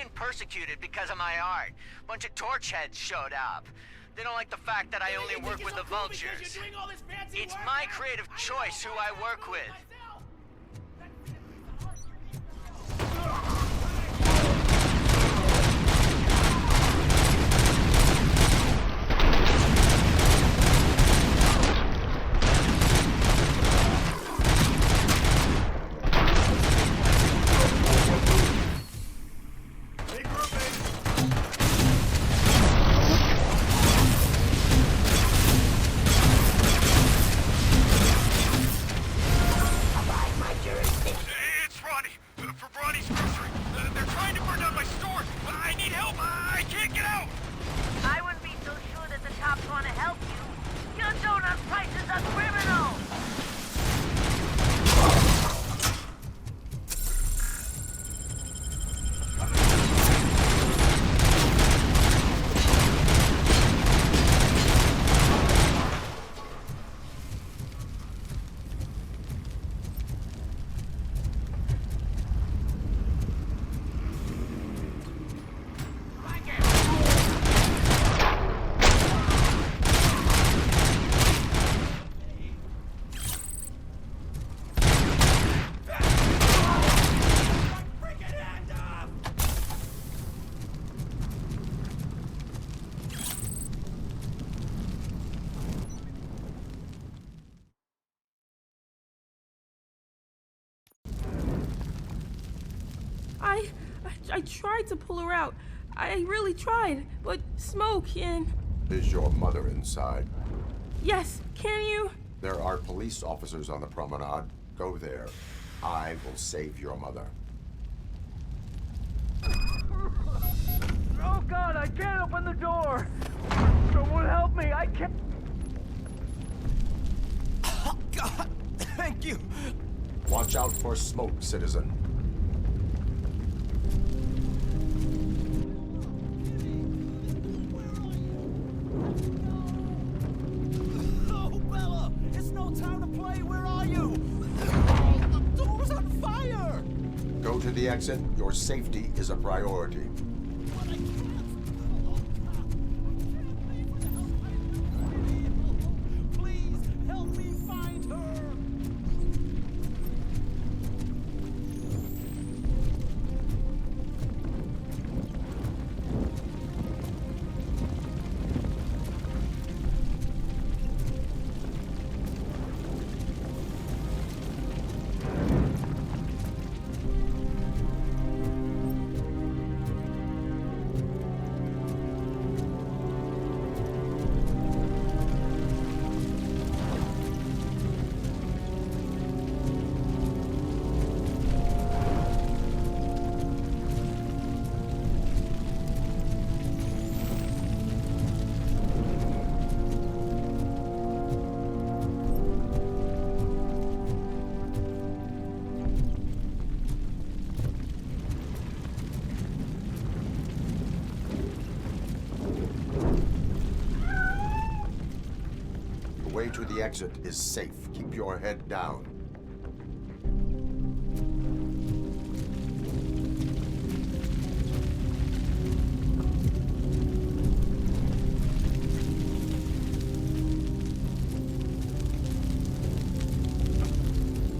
being persecuted because of my art. Bunch of torch heads showed up. They don't like the fact that I only work with the vultures. It's my creative choice who I work with. I tried to pull her out. I really tried, but smoke and... Is your mother inside? Yes, can you? There are police officers on the promenade. Go there. I will save your mother. Oh God, I can't open the door! Someone help me, I can't... Oh God, thank you! Watch out for smoke, citizen. Oh, Bella! It's no time to play, where are you? Oh, the door's on fire! Go to the exit. Your safety is a priority. Please, help me find her! The way to the exit is safe. Keep your head down.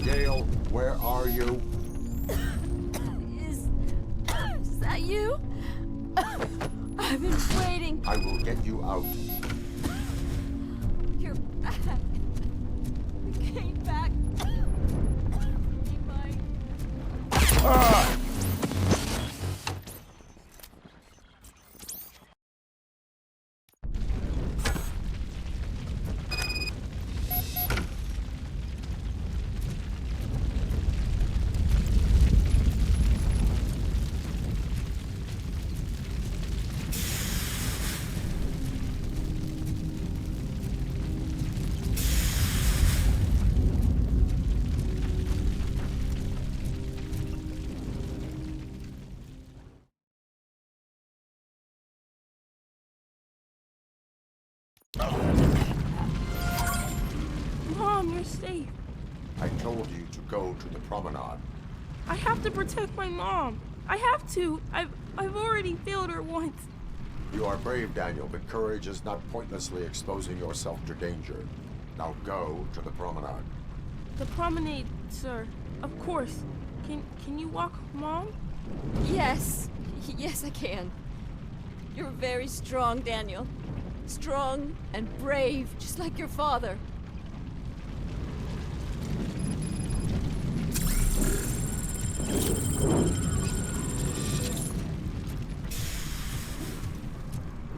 Gale, where are you? Is that you? I've been waiting. I will get you out. You're back. You came back. Mom, you're safe. I told you to go to the promenade. I have to protect my mom. I have to. I've already failed her once. You are brave, Daniel, but courage is not pointlessly exposing yourself to danger. Now go to the promenade. The promenade, sir. Of course. Can you walk, Mom? Yes. Yes, I can. You're very strong, Daniel. Strong and brave, just like your father.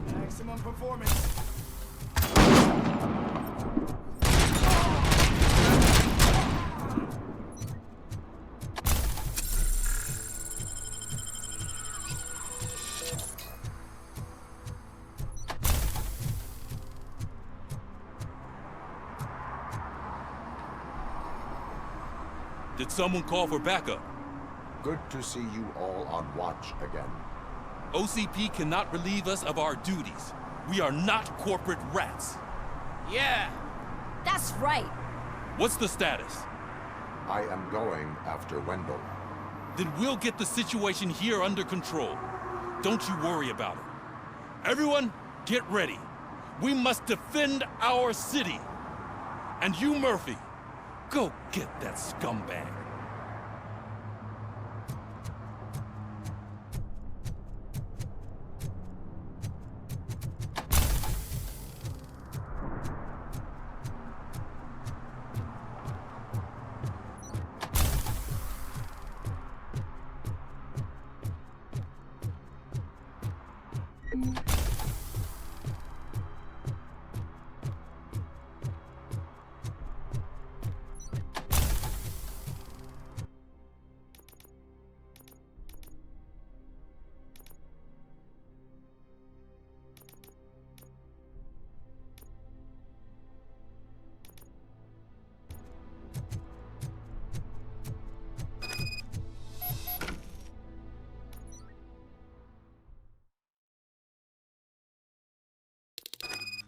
Maximum performance. Did someone call for backup? Good to see you all on watch again. OCP cannot relieve us of our duties. We are not corporate rats. Yeah. That's right. What's the status? I am going after Wendell. Then we'll get the situation here under control. Don't you worry about it. Everyone, get ready. We must defend our city. And you, Murphy, go get that scumbag.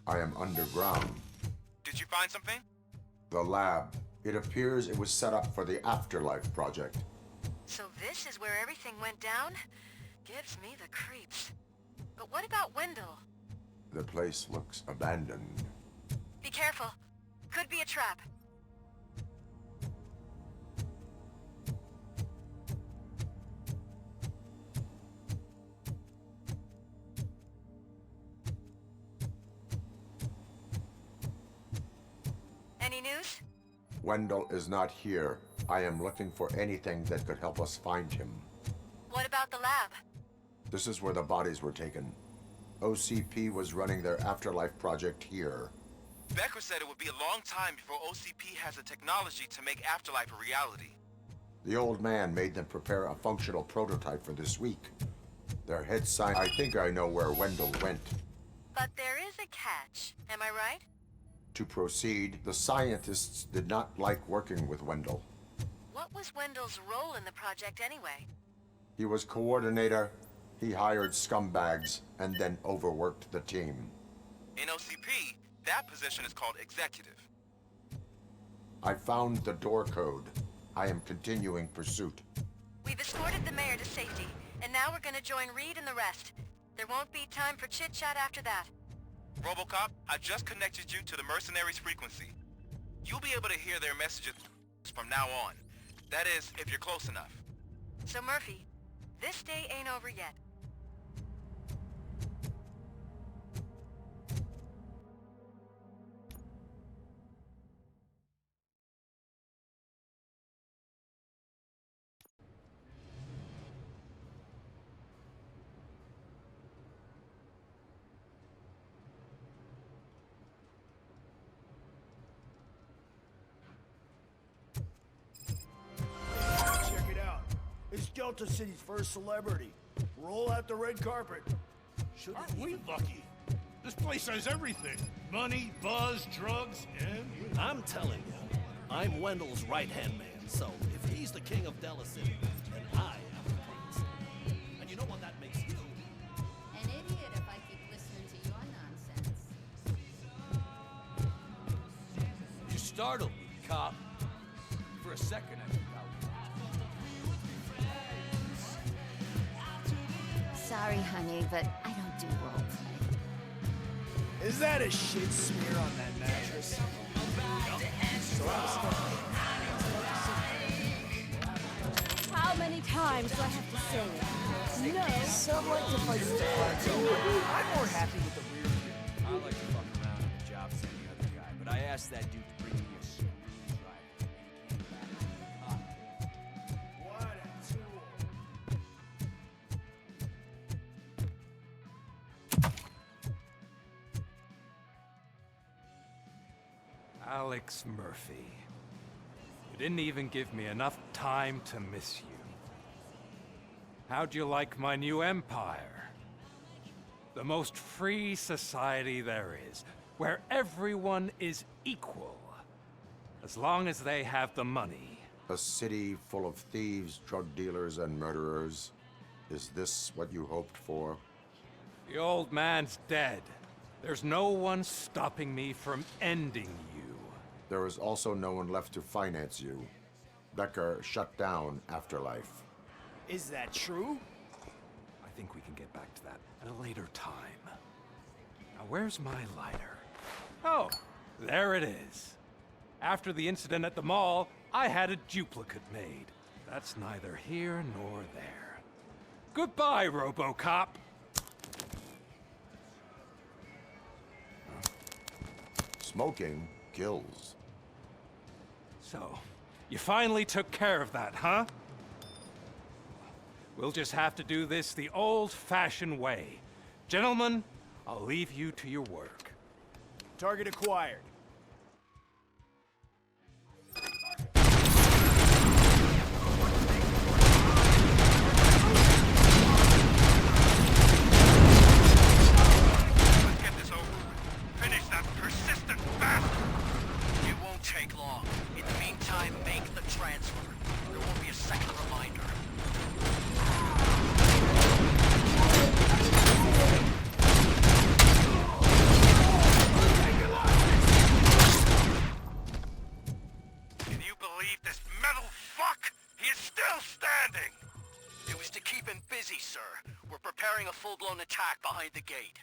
I am underground. Did you find something? The lab. It appears it was set up for the Afterlife project. So this is where everything went down? Gives me the creeps. But what about Wendell? The place looks abandoned. Be careful. Could be a trap. Any news? Wendell is not here. I am looking for anything that could help us find him. What about the lab? This is where the bodies were taken. OCP was running their Afterlife project here. Becker said it would be a long time before OCP has the technology to make Afterlife a reality. The old man made them prepare a functional prototype for this week. Their head scientist... I think I know where Wendell went. But there is a catch. Am I right? To proceed, the scientists did not like working with Wendell. What was Wendell's role in the project anyway? He was coordinator, he hired scumbags, and then overworked the team. In OCP, that position is called executive. I found the door code. I am continuing pursuit. We've escorted the mayor to safety, and now we're gonna join Reed and the rest. There won't be time for chit-chat after that. Robocop, I just connected you to the mercenaries' frequency. You'll be able to hear their messages from now on. That is, if you're close enough. So Murphy, this day ain't over yet. Check it out. It's Delta City's first celebrity. Roll out the red carpet. Aren't we lucky? This place has everything. Money, buzz, drugs, and... I'm telling you, I'm Wendell's right-hand man, so if he's the king of Delta City, then I am the prince. And you know what that makes you? An idiot if I keep listening to your nonsense. You startled me, cop. For a second, I forgot. Sorry, honey, but I don't do roleplay. Is that a shit smear on that mattress? How many times do I have to say it? No. Some like to fight with the front door. I'm more happy with the rear view. I like to fuck around on the job than the other guy, but I asked that dude to bring me a suit. What a tool. Alex Murphy. You didn't even give me enough time to miss you. How'd you like my new empire? The most free society there is, where everyone is equal, as long as they have the money. A city full of thieves, drug dealers, and murderers. Is this what you hoped for? The old man's dead. There's no one stopping me from ending you. There is also no one left to finance you. Becker shut down Afterlife. Is that true? I think we can get back to that at a later time. Now, where's my lighter? Oh, there it is. After the incident at the mall, I had a duplicate made. That's neither here nor there. Goodbye, Robocop! Smoking kills. So, you finally took care of that, huh? We'll just have to do this the old-fashioned way. Gentlemen, I'll leave you to your work. Target acquired. Let's get this over with. Finish that persistent bastard! It won't take long. In the meantime, make the transfer. There won't be a second reminder. Can you believe this metal fuck? He is still standing! It was to keep him busy, sir. We're preparing a full-blown attack behind the gate.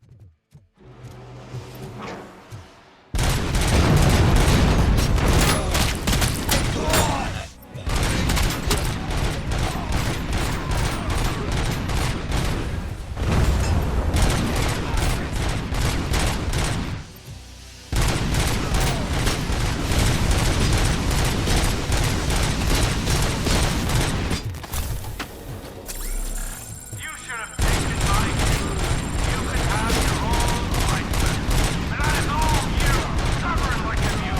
You should have taken my cue. You could have your own life. And that is all you, stubborn like you.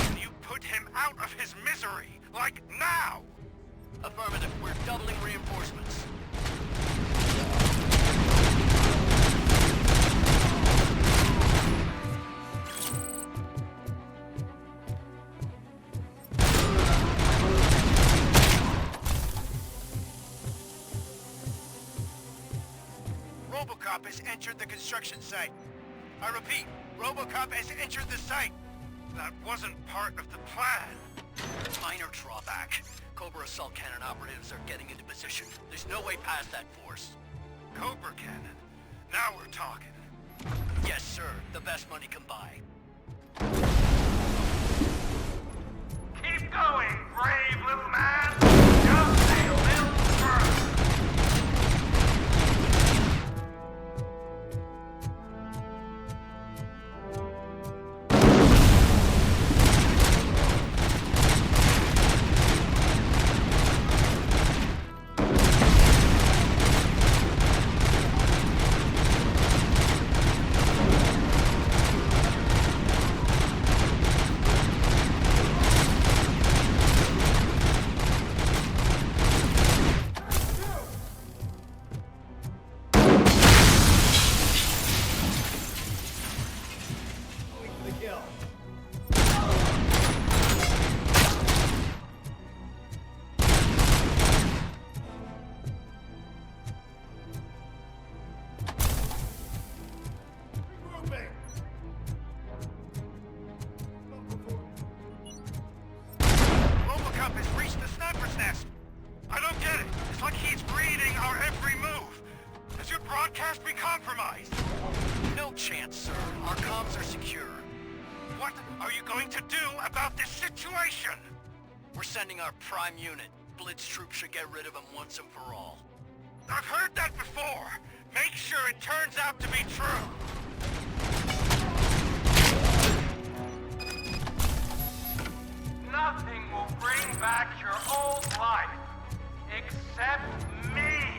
Can you put him out of his misery? Like now? Affirmative. We're doubling reinforcements. Robocop has entered the construction site. I repeat, Robocop has entered the site. That wasn't part of the plan. Minor drawback. Cobra assault cannon operatives are getting into position. There's no way past that force. Cobra cannon. Now we're talking. Yes, sir. The best money can buy. Keep going, brave little man. Just a little further. compromised. No chance, sir. Our comms are secure. What are you going to do about this situation? We're sending our prime unit. Blitz troops should get rid of him once and for all. I've heard that before. Make sure it turns out to be true. Nothing will bring back your old life, except me.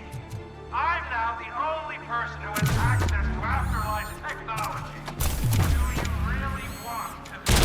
I'm now the only person who has access to afterlife technology. Do you really want to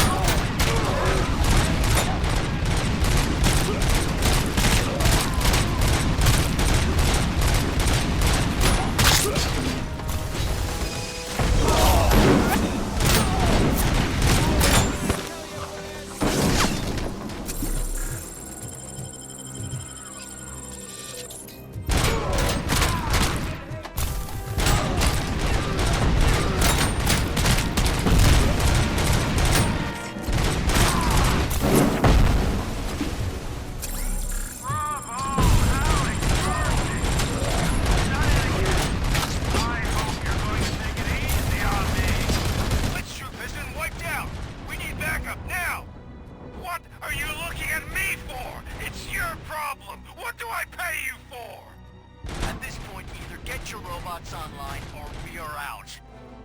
online or we are out.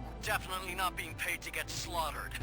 We're definitely not being paid to get slaughtered.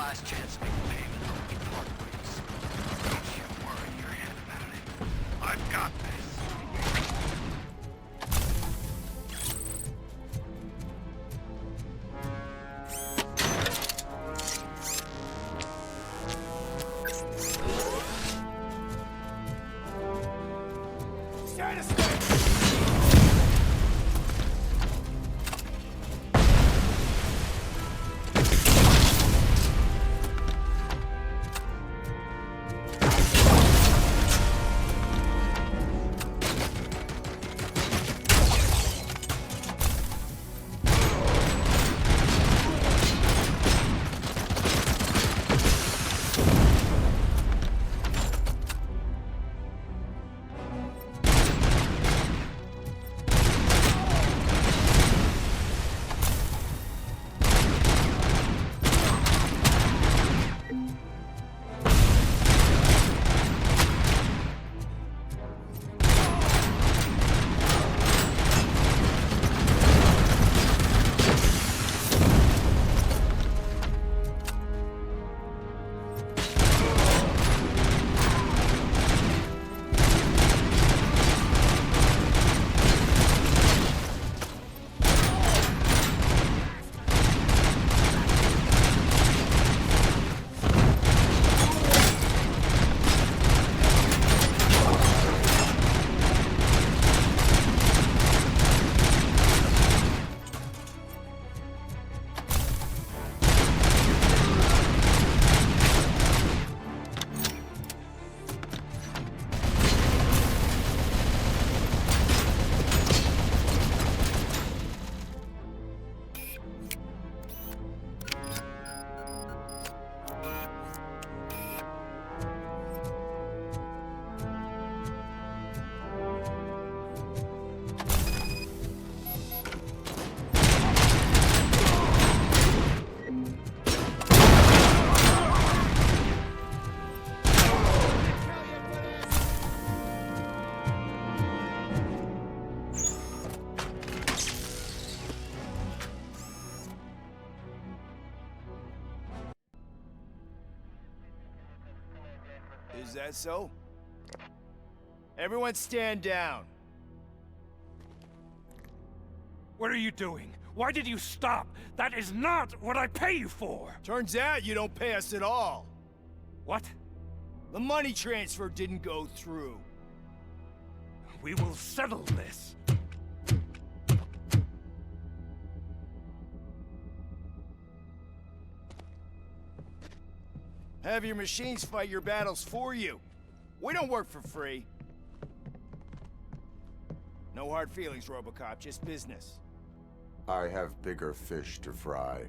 last chance to make a payment or we part ways. Don't you worry your head about it. I've got this. Is that so? Everyone stand down. What are you doing? Why did you stop? That is not what I pay you for! Turns out you don't pay us at all. What? The money transfer didn't go through. We will settle this. Have your machines fight your battles for you. We don't work for free. No hard feelings, Robocop, just business. I have bigger fish to fry.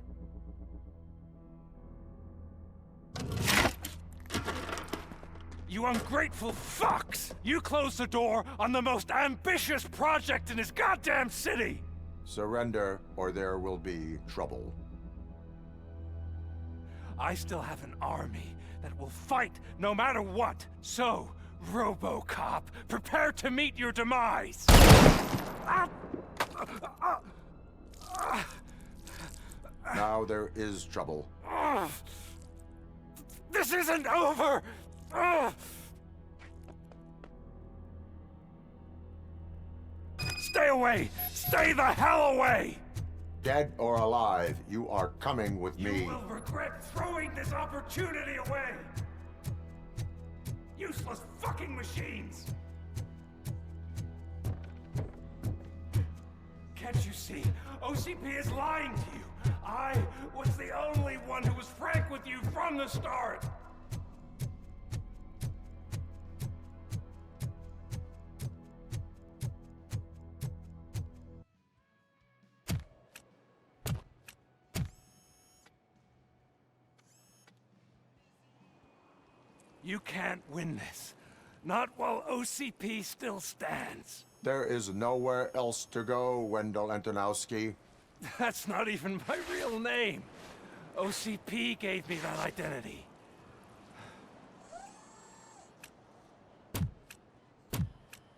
You ungrateful fucks! You closed the door on the most ambitious project in this goddamn city! Surrender, or there will be trouble. I still have an army that will fight no matter what. So, Robocop, prepare to meet your demise! Now there is trouble. This isn't over! Stay away! Stay the hell away! Dead or alive, you are coming with me. You will regret throwing this opportunity away! Useless fucking machines! Can't you see? OCP is lying to you! I was the only one who was frank with you from the start! You can't win this. Not while OCP still stands. There is nowhere else to go, Wendell Antonowski. That's not even my real name. OCP gave me that identity.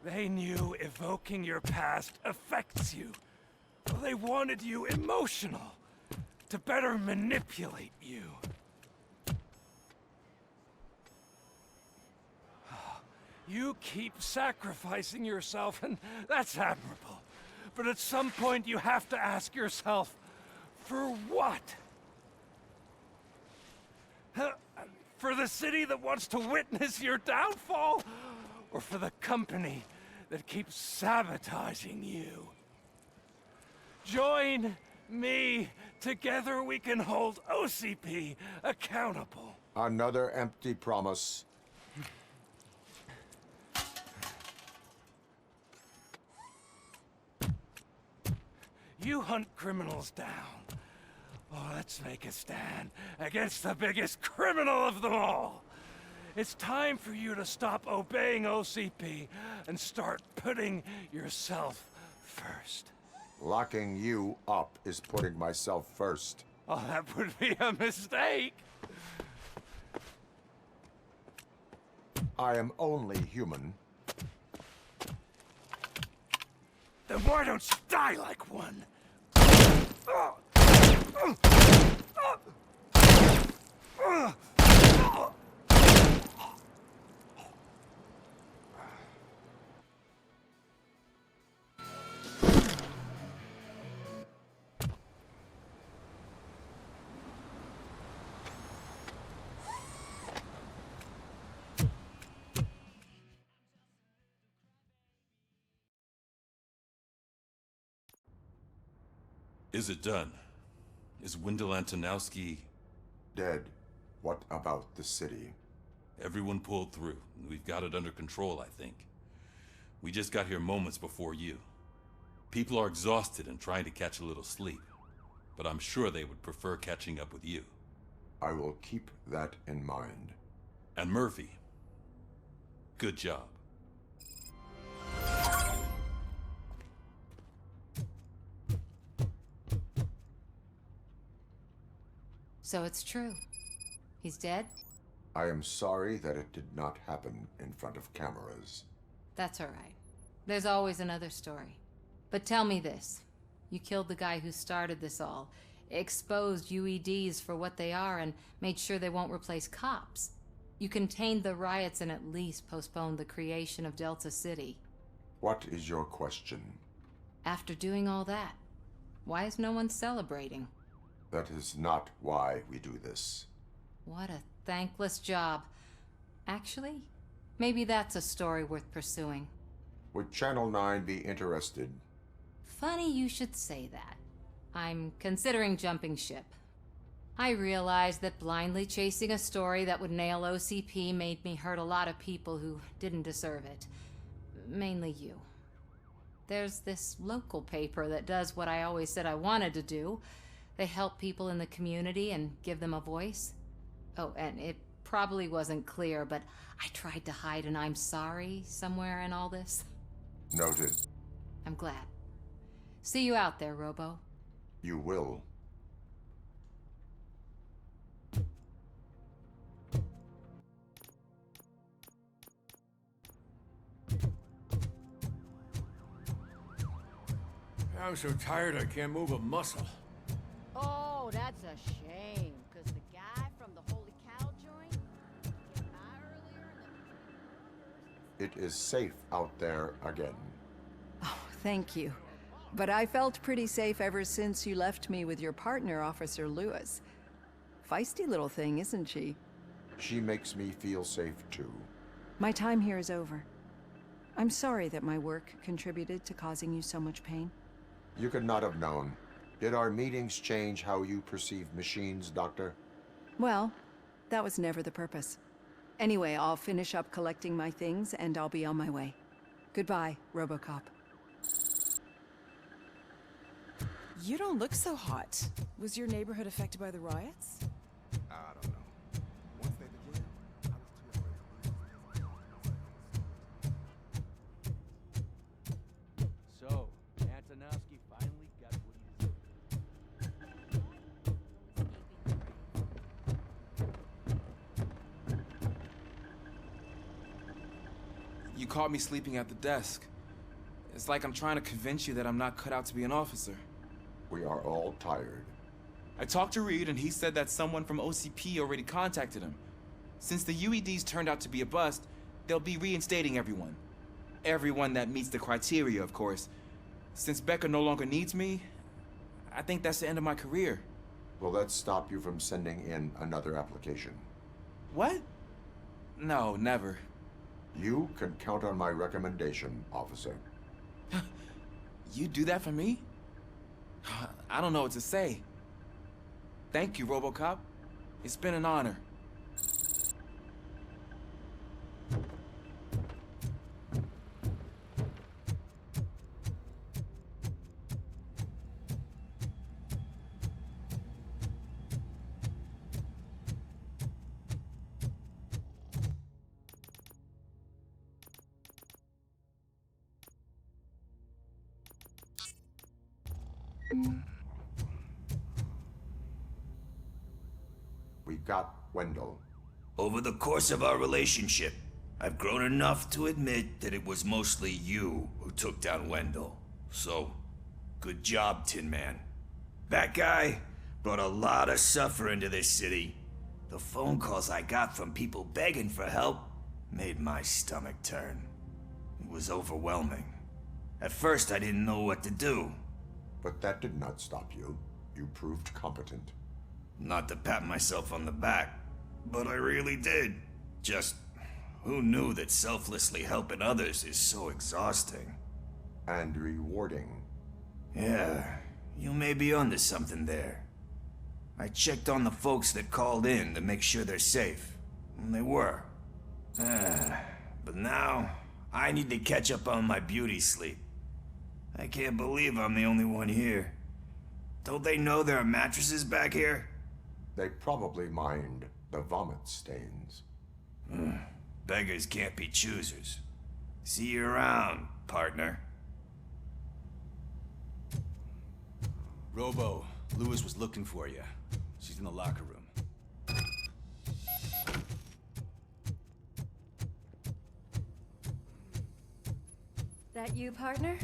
They knew evoking your past affects you. They wanted you emotional, to better manipulate you. You keep sacrificing yourself, and that's admirable. But at some point, you have to ask yourself, for what? For the city that wants to witness your downfall? Or for the company that keeps sabotaging you? Join me. Together we can hold OCP accountable. Another empty promise. You hunt criminals down. Oh, let's make a stand against the biggest criminal of them all. It's time for you to stop obeying OCP and start putting yourself first. Locking you up is putting myself first. Oh, that would be a mistake. I am only human. Then why don't you die like one? Is it done? Is Wendell Antonowski... dead? What about the city? Everyone pulled through. We've got it under control, I think. We just got here moments before you. People are exhausted and trying to catch a little sleep. But I'm sure they would prefer catching up with you. I will keep that in mind. And Murphy, good job. So it's true. He's dead? I am sorry that it did not happen in front of cameras. That's all right. There's always another story. But tell me this. You killed the guy who started this all, exposed UEDs for what they are, and made sure they won't replace cops. You contained the riots and at least postponed the creation of Delta City. What is your question? After doing all that, why is no one celebrating? That is not why we do this. What a thankless job. Actually, maybe that's a story worth pursuing. Would Channel 9 be interested? Funny you should say that. I'm considering jumping ship. I realized that blindly chasing a story that would nail OCP made me hurt a lot of people who didn't deserve it. Mainly you. There's this local paper that does what I always said I wanted to do. They help people in the community and give them a voice. Oh, and it probably wasn't clear, but I tried to hide an I'm sorry somewhere in all this. Noted. I'm glad. See you out there, Robo. You will. I'm so tired I can't move a muscle. Oh, that's a shame, because the guy from the Holy Cow joint came by earlier and It is safe out there again. Oh, thank you. But I felt pretty safe ever since you left me with your partner, Officer Lewis. Feisty little thing, isn't she? She makes me feel safe too. My time here is over. I'm sorry that my work contributed to causing you so much pain. You could not have known. Did our meetings change how you perceive machines, Doctor? Well, that was never the purpose. Anyway, I'll finish up collecting my things and I'll be on my way. Goodbye, Robocop. You don't look so hot. Was your neighborhood affected by the riots? I don't know. Once they began, I was too afraid. So, Antonowski finally got what he deserved. You caught me sleeping at the desk. It's like I'm trying to convince you that I'm not cut out to be an officer. We are all tired. I talked to Reed and he said that someone from OCP already contacted him. Since the UEDs turned out to be a bust, they'll be reinstating everyone. Everyone that meets the criteria, of course. Since Becca no longer needs me, I think that's the end of my career. Will that stop you from sending in another application? What? No, never. You can count on my recommendation, officer. You do that for me? I don't know what to say. Thank you, Robocop. It's been an honor. We got Wendell. Over the course of our relationship, I've grown enough to admit that it was mostly you who took down Wendell. So, good job, Tin Man. That guy brought a lot of suffering to this city. The phone calls I got from people begging for help made my stomach turn. It was overwhelming. At first, I didn't know what to do. But that did not stop you. You proved competent. Not to pat myself on the back, but I really did. Just, who knew that selflessly helping others is so exhausting? And rewarding. Yeah, you may be onto something there. I checked on the folks that called in to make sure they're safe, and they were. But now, I need to catch up on my beauty sleep. I can't believe I'm the only one here. Don't they know there are mattresses back here? They probably mind the vomit stains. Beggars can't be choosers. See you around, partner. Robo, Lewis was looking for you. She's in the locker room. That you, partner?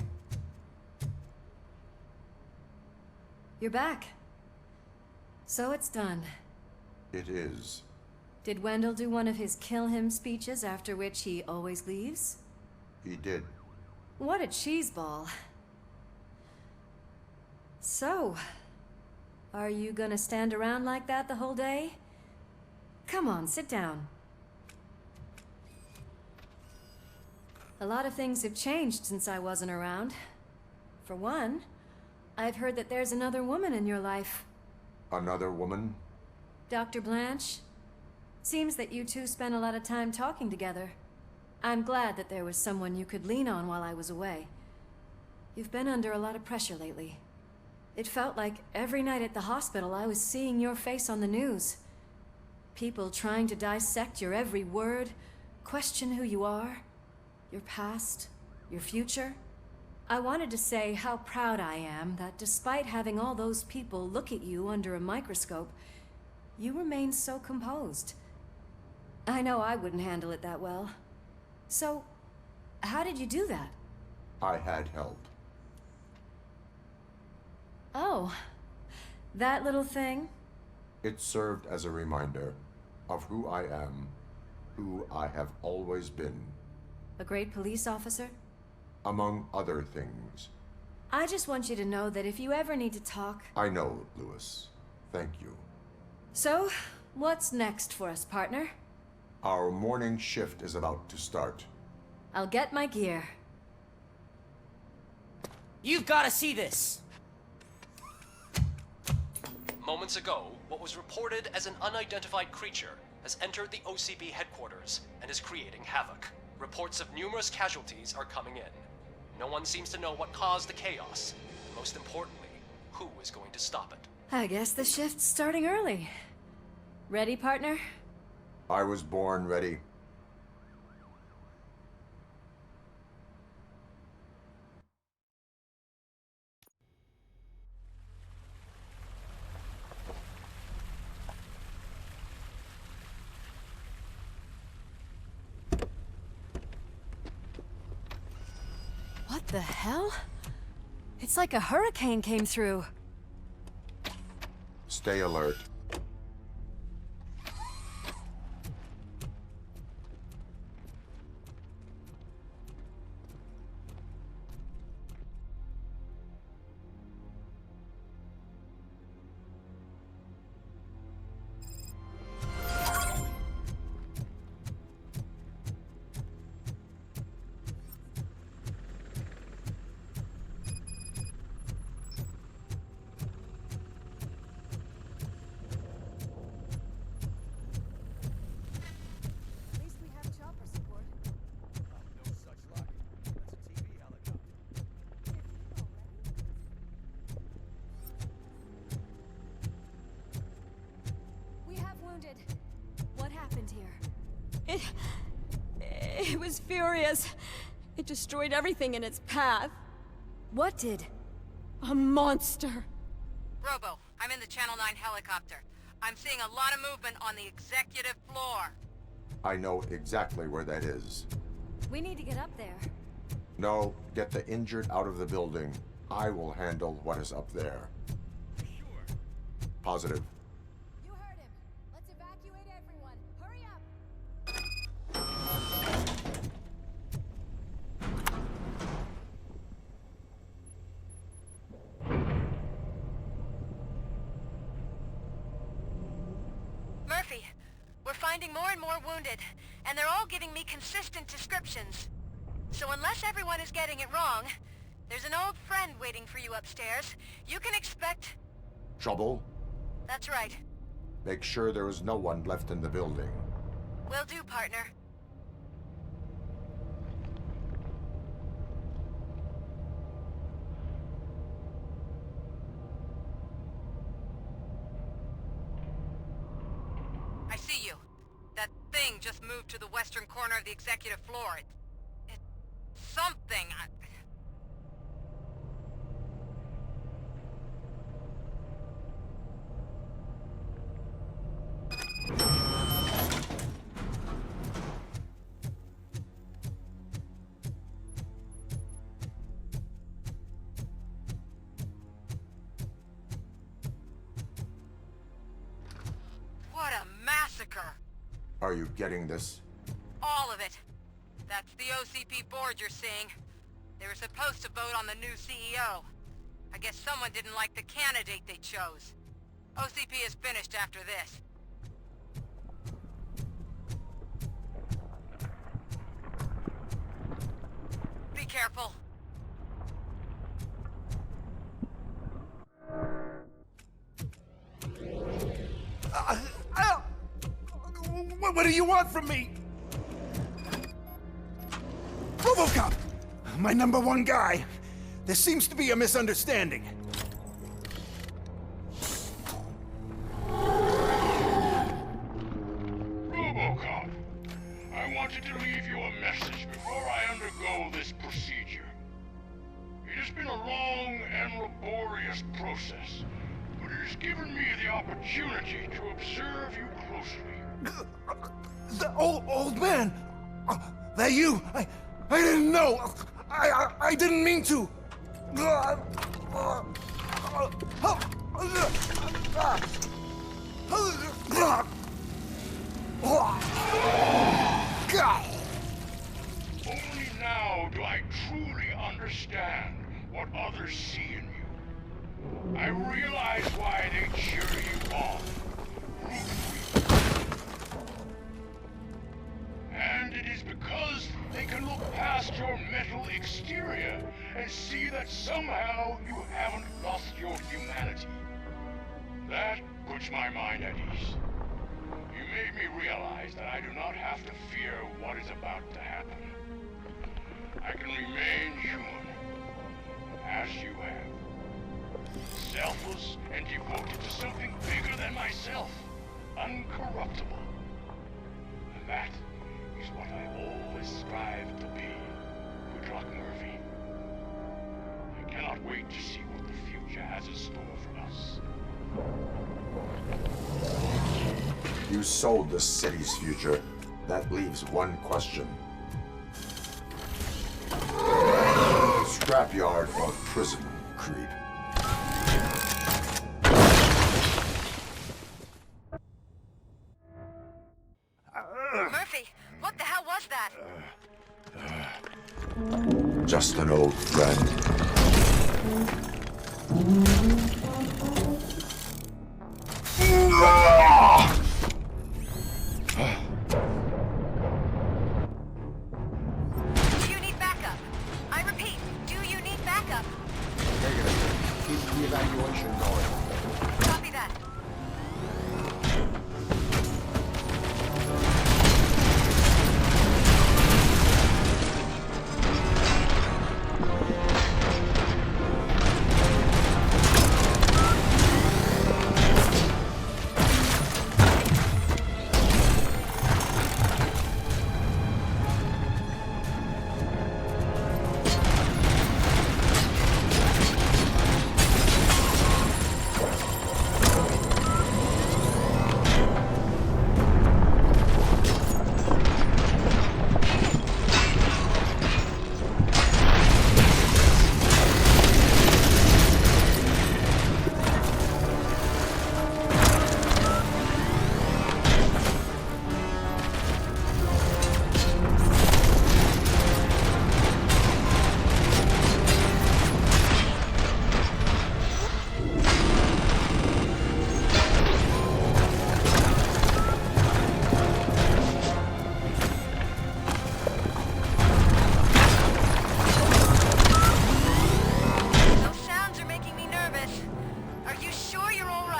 You're back. So it's done. It is. Did Wendell do one of his kill him speeches after which he always leaves? He did. What a cheeseball. So, are you gonna stand around like that the whole day? Come on, sit down. A lot of things have changed since I wasn't around. For one, I've heard that there's another woman in your life. Another woman? Dr. Blanche? Seems that you two spent a lot of time talking together. I'm glad that there was someone you could lean on while I was away. You've been under a lot of pressure lately. It felt like every night at the hospital I was seeing your face on the news. People trying to dissect your every word, question who you are, your past, your future. I wanted to say how proud I am that despite having all those people look at you under a microscope, you remain so composed. I know I wouldn't handle it that well. So, how did you do that? I had help. Oh, that little thing? It served as a reminder of who I am, who I have always been. A great police officer? Among other things. I just want you to know that if you ever need to talk... I know, Lewis. Thank you. So, what's next for us, partner? Our morning shift is about to start. I'll get my gear. You've got to see this! Moments ago, what was reported as an unidentified creature has entered the OCB headquarters and is creating havoc. Reports of numerous casualties are coming in. No one seems to know what caused the chaos, and most importantly, who is going to stop it. I guess the shift's starting early. Ready, partner? I was born ready. What the hell? It's like a hurricane came through. Stay alert. furious. It destroyed everything in its path. What did? A monster. Robo, I'm in the Channel 9 helicopter. I'm seeing a lot of movement on the executive floor. I know exactly where that is. We need to get up there. No, get the injured out of the building. I will handle what is up there. Sure. Positive. You heard him. Let's evacuate everyone. Hurry up. Murphy, we're finding more and more wounded, and they're all giving me consistent descriptions. So unless everyone is getting it wrong, there's an old friend waiting for you upstairs. You can expect... Trouble? That's right. Make sure there is no one left in the building. Will do, partner. I see you. That thing just moved to the western corner of the executive floor. It's something. What a massacre! Are you getting this? All of it. That's the OCP board you're seeing. They were supposed to vote on the new CEO. I guess someone didn't like the candidate they chose. OCP is finished after this. Be careful. What do you want from me? Robocop! My #1 guy. There seems to be a misunderstanding. Robocop, I wanted to leave you a message before I undergo this procedure. It has been a long and laborious process, but it has given me the opportunity to observe you closely. The old man! That you? I didn't know! I didn't mean to! Only now do I truly understand what others see in you. I realize why they cheer you on. Root for you. And it is because they can look past your metal exterior and see that somehow you haven't lost your humanity. That puts my mind at ease. You made me realize that I do not have to fear what is about to happen. I can remain human, as you have. Selfless and devoted to something bigger than myself. Uncorruptible. And that is what I always strive to be. Good luck, Murphy. I cannot wait to see what the future has in store for us. You sold the city's future. That leaves one question. Scrapyard or prison, Creed? Murphy, what the hell was that? Just an old friend. Do you need backup? I repeat, do you need backup? Negative. Keep the evacuation going. Copy that.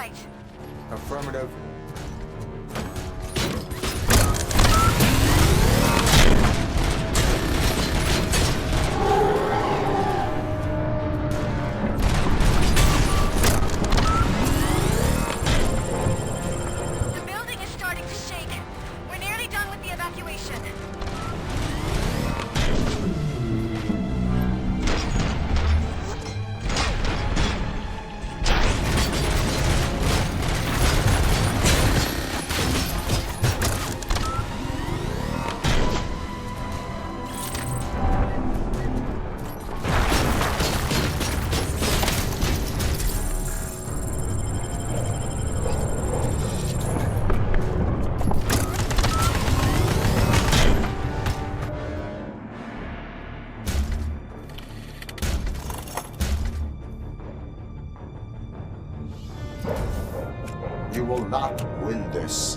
right. Affirmative. The building is starting to shake. We're nearly done with the evacuation. You will not win this.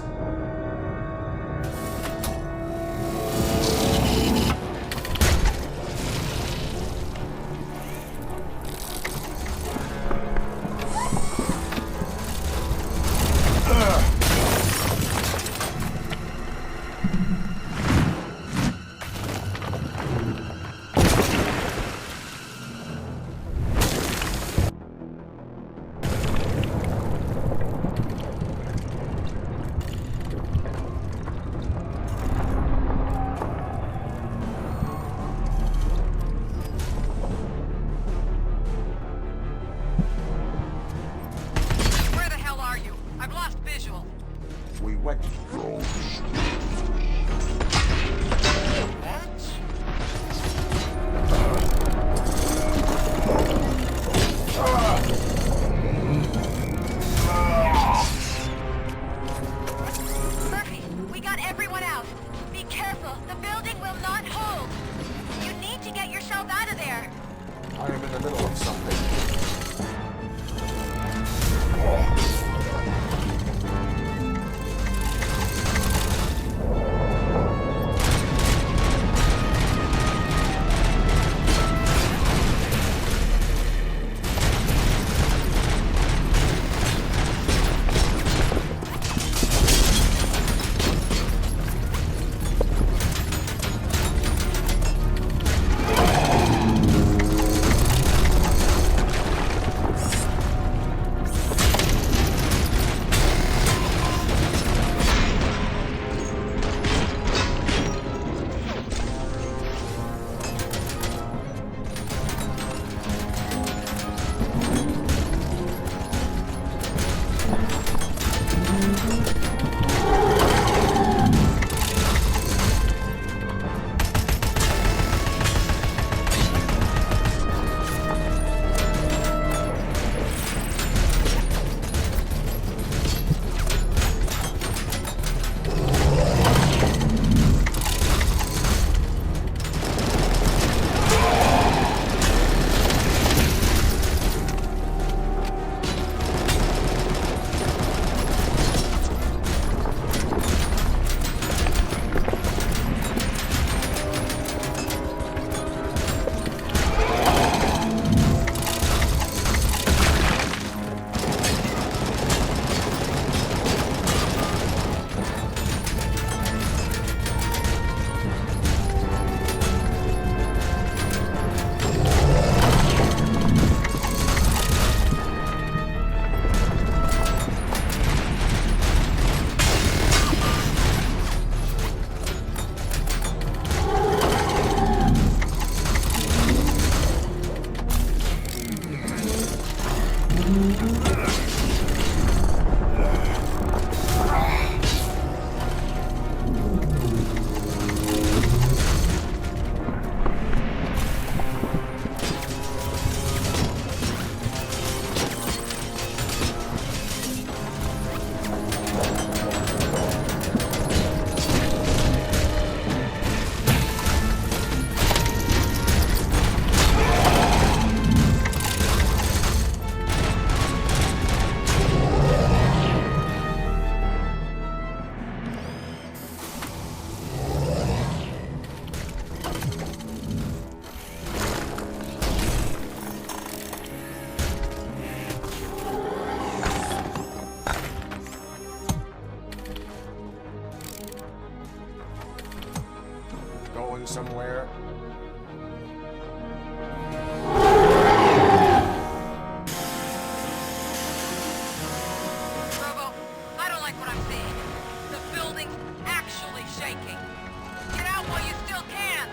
Where the hell are you? I've lost visual. We went Murphy, we got everyone out. Be careful. The building will not hold. You need to get yourself out of there. I am in the middle of something. somewhere? Robo, I don't like what I'm seeing. The building's actually shaking. Get out while you still can!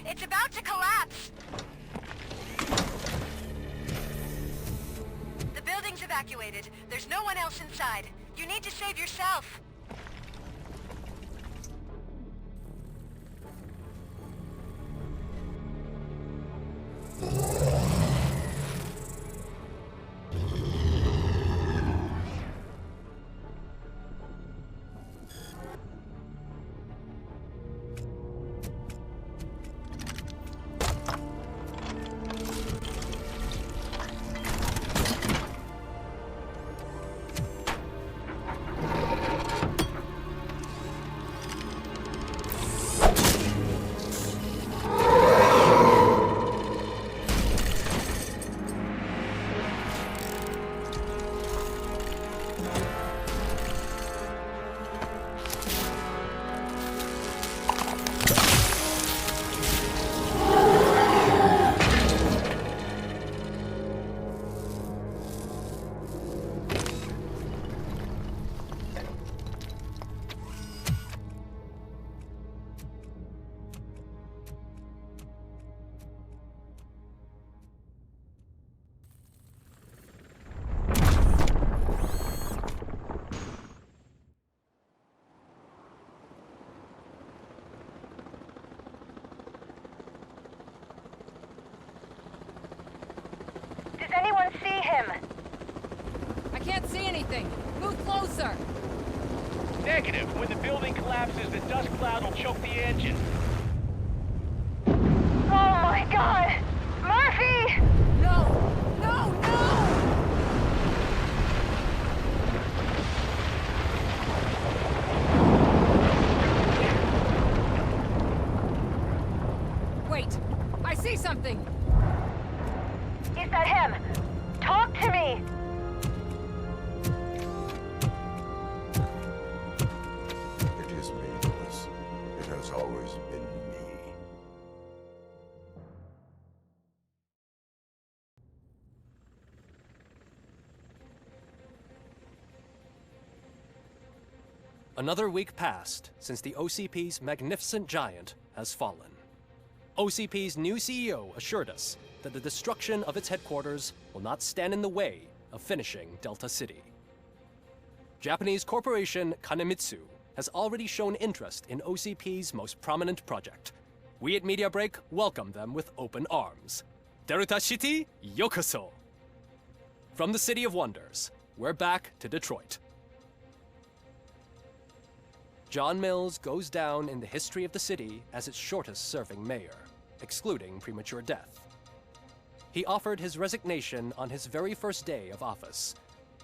It's about to collapse! The building's evacuated. There's no one else inside. You need to save yourself. Anyone see him? I can't see anything. Move closer. Negative. When the building collapses, the dust cloud will choke the engine. Oh my God! Murphy! No! No! No! Wait! I see something! Is that him? Talk to me! It is me, Lewis. It has always been me. Another week passed since the OCP's magnificent giant has fallen. OCP's new CEO assured us that the destruction of its headquarters will not stand in the way of finishing Delta City. Japanese corporation Kanemitsu has already shown interest in OCP's most prominent project. We at Media Break welcome them with open arms. Delta City, yokoso! From the City of Wonders, we're back to Detroit. John Mills goes down in the history of the city as its shortest-serving mayor, excluding premature death. He offered his resignation on his very first day of office.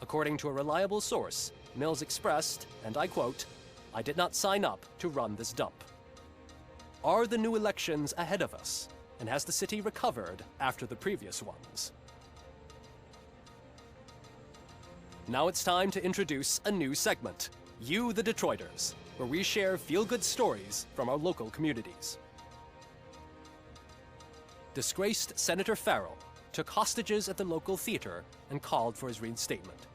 According to a reliable source, Mills expressed, and I quote, "I did not sign up to run this dump." Are the new elections ahead of us? And has the city recovered after the previous ones? Now it's time to introduce a new segment, You the Detroiters, where we share feel-good stories from our local communities. Disgraced Senator Farrell took hostages at the local theater and called for his reinstatement.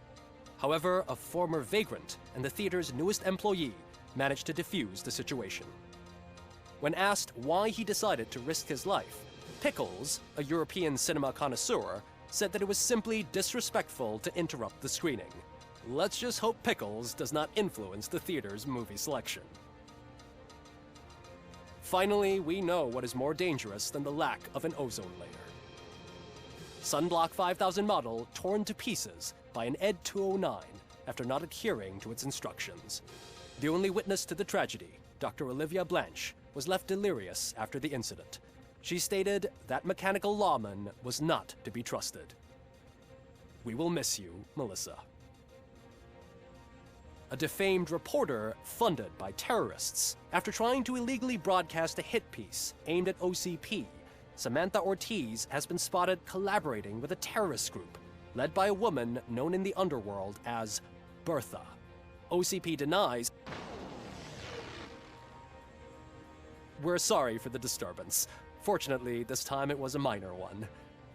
However, a former vagrant and the theater's newest employee managed to defuse the situation. When asked why he decided to risk his life, Pickles, a European cinema connoisseur, said that it was simply disrespectful to interrupt the screening. Let's just hope Pickles does not influence the theater's movie selection. Finally, we know what is more dangerous than the lack of an ozone layer. Sunblock 5000 model torn to pieces by an Ed 209 after not adhering to its instructions. The only witness to the tragedy, Dr. Olivia Blanche, was left delirious after the incident. She stated that mechanical lawman was not to be trusted. We will miss you, Melissa. A defamed reporter funded by terrorists after trying to illegally broadcast a hit piece aimed at OCP, Samantha Ortiz has been spotted collaborating with a terrorist group led by a woman known in the underworld as Bertha. OCP denies. We're sorry for the disturbance. Fortunately, this time it was a minor one.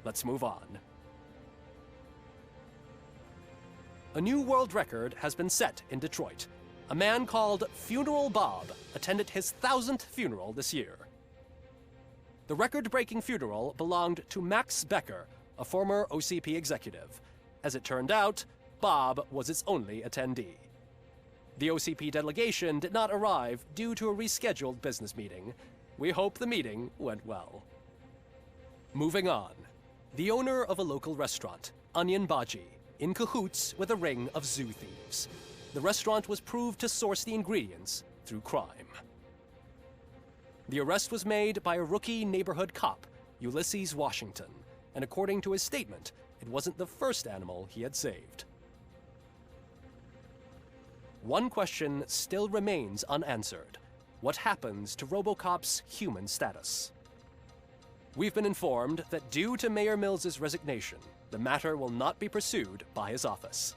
Let's move on. A new world record has been set in Detroit. A man called Funeral Bob attended his 1000th funeral this year. The record-breaking funeral belonged to Max Becker, a former OCP executive. As it turned out, Bob was its only attendee. The OCP delegation did not arrive due to a rescheduled business meeting. We hope the meeting went well. Moving on. The owner of a local restaurant, Onion Baji, in cahoots with a ring of zoo thieves. The restaurant was proved to source the ingredients through crime. The arrest was made by a rookie neighborhood cop, Ulysses Washington, and according to his statement, it wasn't the first animal he had saved. One question still remains unanswered. What happens to Robocop's human status? We've been informed that due to Mayor Mills's resignation, the matter will not be pursued by his office.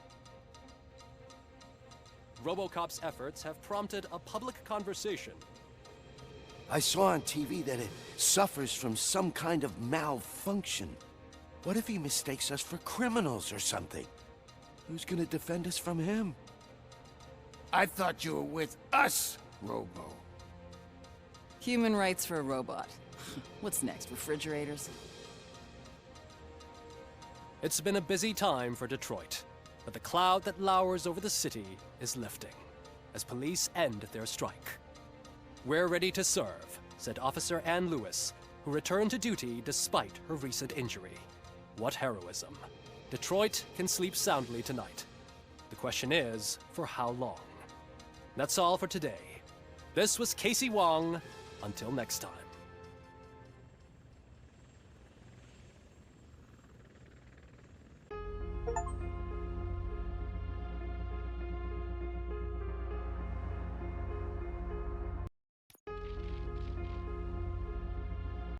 Robocop's efforts have prompted a public conversation. I saw on TV that it suffers from some kind of malfunction. What if he mistakes us for criminals or something? Who's gonna defend us from him? I thought you were with us, Robo. Human rights for a robot. What's next, refrigerators? It's been a busy time for Detroit, but the cloud that lowers over the city is lifting as police end their strike. We're ready to serve, said Officer Ann Lewis, who returned to duty despite her recent injury. What heroism. Detroit can sleep soundly tonight. The question is, for how long? That's all for today. This was Casey Wong. Until next time.